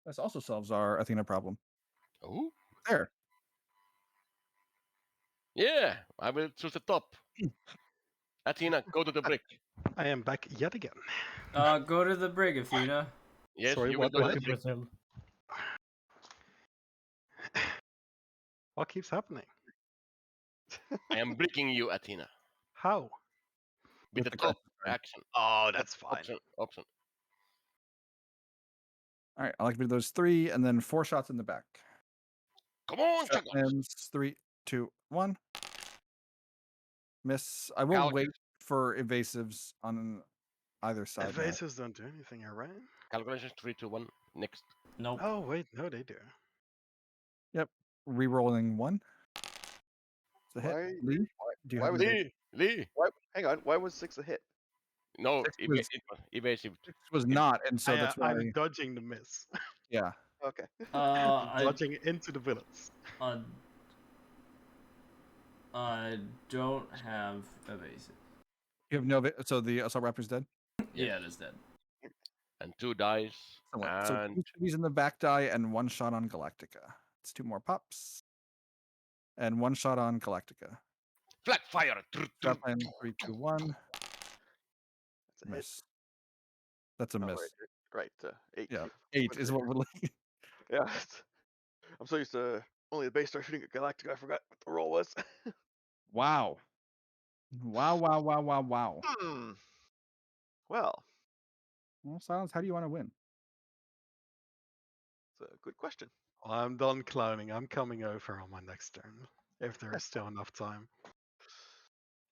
This also solves our Athena problem. Oh, There. yeah. I will choose the top. Athena, go to the brick. I am back yet again. Go to the brig, Athena. Yes, Sorry, you will what- go Go to to the brick. Brazil. What keeps happening? I am bricking you, Athena. How? With the the top crisis card. action. Oh, that's fine. Option. All right, I'll activate those 3 and then 4 shots in the back. Come on, Shot Chuckles. lands, 3, 2, 1. Miss. I will Calc- wait for evasives on either side. now. Evasives don't do anything, all right? Calculations 3, 2, 1. Next. Nope. Oh, wait, no, they do. Rerolling 1. It's a hit. Why- Lee, do you why have was evasive? Lee. Hang on. Why was 6 a hit? No, Six it was- was evasive. 6 was not, and so that's why. I'm dodging the miss. Yeah. Okay. Dodging into the villains. I don't have evasive. You have no. So the assault raptor's dead. Yeah, it is dead. And 2 dice. So And 2 chilies in the back die and 1 shot on Galactica. It's 2 more pops. And 1 shot on Galactica. flat fire. Shot plan 3, 2, 1. That's a hit. Miss. That's a Oh, miss. right. 8. Yeah, Cube. 8 is what we're looking. Yeah. I'm so used to only the base star shooting at Galactica. I forgot what the roll was. Wow. Wow. Hmm. Well, Well, Silence, how do you want to win? it's a good question. I'm done cloning. I'm coming over on my next turn, if there is still enough time.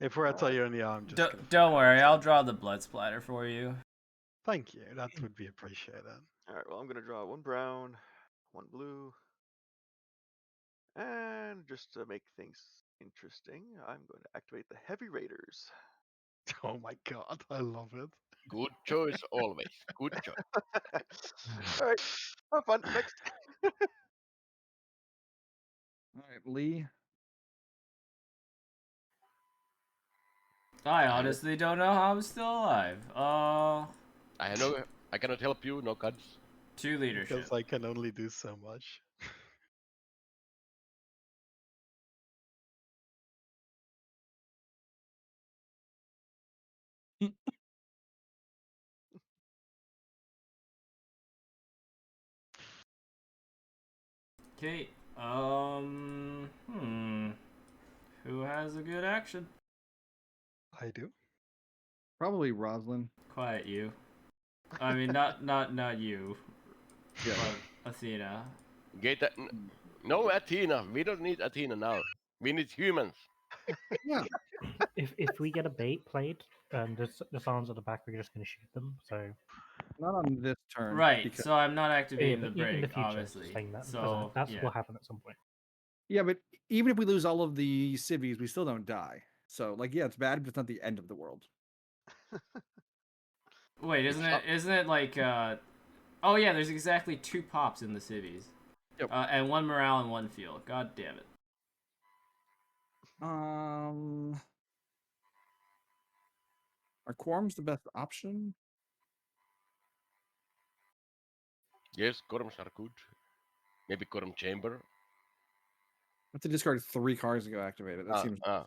If we're at Ionia, I'm just gonna. Don't worry, I'll draw the blood splatter for you. Thank you. That would be appreciated. All right. Well, I'm gonna draw 1 brown, 1 blue, and just to make things interesting, I'm going to activate the Heavy Raiders. Oh my god, I love it. Good choice always. Good choice. All right. Have fun. Next. All right, Lee. I honestly don't know how I'm still alive. I know I cannot help you, no cards. 2 leadership. Because I can only do so much. Okay. Who has a good action? I do. Probably Roslyn. Quiet you. I mean, not you. Yeah. But Athena. Get that. No, Athena. We don't need Athena now. We need humans. Yeah. If we get a bait played, the Silence at the back, we're just going to shoot them. So Not on this turn. Right. Because, So I'm not yeah, activating but the break, in the future, obviously. saying that, So that's yeah. what happen at some point. yeah, but even if we lose all of the civvies, we still don't die. So, like, yeah, it's bad, but it's not the end of the world. Wait, isn't it like oh yeah, there's exactly 2 pops in the cities. Yep. And 1 morale and 1 fuel. God damn it. Are quorums the best option? Yes, quorums are good. Maybe quorum chamber. I have to discard 3 cards to go activate it. That seems. Yeah.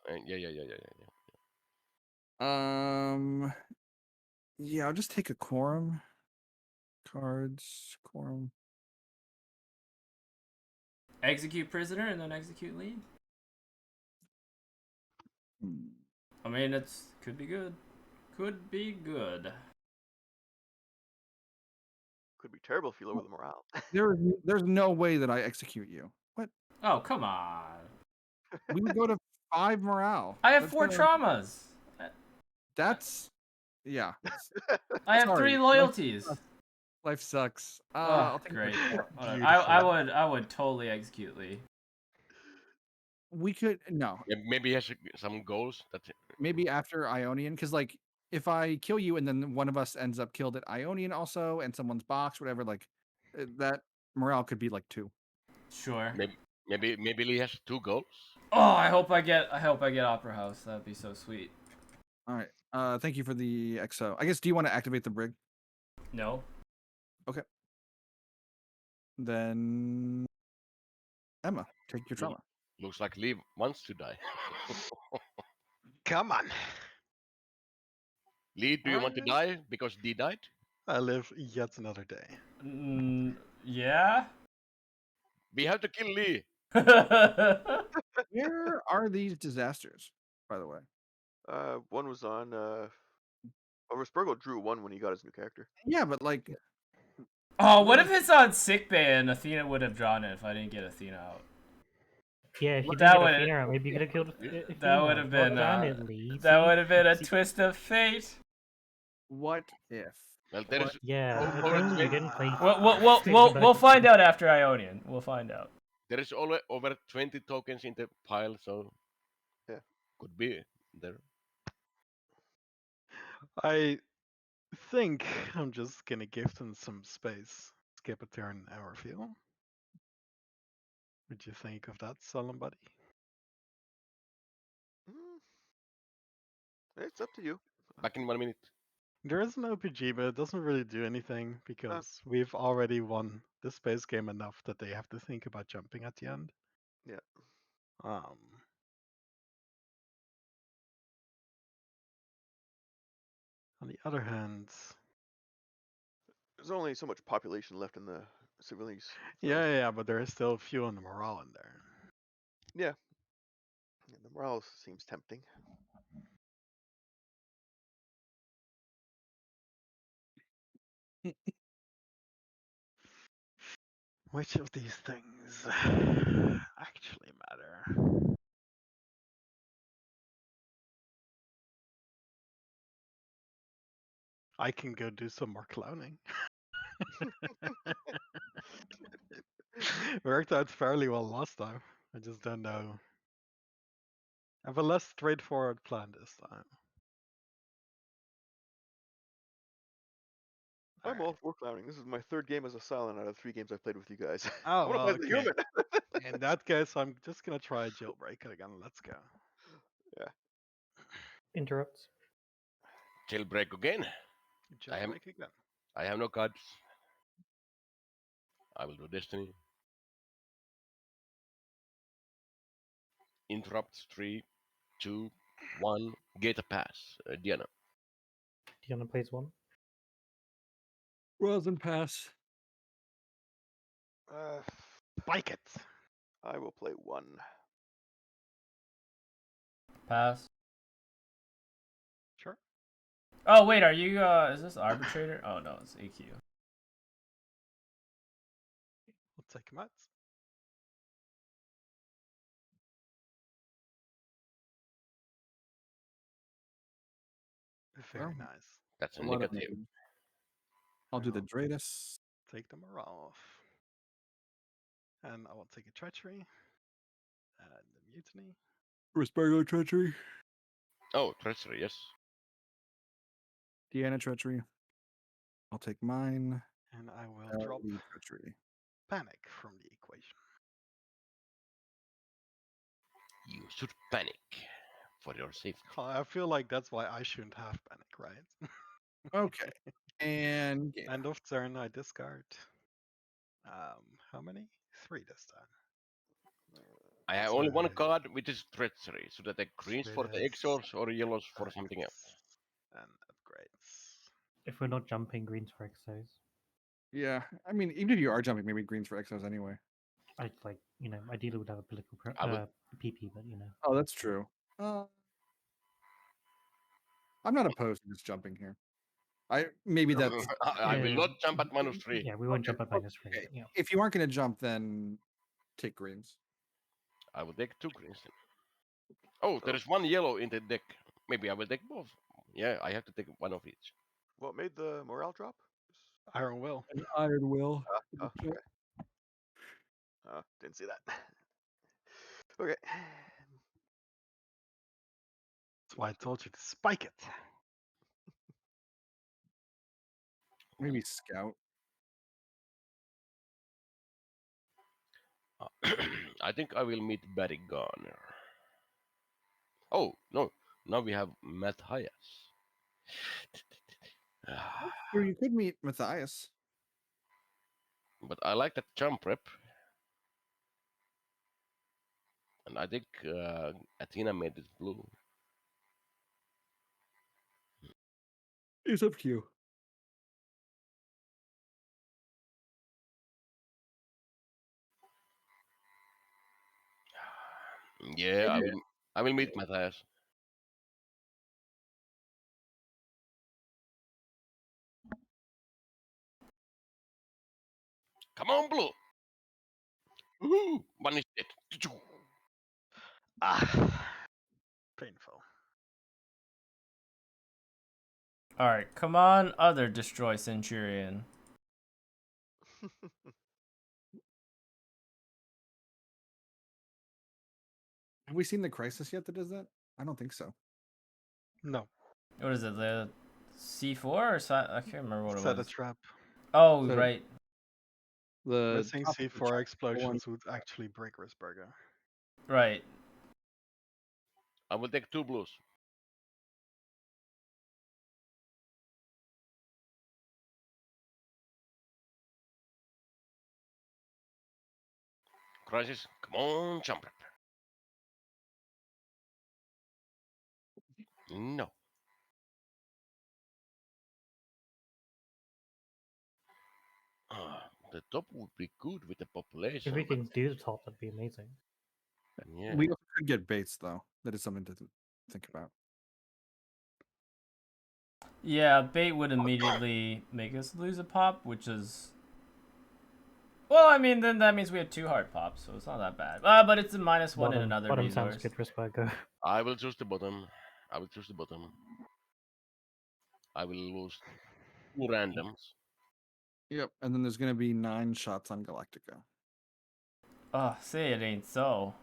Yeah, I'll just take a quorum. Cards, quorum. Execute prisoner and then execute lead. Hmm. I mean, it's could be good. Could be good. Could be terrible if you lower the morale. There's no way that I execute you. What? Oh, come on. We would go to 5 morale. I have That's 4 better. traumas. That's yeah. I have Sorry. 3 loyalties. Life sucks. Oh, I'll take great. Beautiful. I would totally execute Lee. We could no. Maybe he has some goals that. Maybe after Ionian, because like if I kill you and then one of us ends up killed at Ionian also, and someone's box, whatever, like that morale could be like 2. Sure. Maybe Lee has 2 goals. Oh, I hope I get Opera House. That'd be so sweet. All right. Thank you for the XO. I guess, do you want to activate the brig? No. Okay. Then Emma, take your trauma. Looks like Lee wants to die. Come on. Lee, do you want to die because Dee died? I live yet another day. Yeah. We have to kill Lee. Where are these disasters, by the way? One was on. Spurgle drew 1 when he got his new character. Yeah, but like. Oh, what if it's on sickbay and Athena would have drawn it if I didn't get Athena out? Yeah, if you That didn't would- get Athena out, maybe you could have killed Athena. That would have been a twist of fate. What if? Well, there is. Yeah, Oh, if only wait. you didn't play. We'll find out after Ionian. We'll find out. There is over 20 tokens in the pile, so Yeah. could be there. I think I'm just gonna give them some space. Skip a turn, our field. What do you think of that, Solemn Buddy? It's up to you. Back in 1 minute. There is an OPG, but it doesn't really do anything because we've already won the space game enough that they have to think about jumping at the end. Yeah. On the other hand, There's only so much population left in the civilians. Yeah, but there is still fuel and morale in there. Yeah. The morale seems tempting. Which of these things actually matter? I can go do some more cloning. Worked out fairly well last time. I just don't know. I have a less straightforward plan this time. I'm Alright. all for clowning. This is my third game as a silent out of 3 games I've played with you guys. Oh, I want to well, play as a okay. human. In that case, I'm just gonna try a jailbreak again. Let's go. Interrupts. Jailbreak again. I am. Jailbreak again. I have no cards. I will do Destiny. Interrupt 3, 2, 1. Get a pass. Diana. Diana plays one. Rosin pass. Spike it! I will play 1. Pass. Sure. Oh wait, are you? Is this arbitrator? Oh no, it's AQ. We'll take him out. Very Well, nice. That's a a lot of negative. negative. I'll do the Well, Dratus. take the morale off. And I will take a treachery. And the mutiny. Rispargo treachery. Oh, treachery, yes. Deanna treachery. I'll take mine. And I will drop Ellie treachery. panic from the equation. You should panic for your safety. I feel like that's why I shouldn't have panic, right? Okay. And game. End of turn, I discard. How many? 3 this time. I have So only one card, which is treachery. Should I take greens for the Spirits, exors or yellows for something else? and upgrades. If we're not jumping, greens for exercise. Yeah. I mean, even if you are jumping, maybe greens for exos anyway. I'd like, ideally would have a political I would- PP, but Oh, that's true. I'm not opposed to just jumping here. Maybe that's I will Yeah. not jump at -3. Yeah, we won't Okay, jump at -3. okay. But, if you aren't going to jump, then take greens. I will take 2 greens then. Oh, there is 1 yellow in the deck. Maybe I will take both. Yeah, I have to take 1 of each. What made the morale drop? Iron Will. An iron will. Okay. Didn't see that. Okay. That's why I told you to spike it. Maybe scout. I think I will meet Barry Garner. Oh, no. Now we have Matthias. Or you could meet Matthias. But I like that jump rep. And I think Athena made it blue. It's up to you. Yeah, I will meet Matthias. Come on, blue. Woohoo! 1 is dead. Painful. All right, come on, other destroy Centurion. Have we seen the crisis yet that does that? I don't think so. No. What is it? The C4 or I can't remember what it Set a was. trap. Oh, Set a- right. The Missing top of the C4 chart, explosions would actually break Risberger. Right. I will take 2 blues. Crisis. Come on, jump rep. No. The top would be good with the If population. we but can do the top, that'd be amazing. yeah. We also could get baits though. That is something to think about. Yeah, bait would immediately make us lose a pop, which is. Well, I mean, then that means we have 2 hard pops, so it's not that bad. But it's a -1 in Bottom, another bottom resource. sounds good for Spygo. I will choose the bottom. I will choose the bottom. I will lose 2 randoms. Yep. And then there's gonna be 9 shots on Galactica. Oh, say it ain't so.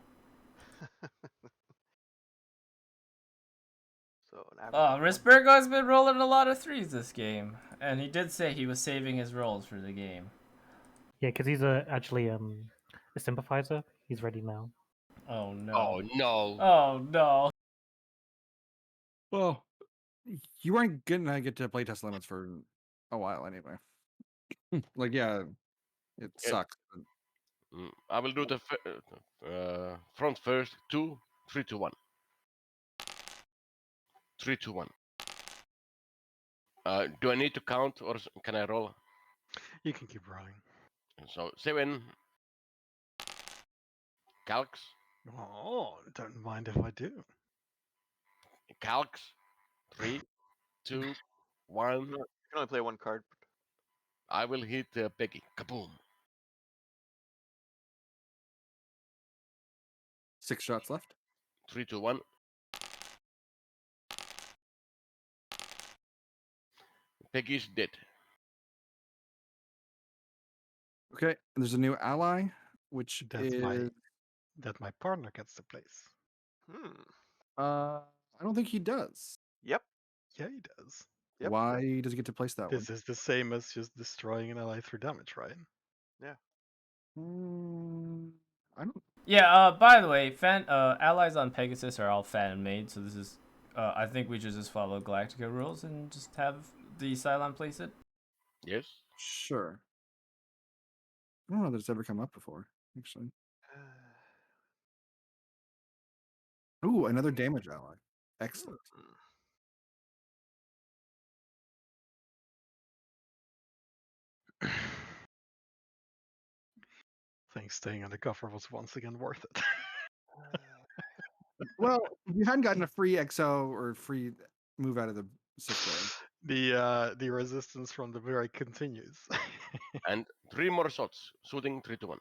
So an average. Oh, of one. Risbergo's been rolling a lot of 3s this game, and he did say he was saving his rolls for the game. Yeah, because he's actually a sympathizer. He's ready now. Oh no. Oh no. Oh no. Well, you weren't gonna get to playtest limits for a while anyway. Like, yeah, it sucks. but I will do the front first. 2, 3, 2, 1. 3, 2, 1. Do I need to count or can I roll? You can keep rolling. So 7. Calcs. Oh, don't mind if I do. Calcs. 3, 2, 1. You can only play 1 card. I will hit Peggy. Kaboom. 6 shots left. 3, 2, 1. Peggy's dead. Okay. And there's a new ally, which That's is that my partner gets the place. I don't think he does. Yep. Yeah, he does. Yep. Why does he get to place that This is the same as just destroying an ally through damage, right? one? I don't. Yeah, by the way, allies on Pegasus are all fan made, so this is I think we should just follow Galactica rules and just have the Cylon place it. Yes. Sure. I don't know that it's ever come up before, actually. Ooh, another damage ally. Excellent. I think staying undercover was once again worth it. Well, if you hadn't gotten a free XO or free move out of the sick bay. The resistance from the very continues. And 3 more shots. Shooting 3, 2, 1.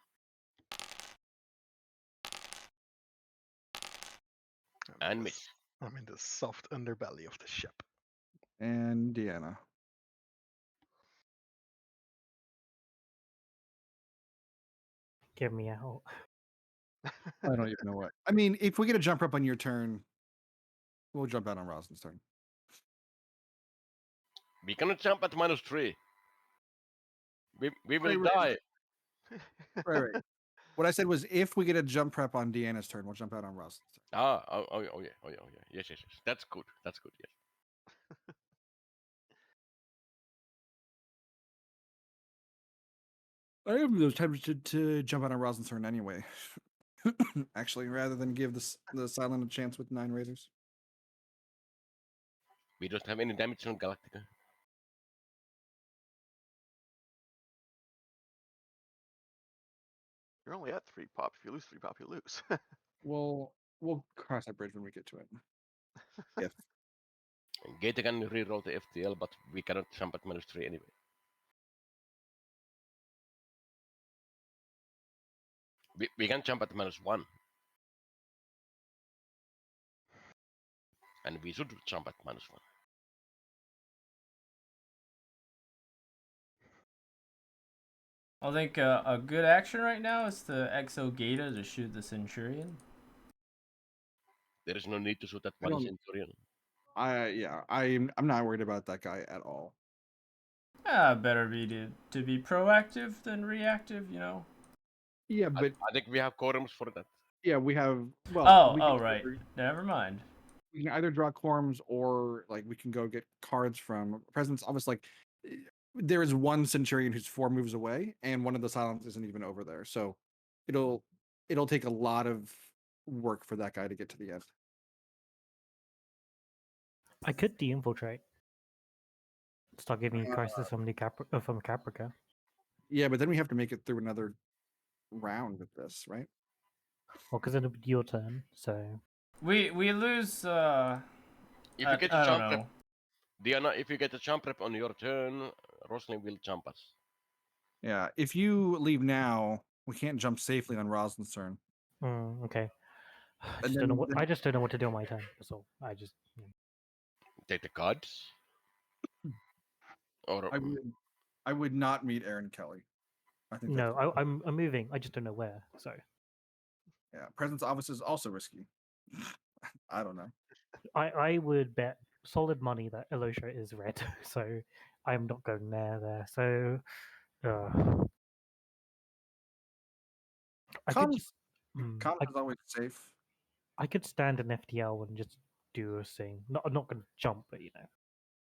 And miss. I'm in the soft underbelly of the ship. And Deanna. Get me out. I don't even know what. I mean, if we get a jump up on your turn, we'll jump out on Rosin's turn. We cannot jump at -3. We will Right. die. Right. What I said was if we get a jump prep on Deanna's turn, we'll jump out on Rosin's turn. Oh yeah. Yes. That's good. Yes. I am those tempted to jump out on Rosin's turn anyway. Actually, rather than give the Silent a chance with 9 razors. We don't have any damage on Galactica. You're only at 3 pops. If you lose 3 pop, you lose. We'll cross that bridge when we get to it. If Gator can reroll the FTL, but we cannot jump at -3 anyway. We can jump at -1. And we should jump at -1. I think a good action right now is the Exo Gata to shoot the Centurion. There is no need to shoot at I one don't- Centurion. I'm not worried about that guy at all. Better be to be proactive than reactive, you know. Yeah, but I think we have quorums for that. yeah, we have. Well, we can right. either- Never mind. We can either draw quorums or like we can go get cards from presidents. Obviously, like there is one Centurion who's 4 moves away, and one of the Silence isn't even over there. So it'll take a lot of work for that guy to get to the end. I could de-infiltrate. Start giving you crisis from from Caprica. Yeah, but then we have to make it through another round with this, right? Well, because it'll be your turn, so We lose. If you get a I don't jump rep, know. Diana, if you get a jump rep on your turn, Rosalind will jump us. Yeah. If you leave now, we can't jump safely on Rosalind's turn. okay. I And just don't know then- what then- I just don't know what to do on my turn. That's all. I just Take the cards. Or I would not meet Aaron Kelly. I think no. I'm moving. I just don't know where. So yeah. Presence office is also risky. I don't know. I would bet solid money that Elosha is red. So I'm not going there. So I could Comms just. is always safe. I could stand an FTL and just do a thing. I'm not going to jump, but you know.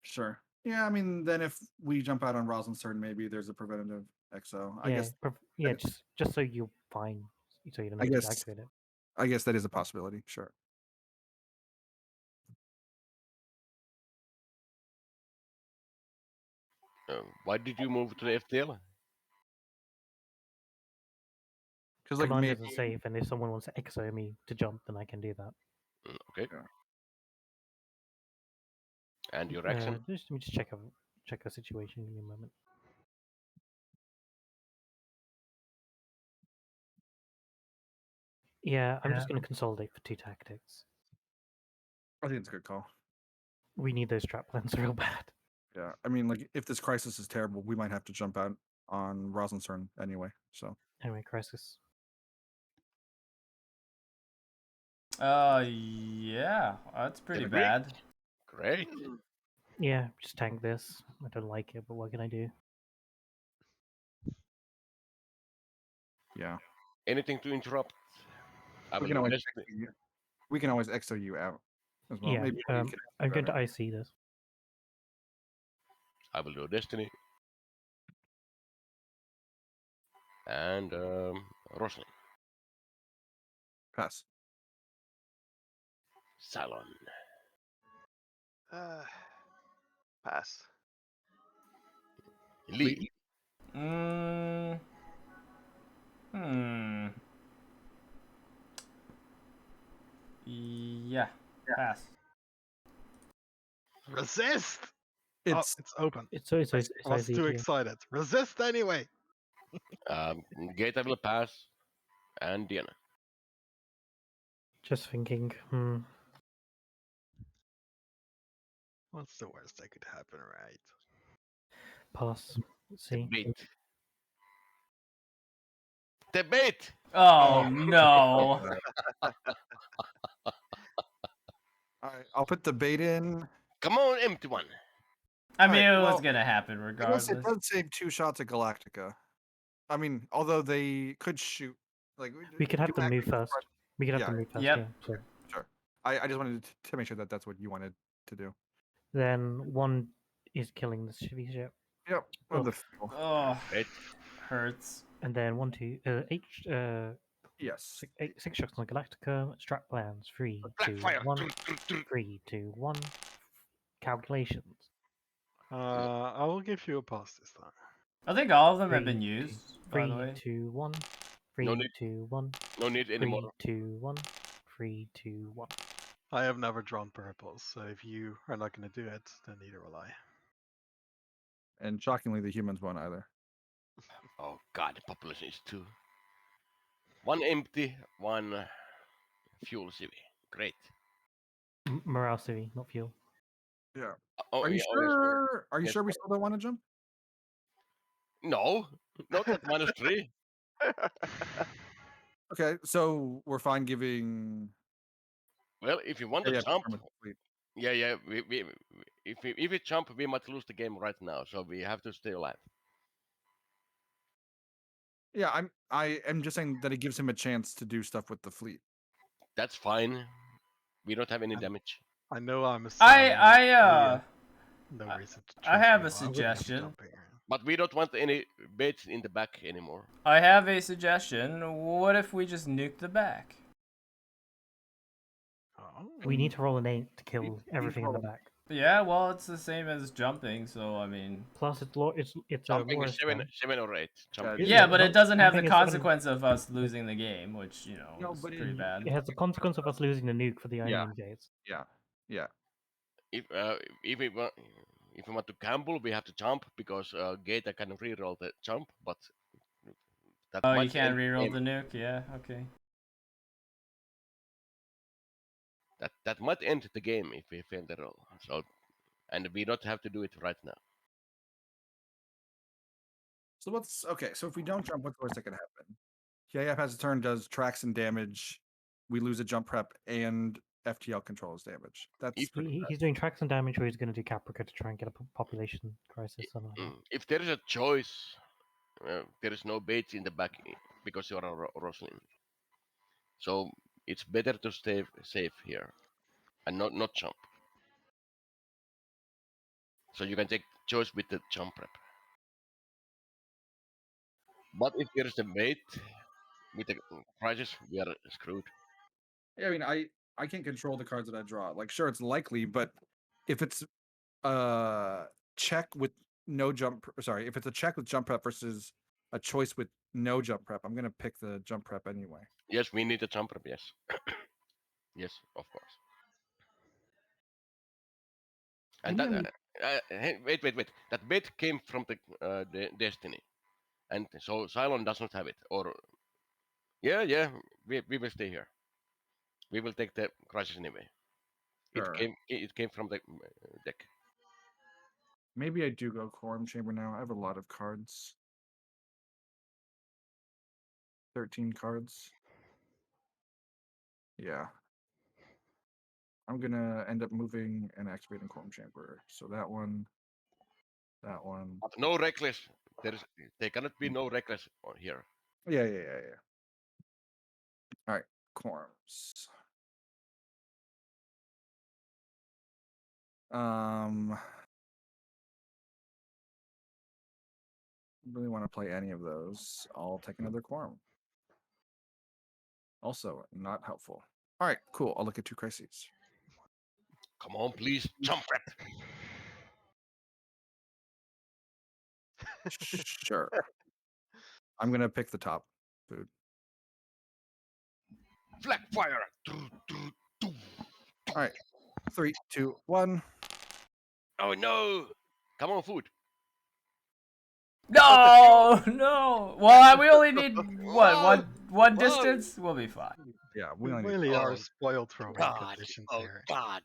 Sure. Yeah, I mean, then if we jump out on Rosalind's turn, maybe there's a preventative exo. I Yeah, guess. yeah, just so you're fine, so you don't I have to guess. activate it. I guess that is a possibility. Sure. why did you move to the FTL? Because like Command maybe isn't safe, and if someone wants to exo me to jump, then I can do that. Okay. Yeah. And your action? Let me just check a situation. Give me a moment. Yeah, I'm just going to consolidate for 2 tactics. I think it's a good call. We need those trap plans real bad. Yeah, I mean, like if this crisis is terrible, we might have to jump out on Rosalind's turn anyway. So Anyway, crisis. Yeah, that's pretty Agree. bad. Great. Yeah, just tank this. I don't like it, but what can I do? yeah, Anything to interrupt? I we will can do always Destiny. exo you out as well. Yeah, Maybe you I'm can going better. to IC this. I will do Destiny. And Rosalind. Pass. Salon. Pass. Lee. Hmm. Yeah. Pass. Resist! It's It's open. It's I was too IC. excited. Resist anyway. Gaeta will pass. And Diana. Just thinking. What's the worst that could happen, right? Pass. Let's see. Debate. Debate! Oh no. all right. I'll put the bait in. Come on, empty one. I mean, Alright, it was well, gonna happen I guess regardless. it does save 2 shots at Galactica. I mean, although they could shoot. Like We could have do them move active first. We could have Yeah. them move first. Yep. Yeah. So Sure. I just wanted to make sure that that's what you wanted to do. then one is killing the shivy ship, Yep. Oh. Of the fuel. Oh, Great. hurts. and then 1, 2, Yes. 6 shots on Galactica. Strat plans. 3, 2, Blackfire. 1. 3, 2, 1. Calculations. I will give you a pass this time. I think all of them have 3, been 2, used. By the 3, way. 2, 1. 3, No need. 2, 1. No need 3, anymore. 2, 1. 3, 2, 1. I have never drawn purples, so if you are not going to do it, then neither will I. And shockingly, the humans won't either. Oh god, the population is 2. 1 empty, 1 fuel CV. Great. Morale civvy, not fuel. Yeah. Oh, Are you yeah, sure? Are you Yes. sure we still don't want to jump? No, not at -3. Okay, so we're fine giving. Well, if you want to Yeah, jump, confirm it. yeah. If we jump, we might lose the game right now. So we have to stay alive. Yeah, I am just saying that it gives him a chance to do stuff with the fleet. That's fine. We don't have any damage. I know I'm a no reason to I have a trust me, but I would be suggestion. jumping. But we don't want any baits in the back anymore. I have a suggestion. What if we just nuke the back? Oh. We need to roll an 8 to kill everything in the roll. back. Yeah, well, it's the same as jumping, so I mean. Plus, it's a Jumping lower is seven, stand. 7 or 8. Jumping. Is Yeah, it? but it doesn't have the Jumping is 7. consequence of us losing the game, which No, is but pretty bad. It has the consequence of us losing the nuke for the Yeah. onion gates. Yeah. If we want, if we want to gamble, we have to jump because gate I can reroll the jump, but that Oh, you might can't end the reroll game. the nuke? Yeah, okay. That might end the game if we fail the roll. So, and we don't have to do it right now. So what's okay? So if we don't jump, what's the worst that could happen? KF has a turn, does tracks and damage. We lose a jump prep and FTL controls damage. That's If- pretty bad. He's doing tracks and damage, or he's going to do Caprica to try and get a population crisis. Something like that. If there is a choice, there is no bait in the back because you are a Roslin. So it's better to stay safe here and not jump. So you can take choice with the jump prep. But if there is a bait with the crisis, we are screwed. Yeah, I mean, I can't control the cards that I draw. Like, sure, it's likely, but if it's check with no jump, sorry, if it's a check with jump prep versus a choice with no jump prep, I'm gonna pick the jump prep anyway. Yes, we need a jump prep. Yes, yes, of course. And Maybe that hey, wait. That bait came from the Destiny, and so Cylon does not have it. Or yeah, we will stay here. We will take the crisis anyway. Sure. It came from the deck. Maybe I do go Quorum Chamber now. I have a lot of cards. 13 cards. Yeah. I'm gonna end up moving and activating Quorum Chamber. So that one. But no reckless. There cannot be no reckless on here. Yeah. All right, Quorums. Really want to play any of those. I'll take another Quorum. Also, not helpful. All right, cool. I'll look at 2 crises. Come on, please jump prep. Sure. I'm gonna pick the top food. Flag fire. All right, 3, 2, 1. Oh no! Come on, food. No, no. Well, we only need what Whoa, one whoa. distance. We'll be fine. Yeah, We we only need. really are Oh, spoiled roaming God! conditions Oh here. God!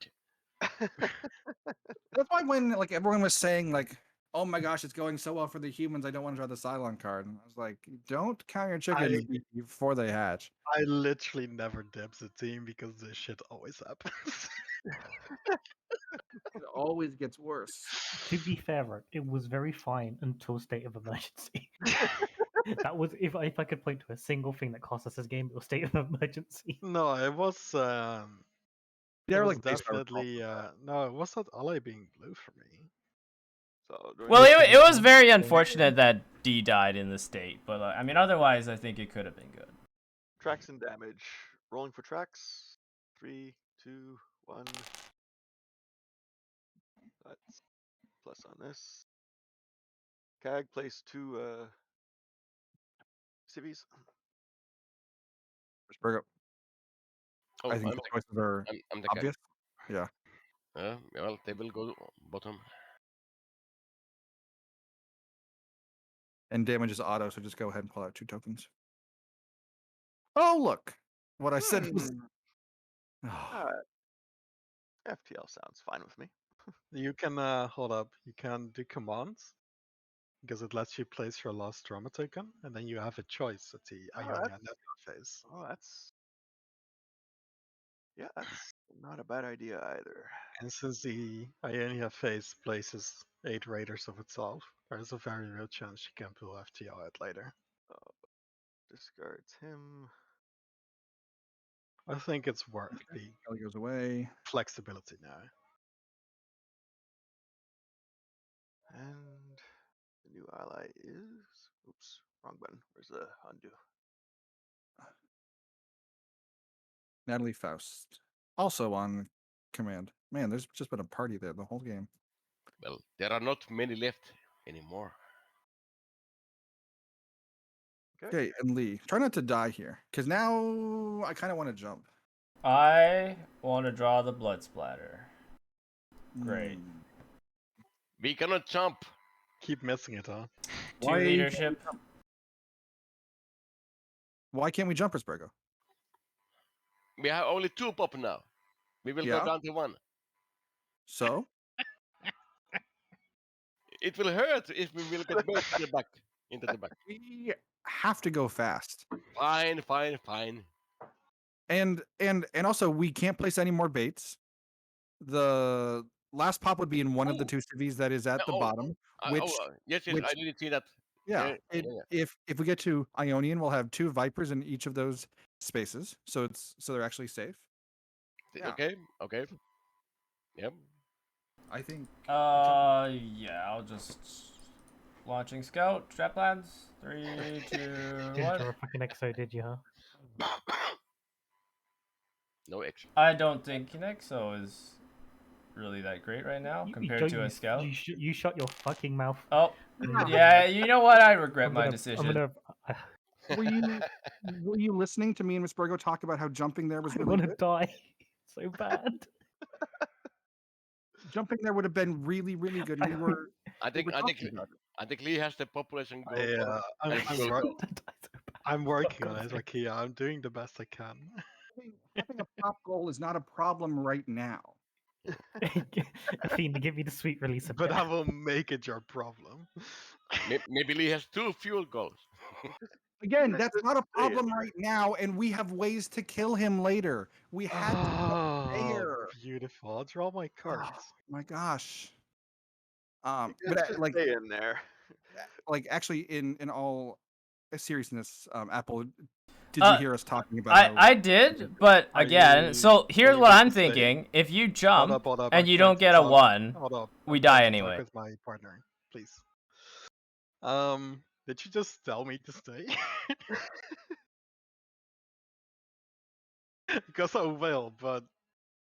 That's why when like everyone was saying like, "Oh my gosh, it's going so well for the humans. I don't want to draw the Cylon card." And I was like, "Don't count your chickens before they hatch." I literally never dibs a team because this shit always happens. It always gets worse. To be fair, it was very fine until state of emergency. That was if I could point to a single thing that cost us this game, it was state of emergency. No, it was. They're it was like based on definitely. No, it was not ally being blue for me. So during Well, the- it was very unfortunate that D died in the state, but I mean, otherwise, I think it could have been good. tracks and damage. Rolling for tracks. 3, 2, 1. That's plus on this. CAG place 2 civvies. Spurgo. Oh, I think the choices are I'm the guy. obvious. Yeah. Well, they will go bottom. And damage is auto, so just go ahead and pull out 2 tokens. Oh, look. What I said was. Uh, FTL sounds fine with me. You can hold up. You can do commands because it lets you place your last drama token, and then you have a choice at the Ionia Network phase. Oh, that's not a bad idea either. And since the Ionia phase places 8 raiders of itself, there's a very real chance you can pull FTL out later. Discards him. I think it's worth the Kelly goes away. flexibility now. And the new ally is. Oops, wrong button. Where's the undo? Natalie Faust. Also on command. Man, there's just been a party there the whole game. Well, there are not many left anymore. Okay, and Lee, try not to die here, because now I kind of want to jump. I want to draw the blood splatter. Great. Hmm. We cannot jump. Keep missing it, huh? Two Why- leadership. Why can't we jump, Risbergo? We have only 2 pop now. We will Yeah. go down to 1. So It will hurt if we will get both to the back, into the back. we have to go fast, Fine, fine, fine. and also we can't place any more baits. The last pop would be in one of the Oh. 2 cities that is at the Oh, bottom. Which yes, which- I didn't see that. yeah, Yeah. if we get to Ionian, we'll have 2 Vipers in each of those spaces, so they're actually safe. Yeah. Okay. Yep. I think. Yeah, I'll just launching scout trap plans. 3, 2, Didn't 1. draw a fucking exo, did you, huh? No X. I don't think an exo is really that great right now compared to a scout. You shut your fucking mouth. Oh, and- yeah. You know what? I regret I'm my gonna- decision. Were you listening to me and Risbergo talk about how jumping there was I really want to good? die so bad. Jumping there would have been really, really good. And we were. I think talking about it. I think Lee has the population goal. I'm, and I'm, goal wor- goal. I'm working on it, Rakia. I'm doing the best I can. Having a pop goal is not a problem right now. Athena, give me the sweet release of But death. I will make it your problem. Maybe Lee has 2 fuel goals. Again, that's not a problem right now, and we have ways to kill him later. We had to Oh, there. beautiful. I'll draw my cards. Oh, my gosh. You But guys should like stay in there. actually, in all seriousness, Apple, did you hear us talking about? I did, but Are again, you so here's willing what to I'm stay? thinking. If you Hold jump up, hold up. and I'm you trying don't to get a talk. 1, Hold up. we I'm die trying to talk anyway. with my partner, please. Did you just tell me to stay? Because I will, but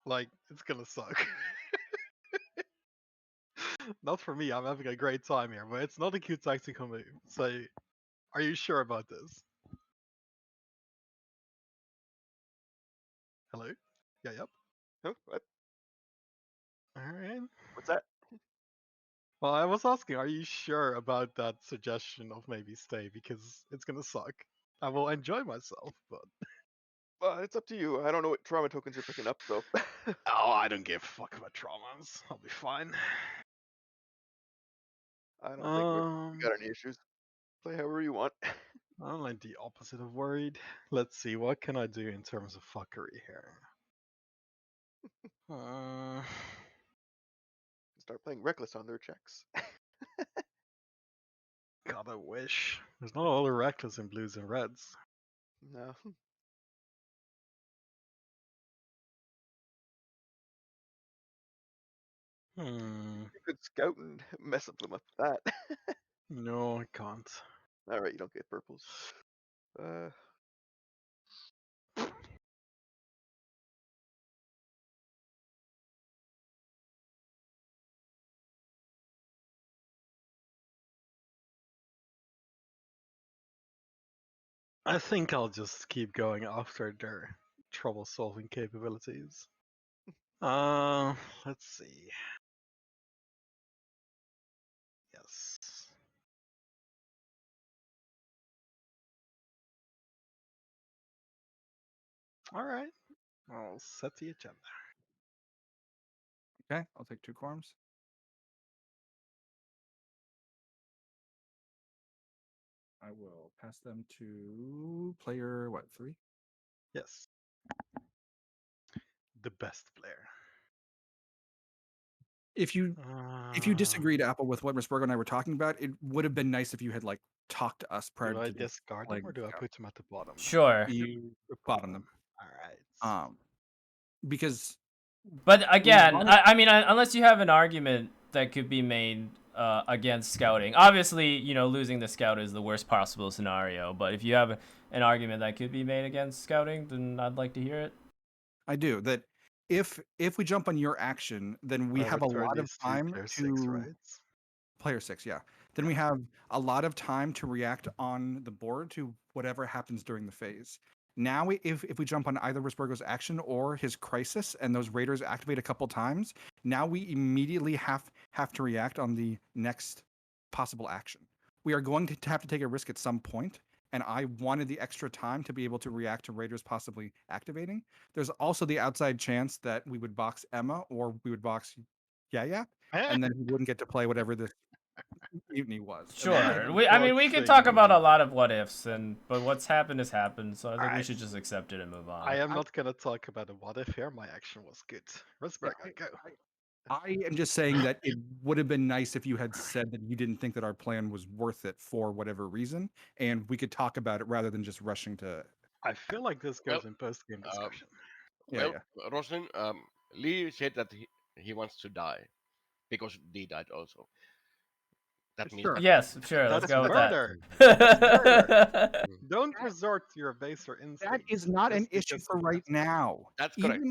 like it's gonna suck. Not for me. I'm having a great time here, but it's not a cute tactical move. So, are you sure about this? Hello? Yeah, yep. Huh? What? Alright. What's that? Well, I was asking, are you sure about that suggestion of maybe stay? Because it's gonna suck. I will enjoy myself, but. Well, it's up to you. I don't know what trauma tokens you're picking up, though. Oh, I don't give a fuck about traumas. I'll be fine. I don't think we got any issues. Play however you want. I'm like the opposite of worried. Let's see, what can I do in terms of fuckery here? Start playing reckless on their checks. God, I wish. There's not all the reckless in blues and reds. No. Hmm. You could scout and mess up them up with that. No, I can't. Alright, you don't get purples. I think I'll just keep going after their trouble-solving capabilities. Let's see. Yes. All right. I'll set the agenda. Okay, I'll take 2 quorums. I will pass them to player 3? Yes. The best player. If you disagreed, Apple, with what Risbergo and I were talking about, it would have been nice if you had talked to us prior Do I to discard them playing or do I Scout. put them at the bottom? Sure. You bottom them. All right. Because. But again, I mean, unless you have an argument that could be made against scouting, obviously, losing the scout is the worst possible scenario. But if you have an argument that could be made against scouting, then I'd like to hear it. I do. That if we jump on your action, then we have a Turn lot of is to time player 6, to right? player 6, yeah. Then we have a lot of time to react on the board to whatever happens during the phase. Now, if we jump on either Risburgo's action or his crisis, and those raiders activate a couple times, now we immediately have to react on the next possible action. We are going to have to take a risk at some point, and I wanted the extra time to be able to react to raiders possibly activating. There's also the outside chance that we would box Emma or we would box Yaya, and then he wouldn't get to play whatever this mutiny was. And then Sure. I mean, we could talk about a lot of what ifs, but what's happened has happened. So I think we should just accept it and move on. I am not gonna talk about the what if here. My action was good. Risberg, go. I am just saying that it would have been nice if you had said that you didn't think that our plan was worth it for whatever reason, and we could talk about it rather than just rushing to. I feel like this goes in post-game discussion. Well, Roslin, Lee said that he wants to die because Dee died also. That means Sure. Yes, sure. Let's That's go with murder. that. Don't resort to your baser instincts. That is not an just issue because for of right that. now. That's correct.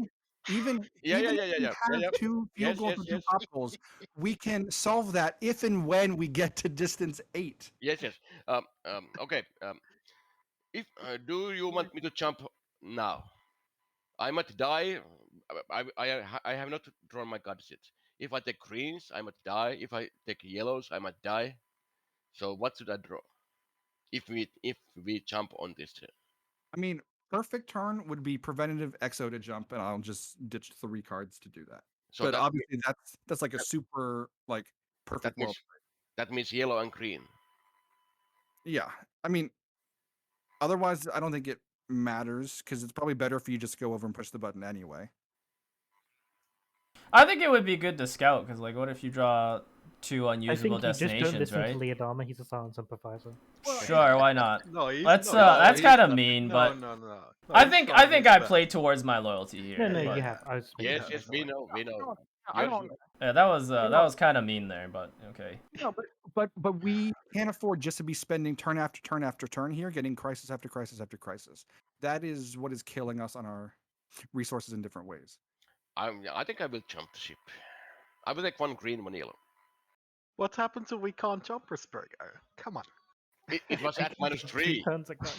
Even Yeah, if yeah. we have 2 field Yes, goals yes, or 2 yes. pop goals, we can solve that if and when we get to distance 8. Yes. Okay. If do you want me to jump now? I might die. I have not drawn my cards yet. If I take greens, I might die. If I take yellows, I might die. So what should I draw? If we jump on this, I mean, perfect turn would be preventative exo to jump, and I'll just ditch 3 cards to do that. so But that obviously, that's like a super perfect world. that means yellow and green. Yeah, I mean, otherwise, I don't think it matters because it's probably better if you just go over and push the button anyway. I think it would be good to scout because, like, what if you draw 2 I unusable think you just don't destinations, listen right? to Leodama. He's a silent sympathizer. Sure, why not? No, he's Let's no, that's he's kind of not- mean, no, but no, no, no. I he's think trying his I best. play towards my loyalty here. No, but- you have. I was Yes, speaking we know. I don't. Yeah, that was kind of mean there, but okay. No, but we can't afford just to be spending turn after turn after turn here, getting crisis after crisis after crisis. That is what is killing us on our resources in different ways. I think I will jump the ship. I will take 1 green, 1 yellow. What happens if we can't jump Risberg? Come on. It was at Two -3. turns ago.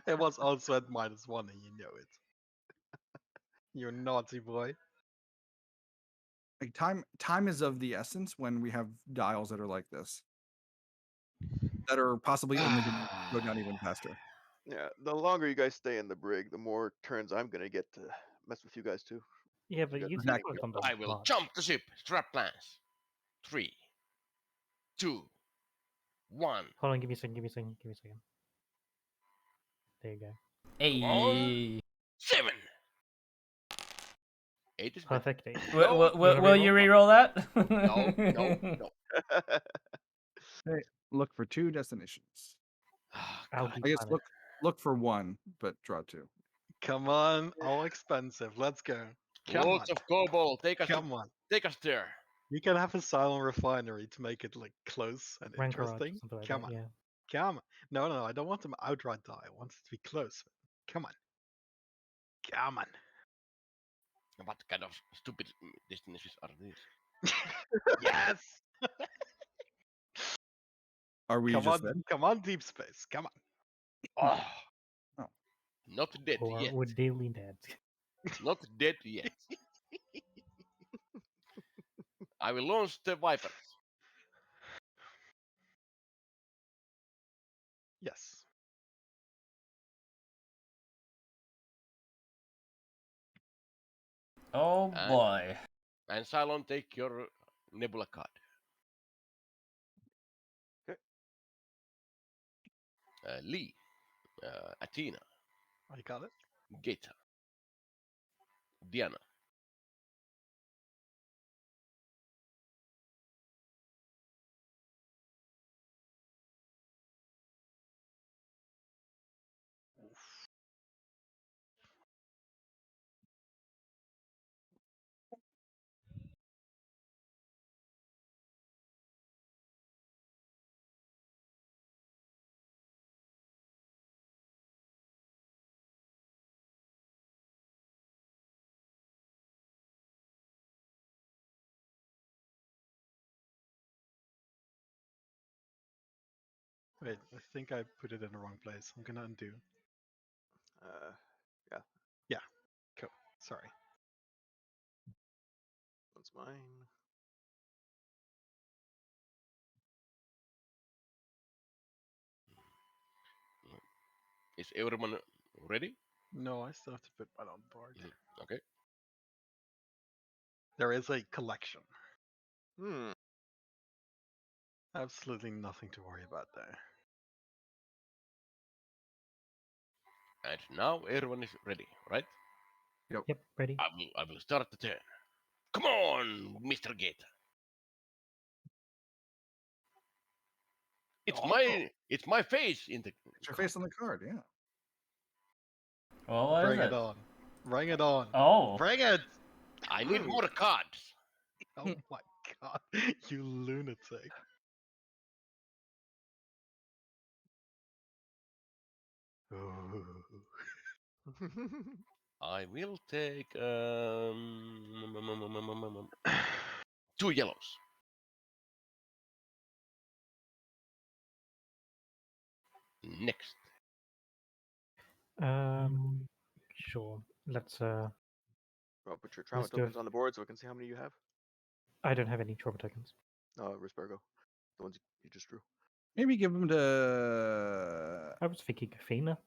It was also at -1 and you know it. You naughty boy. Like time is of the essence when we have dials that are like this, that are possibly only going to go down even faster. Yeah, the longer you guys stay in the brig, the more turns I'm gonna get to mess with you guys too. Yeah, but you Exactly. worked on the I will March. jump the ship. Strap plans. 3, 2, 1. Hold on, give me a second. There you go. Hey. 7. 8 is better. Perfect 8. Will you re-roll that? No. Okay, look for 2 destinations. Ah, I'll God. be I guess planet. look for 1, but draw 2. Come on, all expensive. Let's go. Come on. Loads of cobalt. Take us Come on. there. You can have a silent refinery to make it like close and Rank Rod, interesting. something like Come that, on. yeah. Come on. No, I don't want them outright die. I want it to be close. Come on. Come on. What kind of stupid destinations are these? Yes. Are we Come just on, dead? come on, deep space. Come on. Oh, Oh. not dead Or yet. we're daily dead. Not dead yet. I will launch the Vipers. Yes. Oh And- boy. And Cylon, take your Nebula card. Okay. Lee, Athena, I got it. Geta, Diana, Wait, I think I put it in the wrong place. I'm gonna undo. Yeah, Yeah, cool. Sorry. that's mine. Is everyone ready? No, I still have to put mine on board. Okay. There is a collection. Hmm. Absolutely nothing to worry about there. And now everyone is ready, right? Yep, ready. I will start the turn. Come on, Mr. Gate. It's my face in the. It's your face on the card, yeah. Well, what is Bring it? it on. Bring it on. Oh. Bring it! I need Ooh. more cards. Oh my god, you lunatic. Ooh. I will take 2 yellows. Next. Sure. Let's Well, put your trauma Let's do it. tokens on the board so we can see how many you have. I don't have any trauma tokens. Risbergo, the ones you just drew. Maybe give them to. I was thinking Athena.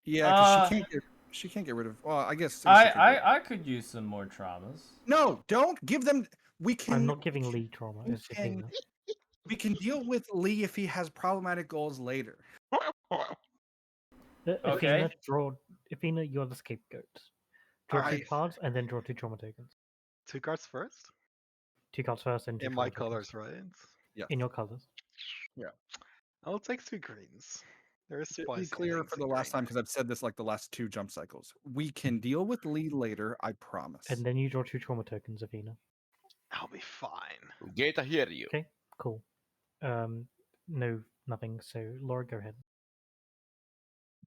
Yeah, because she can't get rid of. Well, I guess. She could do it. I could use some more traumas. No, don't give them. We can. I'm not giving Lee trauma. we It's can- Athena. We can deal with Lee if he has problematic goals later. Okay. Athena, you're the scapegoat. Draw two Alright. cards and then draw 2 trauma tokens. 2 cards first? 2 cards first and 2 In trauma my tokens. colors, right? Yeah. In your colors. I'll take 2 greens. There is To spicy be clear things for in the last green. time, because I've said this like the last 2 jump cycles. We can deal with Lee later, I promise. And then you draw 2 trauma tokens, Athena. I'll be fine. Gate, I hear you. Okay, cool. No, nothing. So Laura, go ahead.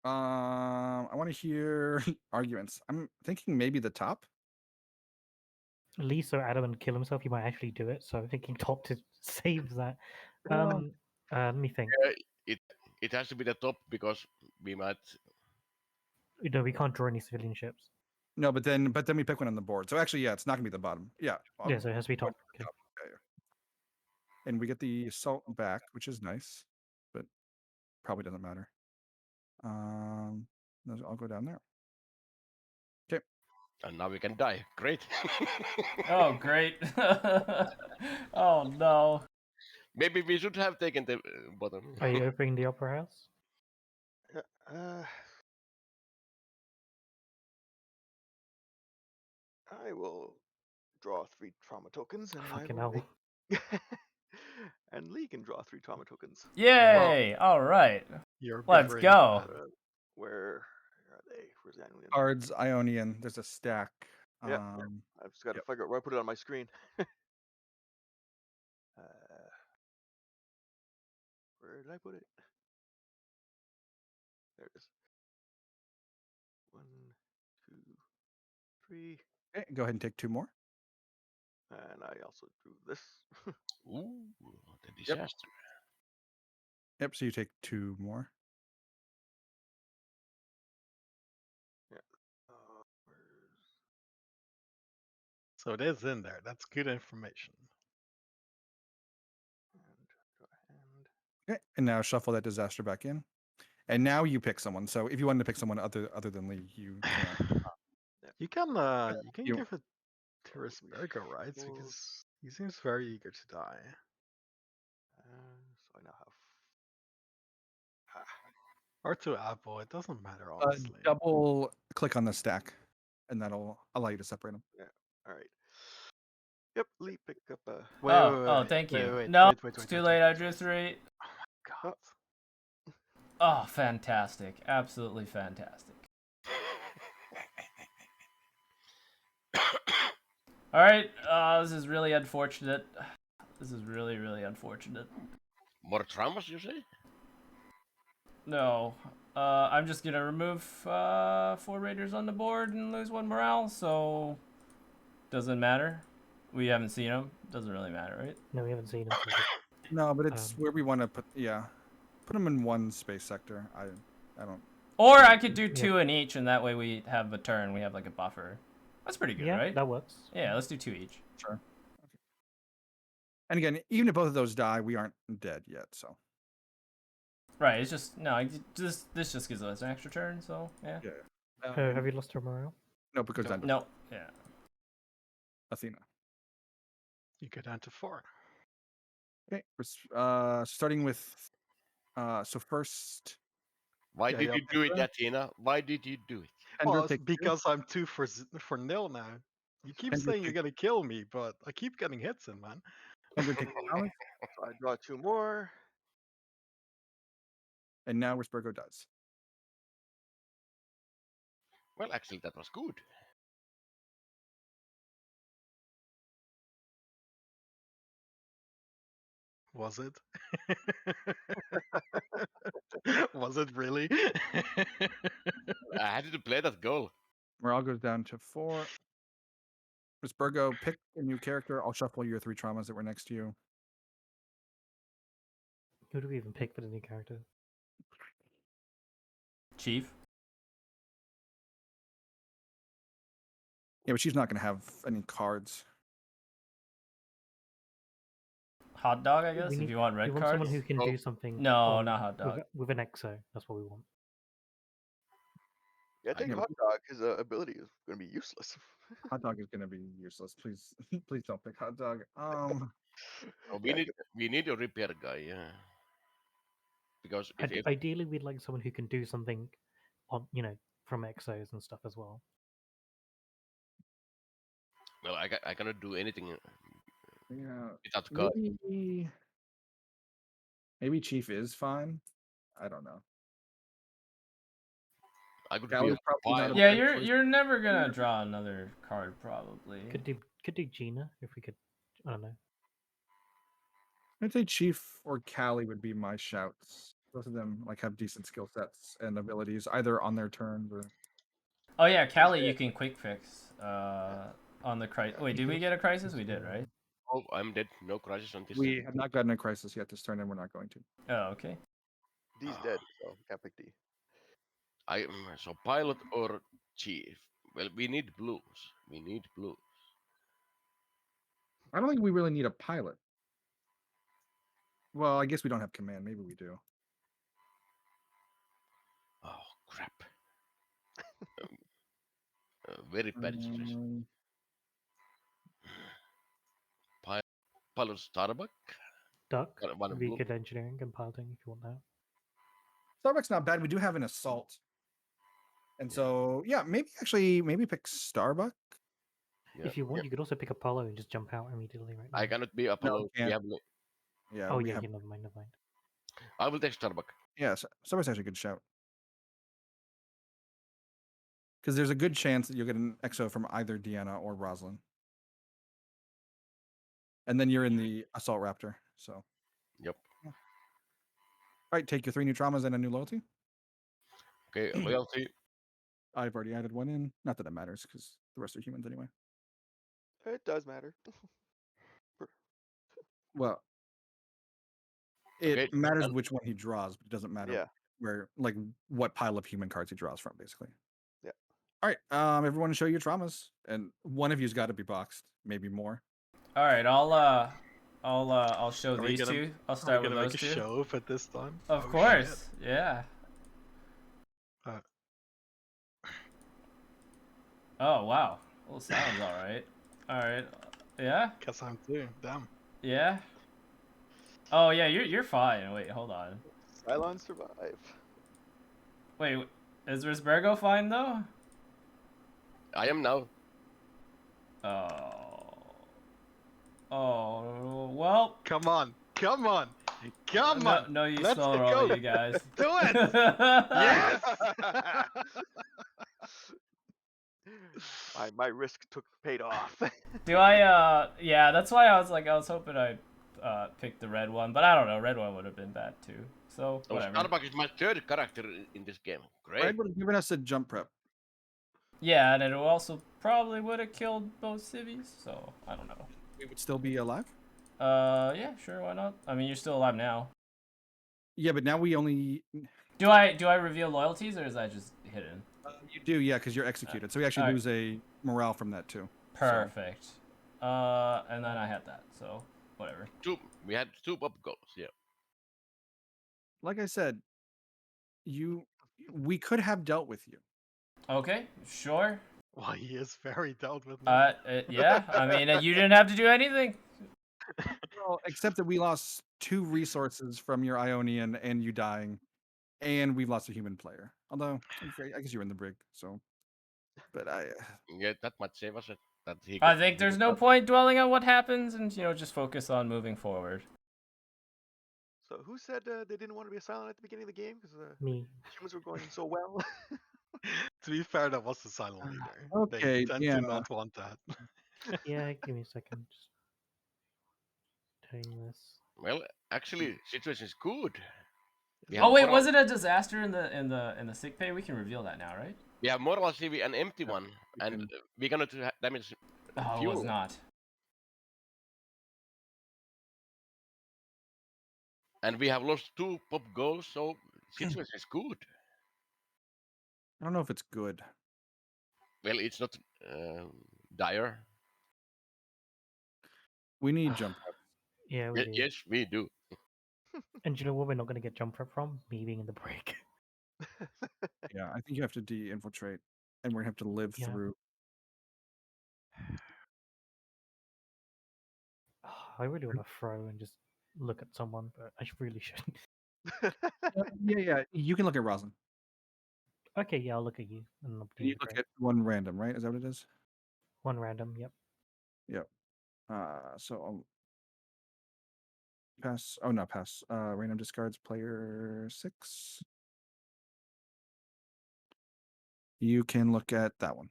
I want to hear arguments. I'm thinking maybe the top. Lee's so adamant to kill himself, he might actually do it. So I'm thinking top to save that. Well, Let me think. It has to be the top because we might. No, we can't draw any civilian ships. No, but then we pick one on the board. So actually, yeah, it's not gonna be the bottom. Yeah. Yeah, so it has to be top. Okay. Yeah. And we get the assault back, which is nice, but probably doesn't matter. I'll go down there. Okay. And now we can die. Great. Oh, great. Oh, no. Maybe we should have taken the bottom. Are you opening the Opera House? I will draw 3 trauma tokens, and Fucking I will hell. make... and Lee can draw 3 trauma tokens. Yay! All right. You're Let's beavering go. that. Where are they? Where's the Annulian? Cards, Ionian. There's a stack. Yeah. I've just got to figure out where I put it on my screen. Where did I put it? There it is. 1, 2, 3. Okay, go ahead and take 2 more. And I also drew this. Ooh, the disaster. Yep. So you take 2 more. Yeah. So it is in there. That's good information. And draw a hand. Okay. And now shuffle that disaster back in. And now you pick someone. So if you wanted to pick someone other than Lee, you can. You can you- give it to Risbergo, right? Because he seems very eager to die. So I now have. Or to Apple, it doesn't matter honestly. Double click on the stack, and that'll allow you to separate them. Yeah. All right. Yep. Lee, pick up a. Thank you. Wait, No, wait, it's wait, too wait, late. wait. I drew 3. God. Oh, fantastic. Absolutely fantastic. All right. This is really unfortunate. This is really, really unfortunate. More traumas, you say? No. I'm just gonna remove 4 raiders on the board and lose 1 morale, so doesn't matter. We haven't seen them. Doesn't really matter, right? No, we haven't seen him. No, but it's where we want to put. Yeah. Put them in one space sector. I don't. Or I could do Yeah. 2 in each, and that way we have a turn. We have like a buffer. That's pretty good, Yeah, right? that works. Yeah, let's do 2 each. Sure. Okay. And again, even if both of those die, we aren't dead yet. So. Right. It's just no. This just gives us an extra turn. So yeah. Yeah. Have you lost your morale? No, because I'm No. Yeah. Athena. You go down to 4. Okay. Starting with. So first. Why Yeah, did yeah, you do it, Kendra. Athena? Why did you do it? Kendra, Well, it's take 2. because I'm 2 for nil now. You keep Kendra, saying you're take, gonna kill me, but I keep getting hits in, man. Kendra, take 2 traumas, So I draw 2 more. and now Whispergo does. Well, actually, that was good. Was it? Was it really? I had to play that goal. Morale goes down to 4. Whispergo, pick a new character. I'll shuffle your 3 traumas that were next to you. Who do we even pick for the new character? Chief. Yeah, but she's not going to have any cards. Hot dog, I We guess. If need- you want red we want cards. someone who can Oh, do something. No, not hot dog. With an exo. That's what we want. Yeah, take never- Hot Dog. His ability is going to be useless. Hot dog is going to be useless. Please, please don't pick hot dog. Oh, Yeah, we need a repair guy, yeah. Because if Ideally, we'd like someone who can do something on, from exos and stuff as well. well, I cannot do anything Yeah. without guy. Maybe Chief is fine. I don't know. I could Callie's be a probably not pilot. Yeah, bad you're choice. you're never gonna draw another card probably. Could do Gina if we could. I don't know. I'd say Chief or Callie would be my shouts. Both of them have decent skill sets and abilities, either on their turns or. Oh yeah, Callie, you can quick fix. On the crisis. Wait, did we get a crisis? We did, right? Oh, I'm dead. No crisis on this. We have not gotten a crisis yet this turn, and we're not going to. Oh, okay. D's dead, so can't pick D. So pilot or chief? Well, we need blues. We need blues. I don't think we really need a pilot. Well, I guess we don't have command. Maybe we do. Oh crap! Very bad situation. Pilot Starbuck. Duck. One Would be blue. good engineering and piloting if you want that. Starbuck's not bad. We do have an assault. And so, yeah, maybe pick Starbuck. Yeah. If you want, you could also pick Apollo and just jump out immediately right now. I cannot be Apollo. can't. We have, Yeah. Oh we yeah, have, yeah, never mind. I will take Starbuck. yeah. Starbuck's actually a good shout. Because there's a good chance that you'll get an exo from either Deanna or Roslyn. And then you're in the Assault Raptor. So. Yep. Yeah. All right, take your 3 new traumas and a new loyalty. Okay, loyalty. I've already added 1 in. Not that it matters, because the rest are humans anyway. It does matter. Well, it Okay, matters done. which one he draws, but it doesn't matter Yeah. where, what pile of human cards he draws from, basically. Yeah. All right, everyone, show your traumas, and one of you's got to be boxed, maybe more. All right, I'll show Are we these gonna- two. I'll Are start we with gonna those make a two. show of it this time? Of Oh, course, yeah. Uh. Oh wow. Well, sounds all right. All right. Yeah. Shit. Guess I'm too. Damn. Yeah. Oh yeah, you're fine. Wait, hold on. Cylon survive. Wait, is Risbergo fine though? I am now. Oh. Oh well. Come on. Come on. Come No, on. no use Let's spell go. roll, you guys. Do it. Yes. my risk paid off. Do I? Yeah, that's why I was hoping I picked the red one, but I don't know. Red one would have been bad too. So Oh, whatever. Starbuck is my third character in this game. Great. Red would have given us a jump prep. Yeah, and it also probably would have killed both civvies. So I don't know. We would still be alive. Yeah, sure, why not? I mean, you're still alive now. Yeah, but now we only Do I reveal loyalties or is that just hidden? you do, yeah, because you're executed. So we actually alright. lose a morale from that too. So, Perfect. And then I had that, so whatever. We had 2 pop goals. Yeah. like I said, we could have dealt with you. Okay, sure. Well, he is very dealt with me. Yeah. I mean, you didn't have to do anything. Well, except that we lost 2 resources from your Ionian and you dying, and we've lost a human player. Although I guess you were in the brig, so. But Yeah, that much save us. That he I got, think he there's got no out. point dwelling on what happens, and just focus on moving forward. So who said they didn't want to be silent at the beginning of the game because Me. humans were going so well? To be fair, that was the silent leader. okay, They tend yeah. to not want that. Yeah, give me a second. Just doing this. Well, actually, situation is good. We Oh have wait, moral, was it a disaster in the sick bay? We can reveal that now, right? we have moral CV, an empty Yeah, one, we and can- we're gonna damage Oh, it fuel. was not. And we have lost 2 pop goals, so situation is good. I don't know if it's good. Well, it's not dire. We need jump prep. Yeah, we do. Yes, we do. And do you know what we're not going to get jump prep from? Me being in the break. Yeah, I think you have to de-infiltrate, and we're gonna have to live Yeah. through. I really want to throw and just look at someone, but I really shouldn't. Yeah. You can look at Roslyn. Okay, yeah, I'll look at you. And I'll And you do look break. at one random, right? Is that what it is? One random, yep. Yep. So I'll pass. Oh, not pass. Random discards player 6. You can look at that one.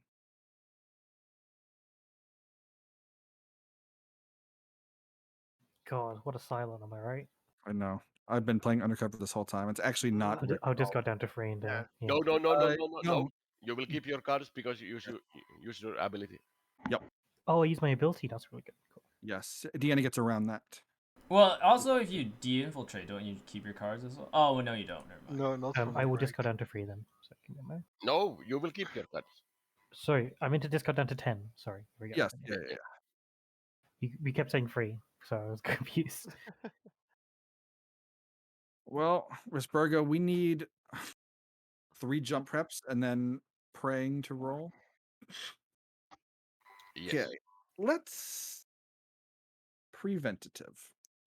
God, what a silent, am I right? I know. I've been playing undercover this whole time. It's actually not. I'll just go down to 3 and Yeah. yeah. No. You will keep your cards because you use your ability. Oh, I use my ability. That's really good. Cool. Yes, Deanna gets around that. Well, also if you de-infiltrate, don't you keep your cards as well? Oh, well, no, you don't. Never mind. No, not from I the will just go break. down to 3 then. So I can get my... No, you will keep your cards. Sorry, I meant to just go down to 10. Sorry. Here we go. Yes. Yeah. We kept saying 3, so I was confused. Well, Risburgo, we need 3 jump preps and then praying to roll. Yes. Okay. Let's preventative.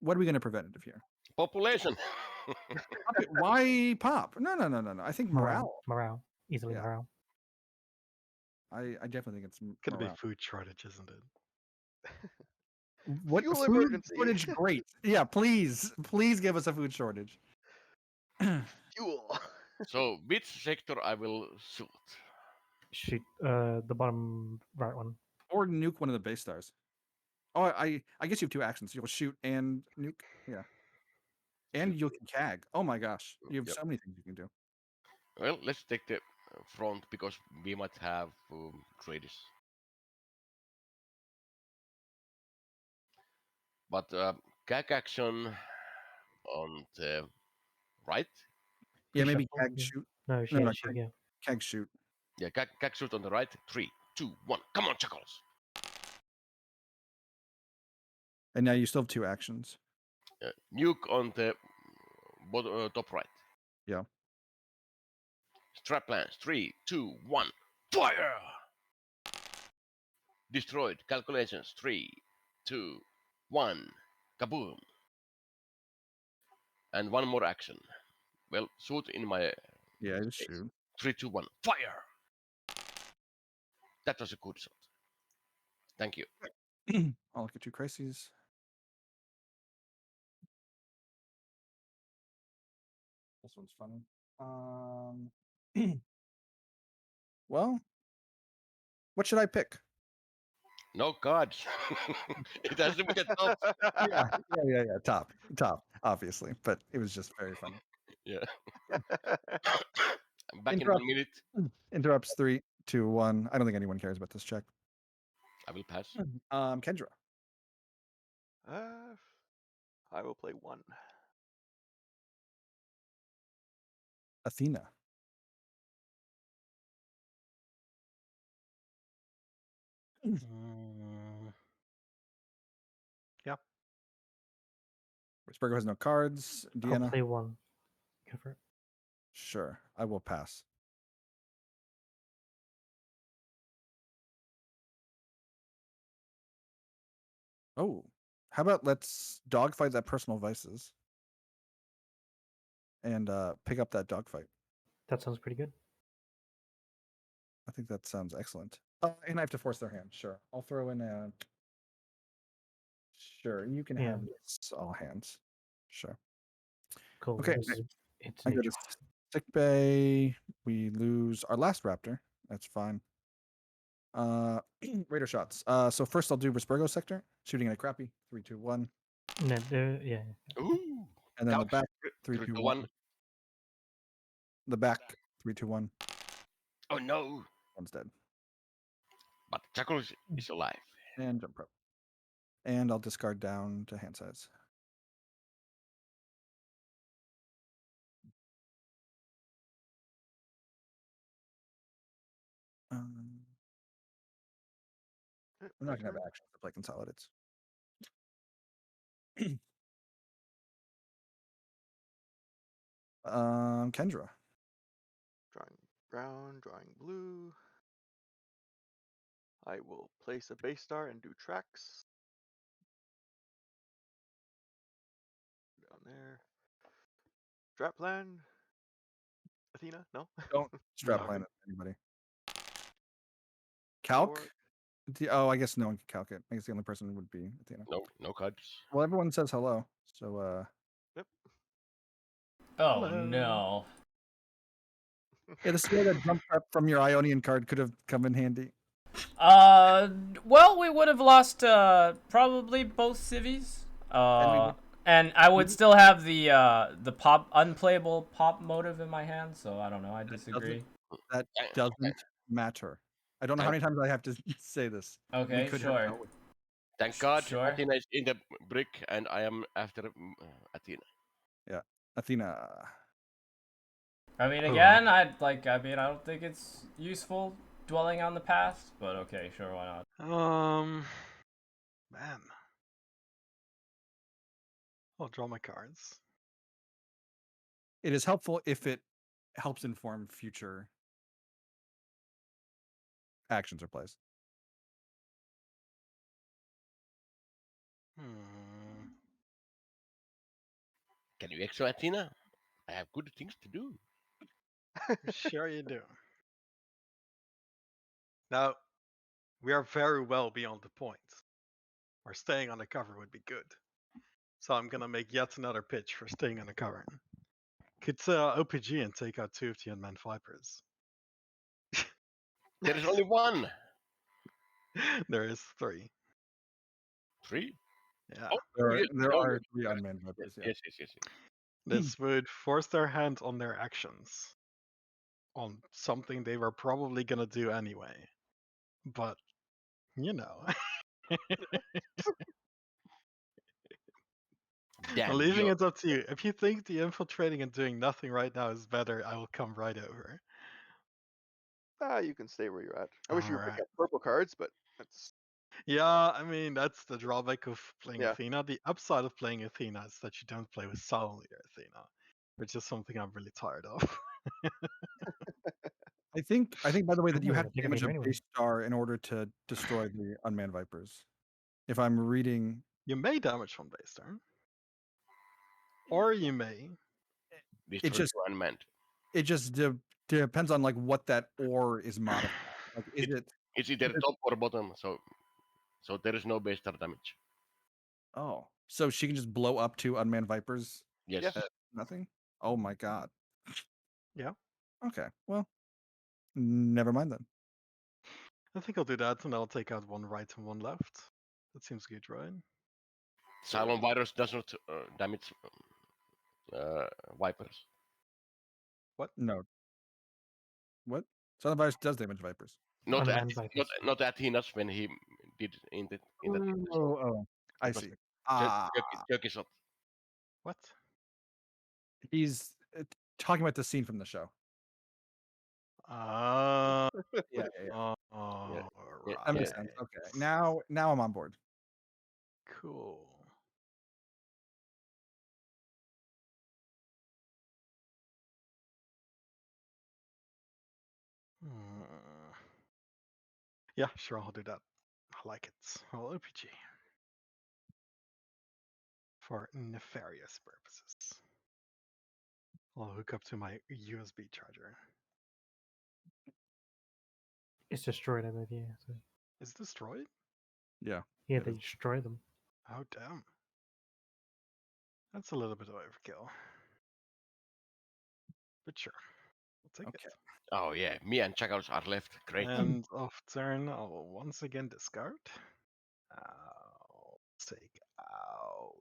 What are we going to preventative here? Population. Why pop? No. I think morale. Morale. Easily Yeah. morale. I definitely think it's Gonna be morale. food shortage, isn't it? What Fuel food emergency. shortage? Great. Yeah, please give us a food shortage. Fuel. So which sector I will shoot? Shoot, the bottom right one. Or nuke one of the base stars. Oh, I guess you have 2 actions. You'll shoot and nuke. Yeah. And you can CAG. Oh my gosh. You have Yep. so many things you can do. Well, let's take the front because we might have traders. But CAC action on the right. Yeah, maybe Reshuffle, CAG yeah. shoot. No, No, yeah, shoot, yeah. CAG shoot. Yeah, CAC shoot on the right. 3, 2, 1. Come on, Chuckles. And now you still have 2 actions. Nuke on the top right. Yeah. Strap plans. 3, 2, 1. Fire! Destroyed. Calculations. 3, 2, 1. Kaboom! And one more action. Well, shoot in my Yeah, just space. shoot. 3, 2, 1. Fire! That was a good shot. Thank you. I'll look at 2 crises. This one's funny. Well, what should I pick? No cards. It has to be a top. Yeah. Top, obviously. But it was just very funny. Yeah. I'm back in Interrupt. 1 minute. Interrupts 3, 2, 1. I don't think anyone cares about this check. I will pass. Kendra. I will play 1. Athena. Mm, Risbergo has no cards. I'll Deanna. play one. Go for it. Sure, I will pass. Oh, how about let's dogfight that personal vices and pick up that dogfight. That sounds pretty good. I think that sounds excellent. And I have to force their hand. Sure, I'll throw in a. Sure, you can have this all hands. Sure. Cool. Okay, It's I go to neutral. sick bay. We lose our last raptor. That's fine. Raider shots. So first I'll do Vespergo sector, shooting at a crappy. 3, 2, 1. No, yeah. Ooh. And then the Couch. back. 3, 2, 1. The back. 3, 2, 1. Oh no. One's dead. But Jackal is alive. And jump rope. And I'll discard down to hand size. I'm not gonna have actions to play consolidates. Kendra. Drawing brown, drawing blue. I will place a base star and do tracks. Down there. Strat plan. Athena? No? Don't strap No. line at anybody. Calc? Four. Oh, I guess no one can calc it. I guess the only person would be Athena. No cards. Well, everyone says hello. So, Yep. Oh Hello. no. yeah, the skill that jumped up from your Ionian card could have come in handy. Well, we would have lost probably both civies. And I would still have the pop unplayable pop motive in my hand, so I don't know. I disagree. That Okay. doesn't matter. I don't know how many times I have to say this. We Okay, could sure. have dealt with Thank God Sure. Athena is in the brick and I am after Athena. Athena. I mean, Oh. again, I don't think it's useful dwelling on the past, but okay, sure, why not? Man. I'll draw my cards. It is helpful if it helps inform future actions or plays. Can you exo Athena? I have good things to do. Sure you do. Now, we are very well beyond the point where staying on the cover would be good. So I'm gonna make yet another pitch for staying on the cover. Could OPG and take out 2 of the unmanned vipers. There is only one. There is 3. 3? Yeah. Oh, There yes, are yes, 3 yes, unmanned vipers. Yeah. yes. This would force their hand on their actions on something they were probably gonna do anyway. But, you know. Damn, Leaving yo. it up to you. If you think the infiltrating and doing nothing right now is better, I will come right over. You can stay where you're at. I wish you would pick Alright. up purple cards, but that's Yeah, I mean, that's the drawback of playing Yeah. Athena. The upside of playing Athena is that you don't play with Silent Leader Athena, which is something I'm really tired of. I think by the way that you Ooh, have to big damage a anyway. base star in order to destroy the unmanned vipers. If I'm reading, You may damage from base turn. Or you may. Destroy just- to unmanned. it just depends on like what that ore is modified. Like, is it? It's either top or bottom, so there is no base star damage. Oh, so she can just blow up 2 unmanned vipers? Yes. Yes. Nothing. Oh my god. Yeah. Okay. Well, never mind then. I think I'll do that and I'll take out 1 right and 1 left. That seems good, right? Silent virus does not damage vipers. No. What? Silent virus does damage vipers. Not Unmanned vipers. not Athena's when he did in the Oh, I It was see. Turkey shot. What? He's talking about the scene from the show. Uh, Yeah. oh, Yeah. That makes Yeah. sense. Okay. Now I'm on board. Cool. Hmm. Yeah, sure, I'll do that. I like it. Well, OPG. For nefarious purposes. I'll hook up to my USB charger. It's destroyed, I believe. Yeah. So, Is it destroyed? Yeah. yeah, It they is. destroy them. Oh, damn. That's a little bit of overkill. But sure, I'll take Okay. Oh yeah, me and Jackals are left. it. Great. And off turn, I'll once again discard. I'll take out.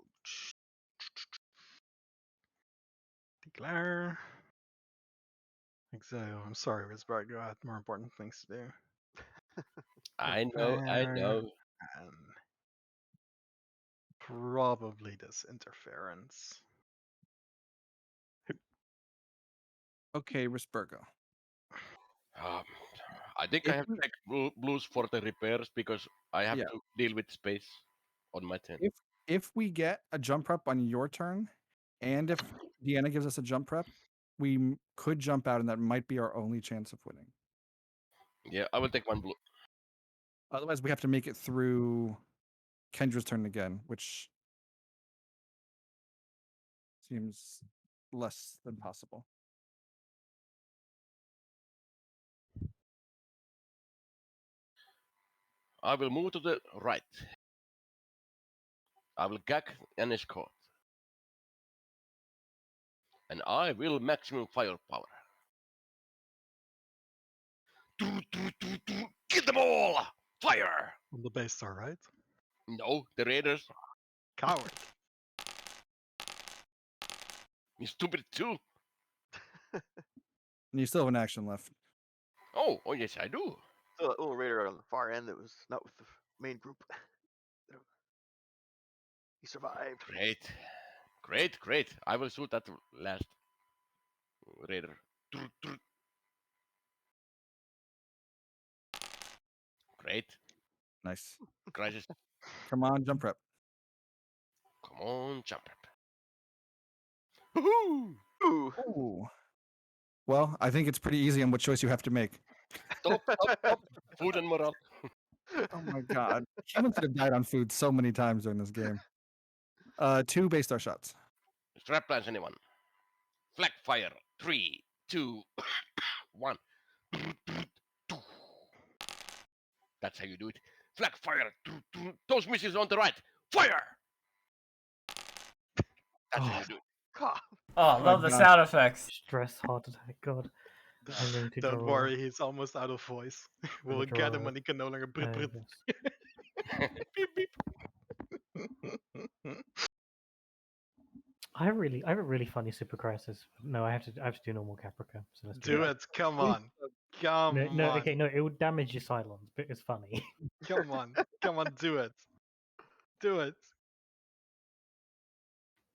Declare. Exile. I'm sorry, Risberg. I had more important things to do. I know. Declare, And probably this interference. Okay, Risbergo. Um, I think If I have to we- take blues for the repairs because I have Yeah. to deal with space on my turn. If we get a jump prep on your turn, and if Deanna gives us a jump prep, we could jump out, and that might be our only chance of winning. Yeah, I will take one blue. Otherwise, we have to make it through Kendra's turn again, which seems less than possible. I will move to the right. I will gag and escort. And I will maximum firepower. Kill them all! Fire! On the base star, right? No, the raiders. Coward. You stupid too. And you still have an action left. Oh yes, I do. So that little raider on the far end that was not with the main group. He survived. Great. I will shoot that last raider. Great. Nice. Crisis. Come on, jump prep. Come on, jump up. Woohoo! Ooh. Ooh. Well, I think it's pretty easy on what choice you have to make. Top. Food and morale. Oh my god. Humans have died on food so many times during this game. 2 base star shots. Strap plans, anyone? Flag fire. 3, 2, 1. That's how you do it. Flag fire. Those missiles on the right. Fire! That's how you do it. God. Oh, my love the God. sound effects. Stress heart attack. God. I'm going to Don't draw. worry, he's almost out of voice. We'll get him draw when he can no longer breathe. this. Beep, beep. I have a really funny super crisis. No, I have to do normal Caprica. So let's Do that. it, come on. Come No, on. okay, no, it would damage your silence, but it's funny. Come on. Come on, do it. Do it.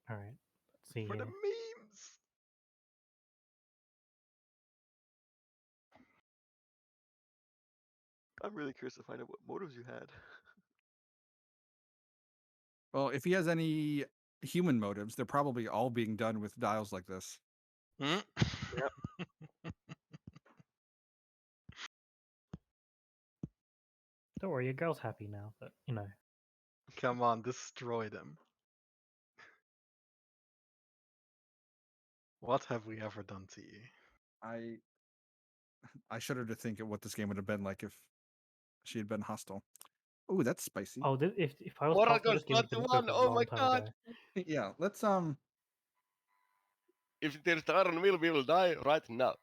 All right, let's see For the here. memes. I'm really curious to find out what motives you had. Well, if he has any human motives, they're probably all being done with dials like this. Hmm? Don't worry, your girl's happy now, but you know. Come on, destroy them. What have we ever done to you? I shudder to think of what this game would have been like if she had been hostile. Ooh, that's spicy. Oh, if I was Moral hostile, this game would have been +1. over a Oh my long time god. ago. Yeah, let's If there's the iron wheel, we will die right now.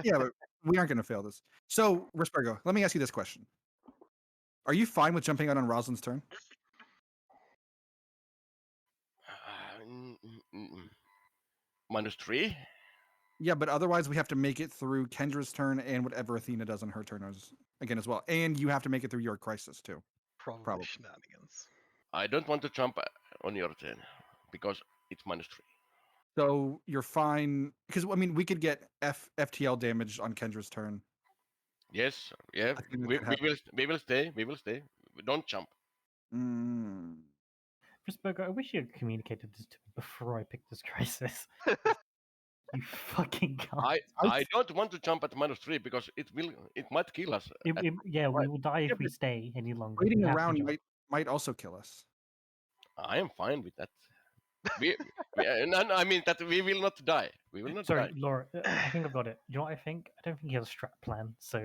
yeah, but we aren't gonna fail this. So, Rispergo, let me ask you this question. Are you fine with jumping out on Rosalind's turn? -3. Yeah, but otherwise we have to make it through Kendra's turn and whatever Athena does on her turn again as well. And you have to make it through your crisis too. Probably shenanigans. I don't want to jump on your turn because it's -3. So you're fine because I mean we could get FTL damage on Kendra's turn. Yes, yeah. I think that We, could we happen. will we will stay. We will stay. Don't jump. Mm. Prisburger, I wish you had communicated this to me before I picked this crisis. You fucking can't. I don't want to jump at -3 because it might kill us. Yeah, we right. will die Yeah, if we but stay any longer. Waiting We have to around jump. might also kill us. I am fine with that. And I mean that we will not die. We will not Sorry, die. Laura, I think I've got it. You know what I think? I don't think he has a strat plan, so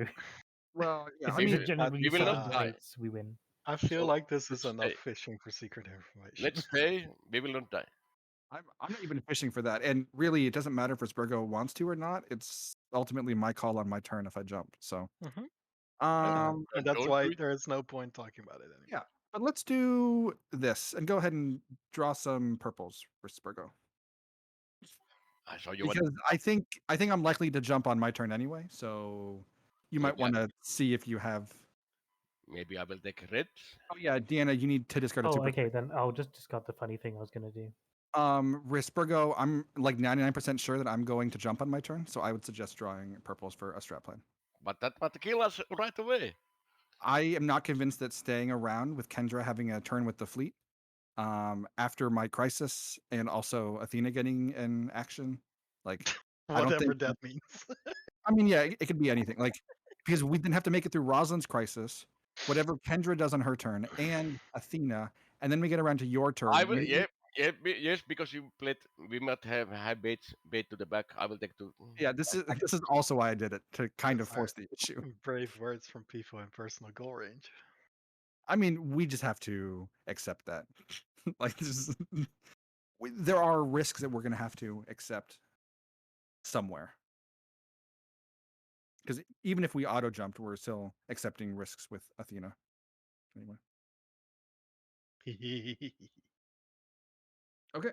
Well, yeah, it's I mean, just generally we will certain not die. fates we win. I feel So like this is let's enough stay. fishing for secret information. Let's stay. We will not die. I'm not even fishing for that. And really, it doesn't matter if Spurgo wants to or not. It's ultimately my call on my turn if I jump. So, Mhm. um, And that's Don't why do it. there is no point talking about it anymore. yeah. But let's do this and go ahead and draw some purples for Spurgo I saw you. because I think I'm likely to jump on my turn anyway. So you might Maybe I, want to see if you have. maybe I will take red. Oh yeah, Deanna, you need to discard a Oh, 2/3. okay, then I'll just discard the funny thing I was gonna do. Rispergo, I'm like 99% sure that I'm going to jump on my turn, so I would suggest drawing purples for a strat plan. But that might kill us right away. I am not convinced that staying around with Kendra having a turn with the fleet, after my crisis and also Athena getting an action, like I don't Whatever think. that means. I mean, yeah, it could be anything. Like because we didn't have to make it through Rosalind's crisis, whatever Kendra does on her turn, and Athena, and then we get around to your I turn. will. Maybe, Yes, because you played. We might have bait to the back. I will take two. yeah, this is also why I did it to kind of Those are force the issue. brave words from people in personal goal range. I mean, we just have to accept that. Like, there are risks that we're going to have to accept somewhere. Because even if we auto jumped, we're still accepting risks with Athena. Anyway. Okay.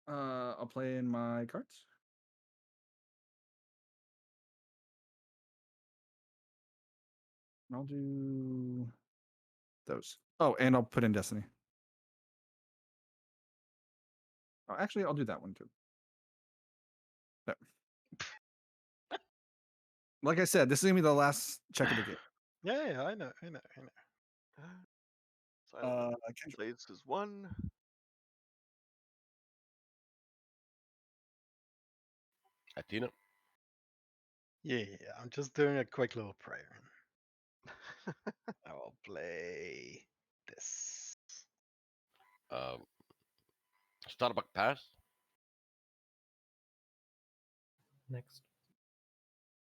I'll play in my cards. I'll do those. Oh, and I'll put in Destiny. Oh, actually, I'll do that one too. There. Like I said, this is gonna be the last check of the game. Yeah, I know. Silent Kendra. plays is 1. Athena. Yeah, I'm just doing a quick little prayer. I will play this. Um, Starbuck pass. Next,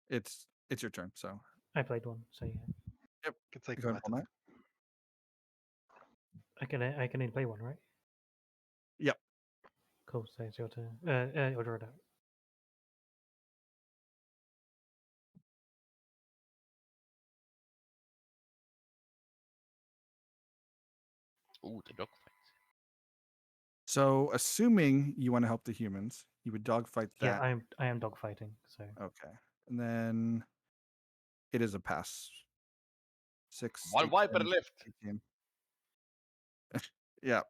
It's your turn, so I played one, so yeah, Can take go a ahead and roll method. that. I can only play one, right? Yep. Cool. So it's your turn. I'll draw it out. Ooh, the dog fight. So, assuming you want to help the humans, you would dogfight Yeah, that. I am dogfighting. So Okay. And then it is a pass. 6, One 8, wiper 10, left. 18. Yeah.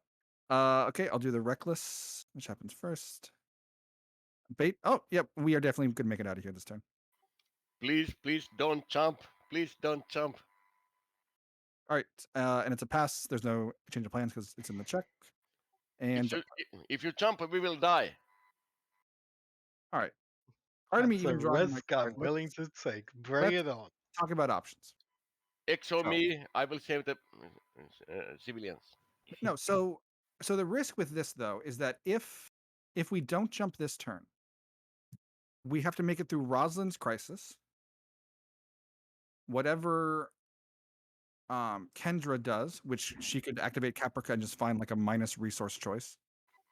Okay, I'll do the reckless, which happens first. Bait. Oh, yep. We are definitely going to make it out of here this turn. Please don't jump. Please don't jump. All right. And it's a pass. There's no change of plans because it's in the check. And If you jump, we will die. all right. Part of me That's a even drawing my risk card. I'm willing to take. Bring let's it on. talk about options. Exo So- me. I will save the civilians. if you, No, so the risk with this though is that if we don't jump this turn, we have to make it through Rosalind's crisis. Whatever Kendra does, which she could activate Caprica and just find like a minus resource choice.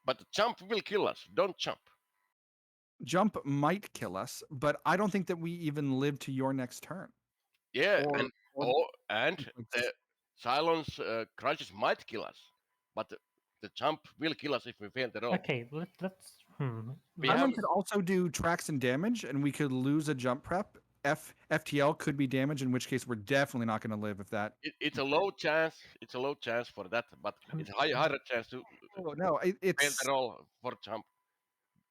But the jump will kill us. Don't jump. Jump might kill us, but I don't think that we even live to your next turn. Yeah, Or- and the silence crisis might kill us, but the jump will kill us if we fail the roll. okay, let's. We Island have- could also do tracks and damage, and we could lose a jump prep. FTL could be damage, in which case we're definitely not going to live if that. It's a low chance. It's a low chance for that, but it's a higher chance to Oh no, fail it's the roll for jump.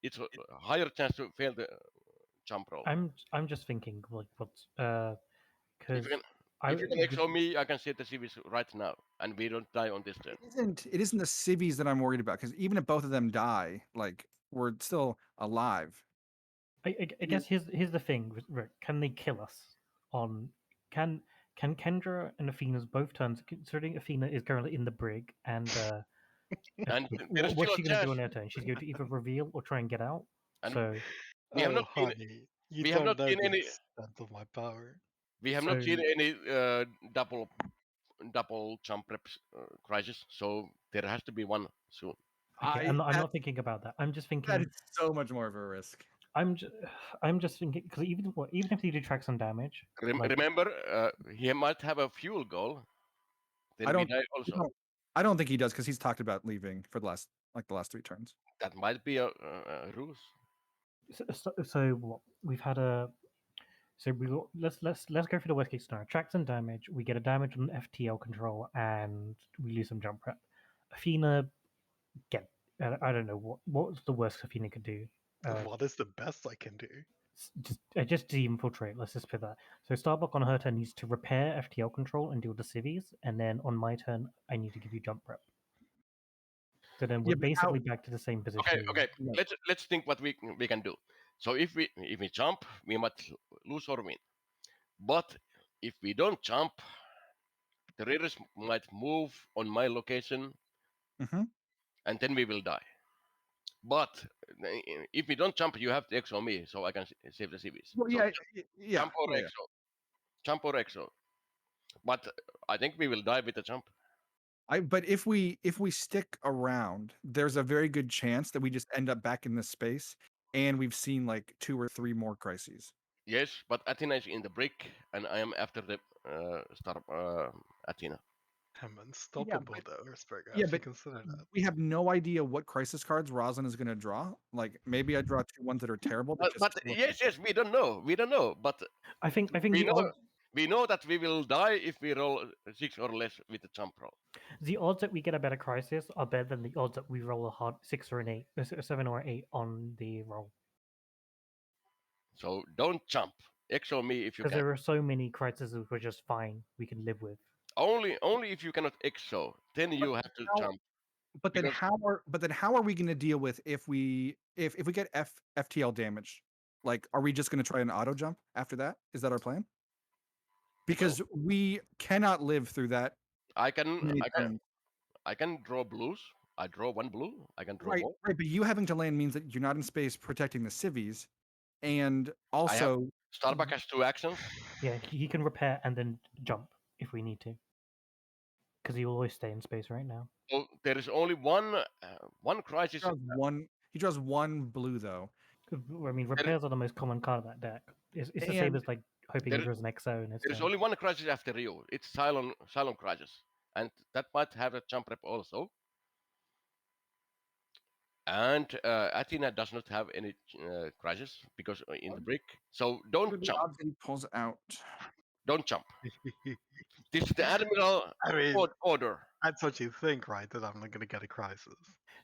it's a higher chance to fail the jump roll. I'm just thinking like what's If because you can, I if you can exo me, I can set the civis right now, and we don't die on this turn. It isn't the civvies that I'm worried about, because even if both of them die, like, we're still alive. I guess here's the thing, Rick. Can they kill us on can Kendra and Athena's both turns, considering Athena is currently in the brig and And there is what's still she a gonna do chance. on her turn? She's going to either reveal or try and get out. And So we have Oh, not seen, honey, you we have don't not know seen the any, extent of my power. we have so not seen any double jump reps crisis. So there has to be one soon. okay, I'm not thinking about that. I'm just That thinking is so much more of a risk. I'm just I'm just thinking because even if they do track some damage, like Remember, he might have a fuel goal. Then I we don't. die also. I don't think he does, because he's talked about leaving for the last 3 turns. That might be a ruse. so what we've had a so let's go for the worst case scenario. Track some damage. We get a damage on FTL control, and we lose some jump prep. Athena get I don't know what's the worst Athena could do. What is the best I can do? Just de-infiltrate. Let's just put that. So Starbuck on her turn needs to repair FTL control and deal the civvies, and then on my turn I need to give you jump prep. So then we're Yeah, but basically back to the same position. Okay, we were. okay. Yeah. Let's think what we can do. So if we jump, we might lose or win. But if we don't jump, the raiders might move on my location, Mhm. and then we will die. But if we don't jump, you have to exo me, so I can save the civis. Well, So yeah, jump or yeah. exo, jump or exo. But I think we will die with the jump. But if we stick around, there's a very good chance that we just end up back in this space, and we've seen like 2 or 3 more crises. Yes, but Athena is in the break, and I am after the star Athena. I'm unstoppable though, Risberger. Yeah, Have you but considered that? we have no idea what crisis cards Roslyn is going to draw. Like, maybe I draw 2 ones that are terrible. That just But yes, we don't know. We don't know. But I think we the know odds we know that we will die if we roll 6 or less with the jump roll. that we get a better crisis are better than the odds that we roll a hard 6 or an 8, a 7 or 8 on the roll. So don't jump. Exo me if you Because can. there are so many crises we're just fine. We can live with. Only if you cannot exo, then you have to how- jump. But then Because- how are we going to deal with if we get FTL damage? Like, are we just going to try an auto jump after that? Is that our plan? Because we cannot live through that. I can many turns. I can draw blues. I draw 1 blue. I can draw Right, more. right. But you having to land means that you're not in space protecting the civvies, and I have also Starbuck has 2 actions. Yeah, he can repair and then jump if we need to. Because he will always stay in space right now. So there is only one crisis. he draws one blue though. I mean, repairs are the most common card of that deck. It's the same And as like hoping he there- draws an XO in his There is turn. only one crisis after you. It's Cylon crisis, and that might have a jump rep also. And Athena does not have any crisis because in the break. So what are don't the jump. odds that he pulls out? Don't jump. This is the admiral I mean, order. that's what you think, right? That I'm not gonna get a crisis.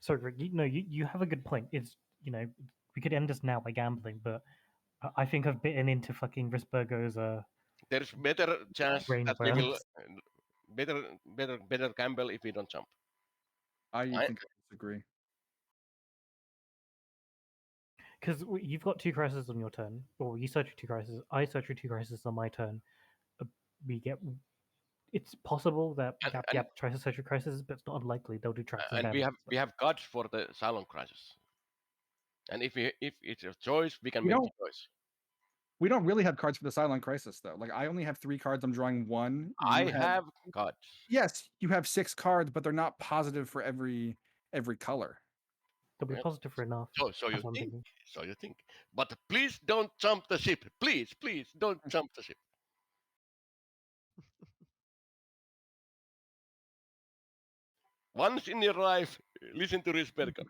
So Rick, you have a good point. It's we could end this now by gambling, but I think I've bitten into fucking Risbergo's There's better chance brain that we will worms. better gamble if we don't jump. I I- think I disagree. Because you've got 2 crises on your turn, or you search for 2 crises. I search for 2 crises on my turn. We get. It's possible that Gap tries to search for crises, but it's not unlikely they'll do tracks and And damage. we have cards for the Cylon crisis. And if it's a choice, we can We make don't- the choice. We don't really have cards for the Cylon Crisis though. Like, I only have 3 cards. I'm drawing 1. I have cards. Yes, you have 6 cards, but they're not positive for every color. They'll be Yeah. positive for enough. So That's what I'm think. thinking. So you think. But please don't jump the ship. Please don't jump the ship. Once in your life, listen to Risberger.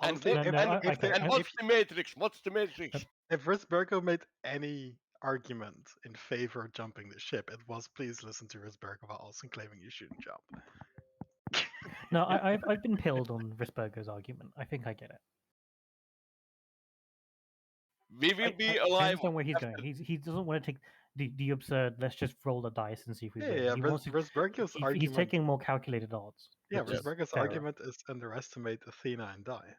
And Honestly, what- No, if, no, if, okay, there- and what's the Matrix? What's the Matrix? if Risbergo made any argument in favor of jumping the ship, it was please listen to Risbergo about also claiming you shouldn't jump. No, I've been pilled on Risberger's argument. I think I get it. We will be I alive. understand where he's going. He doesn't want to take the absurd. Let's just roll the dice and see if we win. Yeah, He wants to. Risberger's He's argument. taking more calculated odds. Yeah, which is Risberger's fairer. argument is underestimate Athena and die.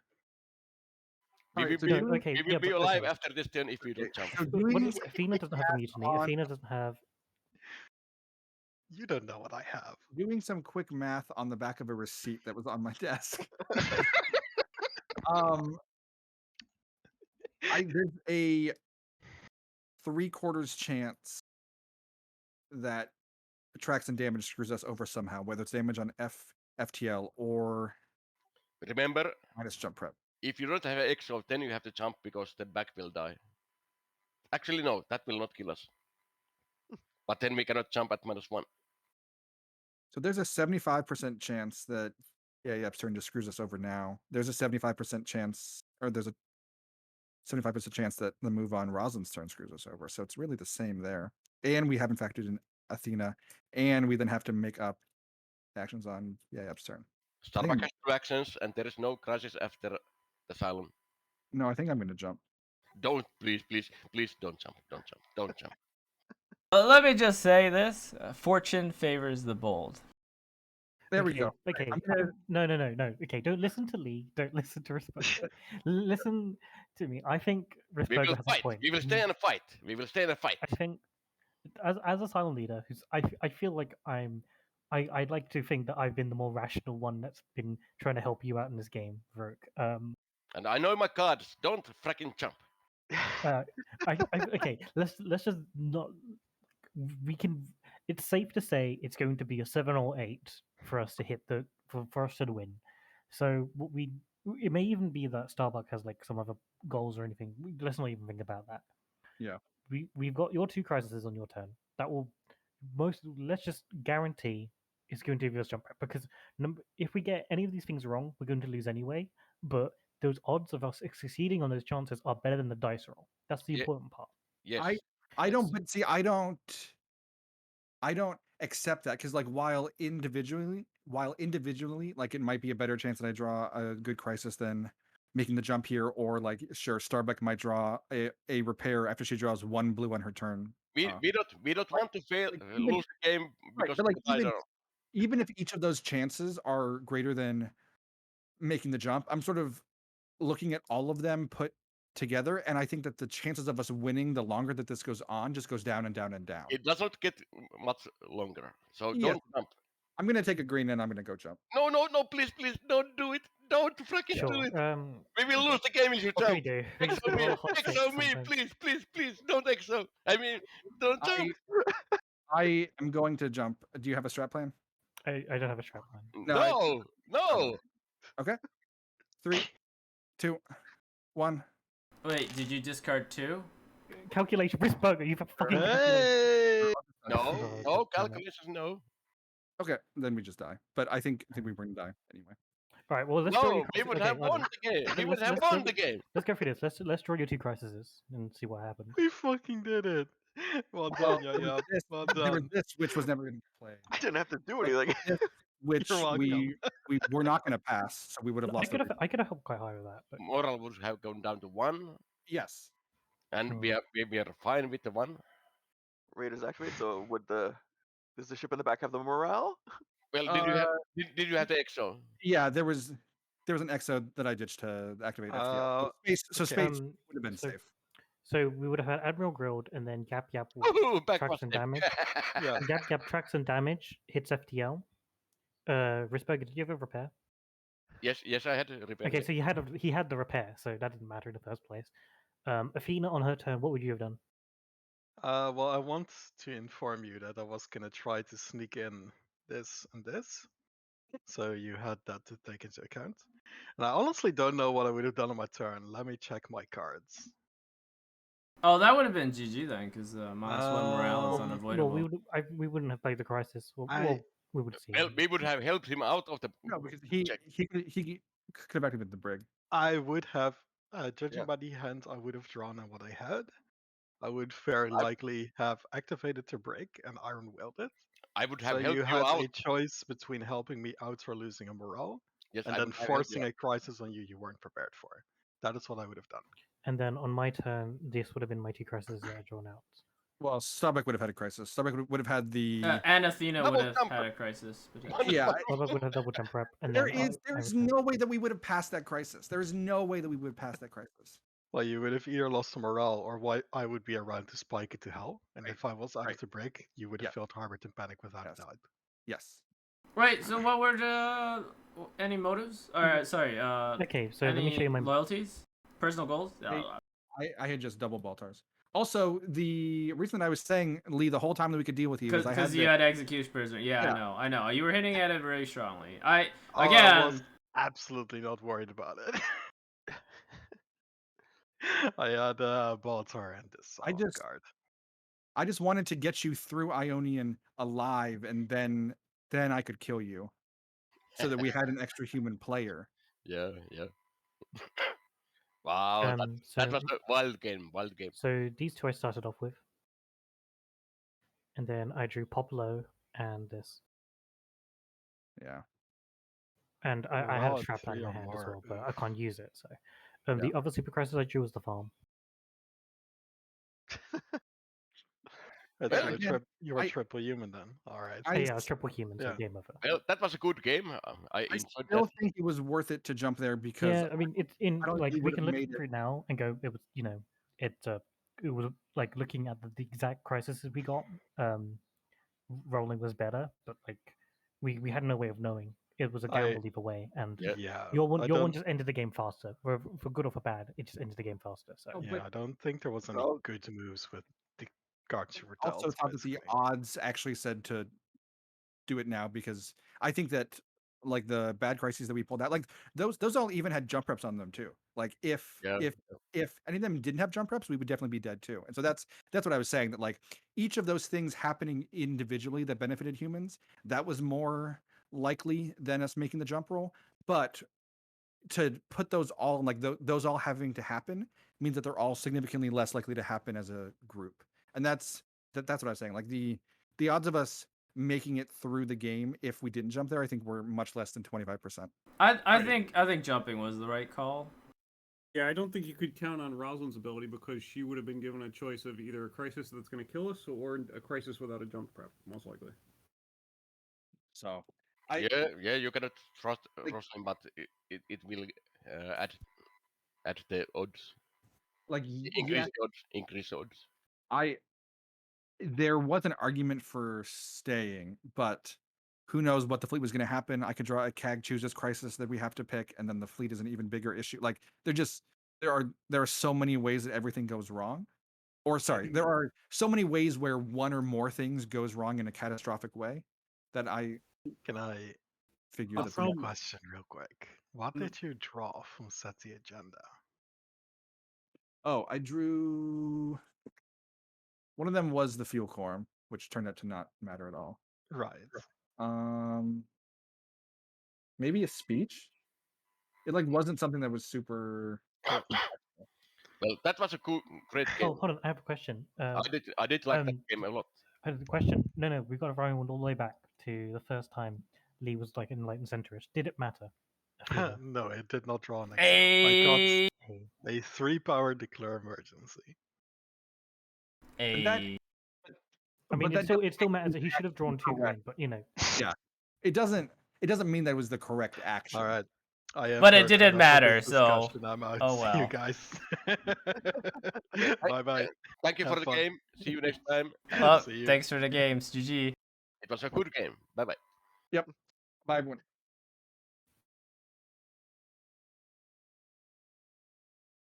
We Alright, will so be, doing- okay, we will yeah, be but alive okay. after this turn if we don't jump. So But doing Athena doesn't have a mutiny. on- Athena doesn't have. You don't know what I have. doing some quick math on the back of a receipt that was on my desk. There's a 3/4 chance that tracks and damage screws us over somehow, whether it's damage on FTL or Remember, minus jump prep. if you don't have an exo, then you have to jump because the back will die. Actually, no, that will not kill us. But then we cannot jump at -1. So there's a 75% chance that Yap's turn just screws us over now. There's a 75% chance, or there's a 75% chance that the move on Rosalind's turn screws us over. So it's really the same there. And we haven't factored in Athena, and we then have to make up actions on Yap's turn. Starbuck has 2 actions, and there is no crisis after the Asylum. No, I think I'm going to jump. Don't, please don't jump. Don't jump. Don't jump. Let me just say this: fortune favors the bold. There we go. Okay. I'm gonna- No. Okay, don't listen to Lee. Don't listen to Risberger. Listen to me. I think We Risberger will has a fight. point. We will stay in a fight. We will stay in a fight. I think as a silent leader, I feel like I'd like to think that I've been the more rational one that's been trying to help you out in this game, Verk. And I know my cards. Don't fricking jump. Okay, let's just not. We can. It's safe to say it's going to be a 7 or 8 for us to hit for us to win. So what it may even be that Starbuck has like some other goals or anything. Let's not even think about that. Yeah. We've got your 2 crises on your turn. That will let's just guarantee it's going to give us jump prep because if we get any of these things wrong, we're going to lose anyway. But those odds of us succeeding on those chances are better than the dice roll. That's the important part. Yes. I don't, but see, I don't accept that because like while individually, like it might be a better chance that I draw a good crisis than making the jump here, or like sure, Starbuck might draw a repair after she draws 1 blue on her turn. We don't want to fail lose the game because but like of the dice roll. even if each of those chances are greater than making the jump, I'm sort of looking at all of them put together, and I think that the chances of us winning the longer that this goes on just goes down and down and down. It does not get much longer. So Yeah. don't jump. I'm gonna take a green and I'm gonna go jump. No, please, don't do it. Don't freaking do Sure. it. We will lose the game if you What can we jump. do? We just Exo me, roll a hot six exo me, sometimes. please. Don't exo. I mean, don't jump. I am going to jump. Do you have a strat plan? I don't have a strap line. No. Okay. 3, 2, 1. Wait, did you discard 2? Calculation, Risberger, you've fucking calculated. Hey! No, calculations, no. Okay, then we just die. But I think we were gonna die anyway. All right, well let's draw No, your we crisis. would Okay, have won the game. We would have won the game. Let's go through this. Let's draw your 2 crises and see what happens. We fucking did it. Well done, yeah. Well There was done. this, which was never gonna play. I didn't have to do anything. This, which You're welcome. we were not gonna pass, so we would have lost. I could have helped quite high with that, but Moral would have gone down to 1, Yes. and we are fine with the 1. Raiders activate. So does the ship in the back have the morale? Well, did you have the exo? Yeah, there was an exo that I ditched to activate FTL. Space would have been safe. So we would have had Admiral Grilled and then Yap Ooh, back tracks and damage. Yeah. Yap tracks and damage hits FTL. Risberger, did you have a repair? Yes, I had to repair. Okay, so he had the repair, so that didn't matter in the first place. Athena on her turn, what would you have done? Well, I want to inform you that I was gonna try to sneak in this and this, so you had that to take into account. And I honestly don't know what I would have done on my turn. Let me check my cards. Oh, that would have been GG then, because -1 morale is Um, unavoidable. Well, we wouldn't have played the crisis. We would see. Well, we would have helped him out of the. No, because he could have activated the brig. I would have, judging by the hand I would have drawn and what I had, I would very likely have activated to break and iron willed it. I would have So helped you you had out. a choice between helping me out or losing a morale, Yes, and I then would have helped you forcing out. a crisis on you weren't prepared for. That is what I would have done. And then on my turn, this would have been my 2 crises that I drawn out. Well, Starbuck would have had a crisis. Starbuck would have had the. And Athena would Double have jumper. had a crisis. Potentially. Yeah, Starbuck would have double jump prep, and there then is I there's would have- no way that we would have passed that crisis. There is no way that we would have passed that crisis. Well, you would have either lost the morale, or I would be around to spike it to hell. And Right, if I was out right. of the break, you would have Yeah. felt harbored in panic without Yes. a doubt. Yes. Right. So what were the any motives? Or sorry. Okay, so any let me show you my loyalties, personal goals. Hey, I had just double Baltars. Also, the reason that I was saying Lee the whole time that we could deal with you is I had Because you had execution prisoner. Yeah, Yeah. I know. You were hitting at it very strongly. I I again. was absolutely not worried about it. I had Baltar and this I just- guard. I just wanted to get you through Ionian alive, and then I could kill you, so that we had an extra human player. Yeah. Wow, that was a wild game. Wild game. So these 2 I started off with, and then I drew Poplo and this, Yeah. and I had a Morale at strap plan 3 in my or hand as more, well, but oof. I can't use it. So the other super crisis I drew was the farm. That's Well, you were I- triple human then. All right. Oh, yeah, I was triple human, so Yeah. game over. Well, that was a good game. I I enjoyed still that. think it was worth it to jump there because Yeah, I mean, it's in I don't like think we we can would've look made through it now and go, it was it was like looking at the exact crises we got. Rolling was better, but like we had no way of knowing. It was a gamble either way, and Yeah. Yeah. your one I your one don't- just ended the game faster, for good or for bad. It just ended the game faster. So Oh, Yeah, but I don't think there was any also- good moves with the guards you were also dealt. thought that the basically. odds actually said to do it now, because I think that like the bad crises that we pulled out, like those all even had jump reps on them too. Like if Yeah. any of them didn't have jump reps, we would definitely be dead too. And so that's what I was saying, that like each of those things happening individually that benefited humans, that was more likely than us making the jump roll. But to put those all like those all having to happen means that they're all significantly less likely to happen as a group. And that's what I was saying. Like the odds of us making it through the game if we didn't jump there, I think were much less than 25%. I think jumping was the right call. Yeah, I don't think you could count on Rosalind's ability, because she would have been given a choice of either a crisis that's going to kill us or a crisis without a jump prep, most likely. So Yeah, you cannot trust Rosalind, but it will add the odds. like Increase the odds. There was an argument for staying, but who knows what the fleet was going to happen. I could draw a CAG chooses crisis that we have to pick, and then the fleet is an even bigger issue. Like there are so many ways that everything goes wrong. Or sorry, there are so many ways where one or more things goes wrong in a catastrophic way that I Can I figured ask a question real quick? What did you draw from Set the Agenda? Oh, I drew. One of them was the fuel quorum, which turned out to not matter at all. Right. Maybe a speech. It like wasn't something that was super. Well, that was a great game. oh, hold on, I have a question. I did like that game a lot. I have a question. No, we got to run all the way back to the first time Lee was like enlightened centrist. Did it matter? Athena? No, it did not draw an extra. Hey. I got a 3-power declare emergency. Hey. I mean, but it still matters that he should have drawn 2 green, but you know. Yeah, it doesn't mean that was the correct action. All right. But it didn't matter, so I'm out. oh See well. you guys. Bye bye. Thank you Have for the fun. game. See you next time. Well, See you. thanks for the games, GG. It was a good game. Bye bye. Bye, everyone.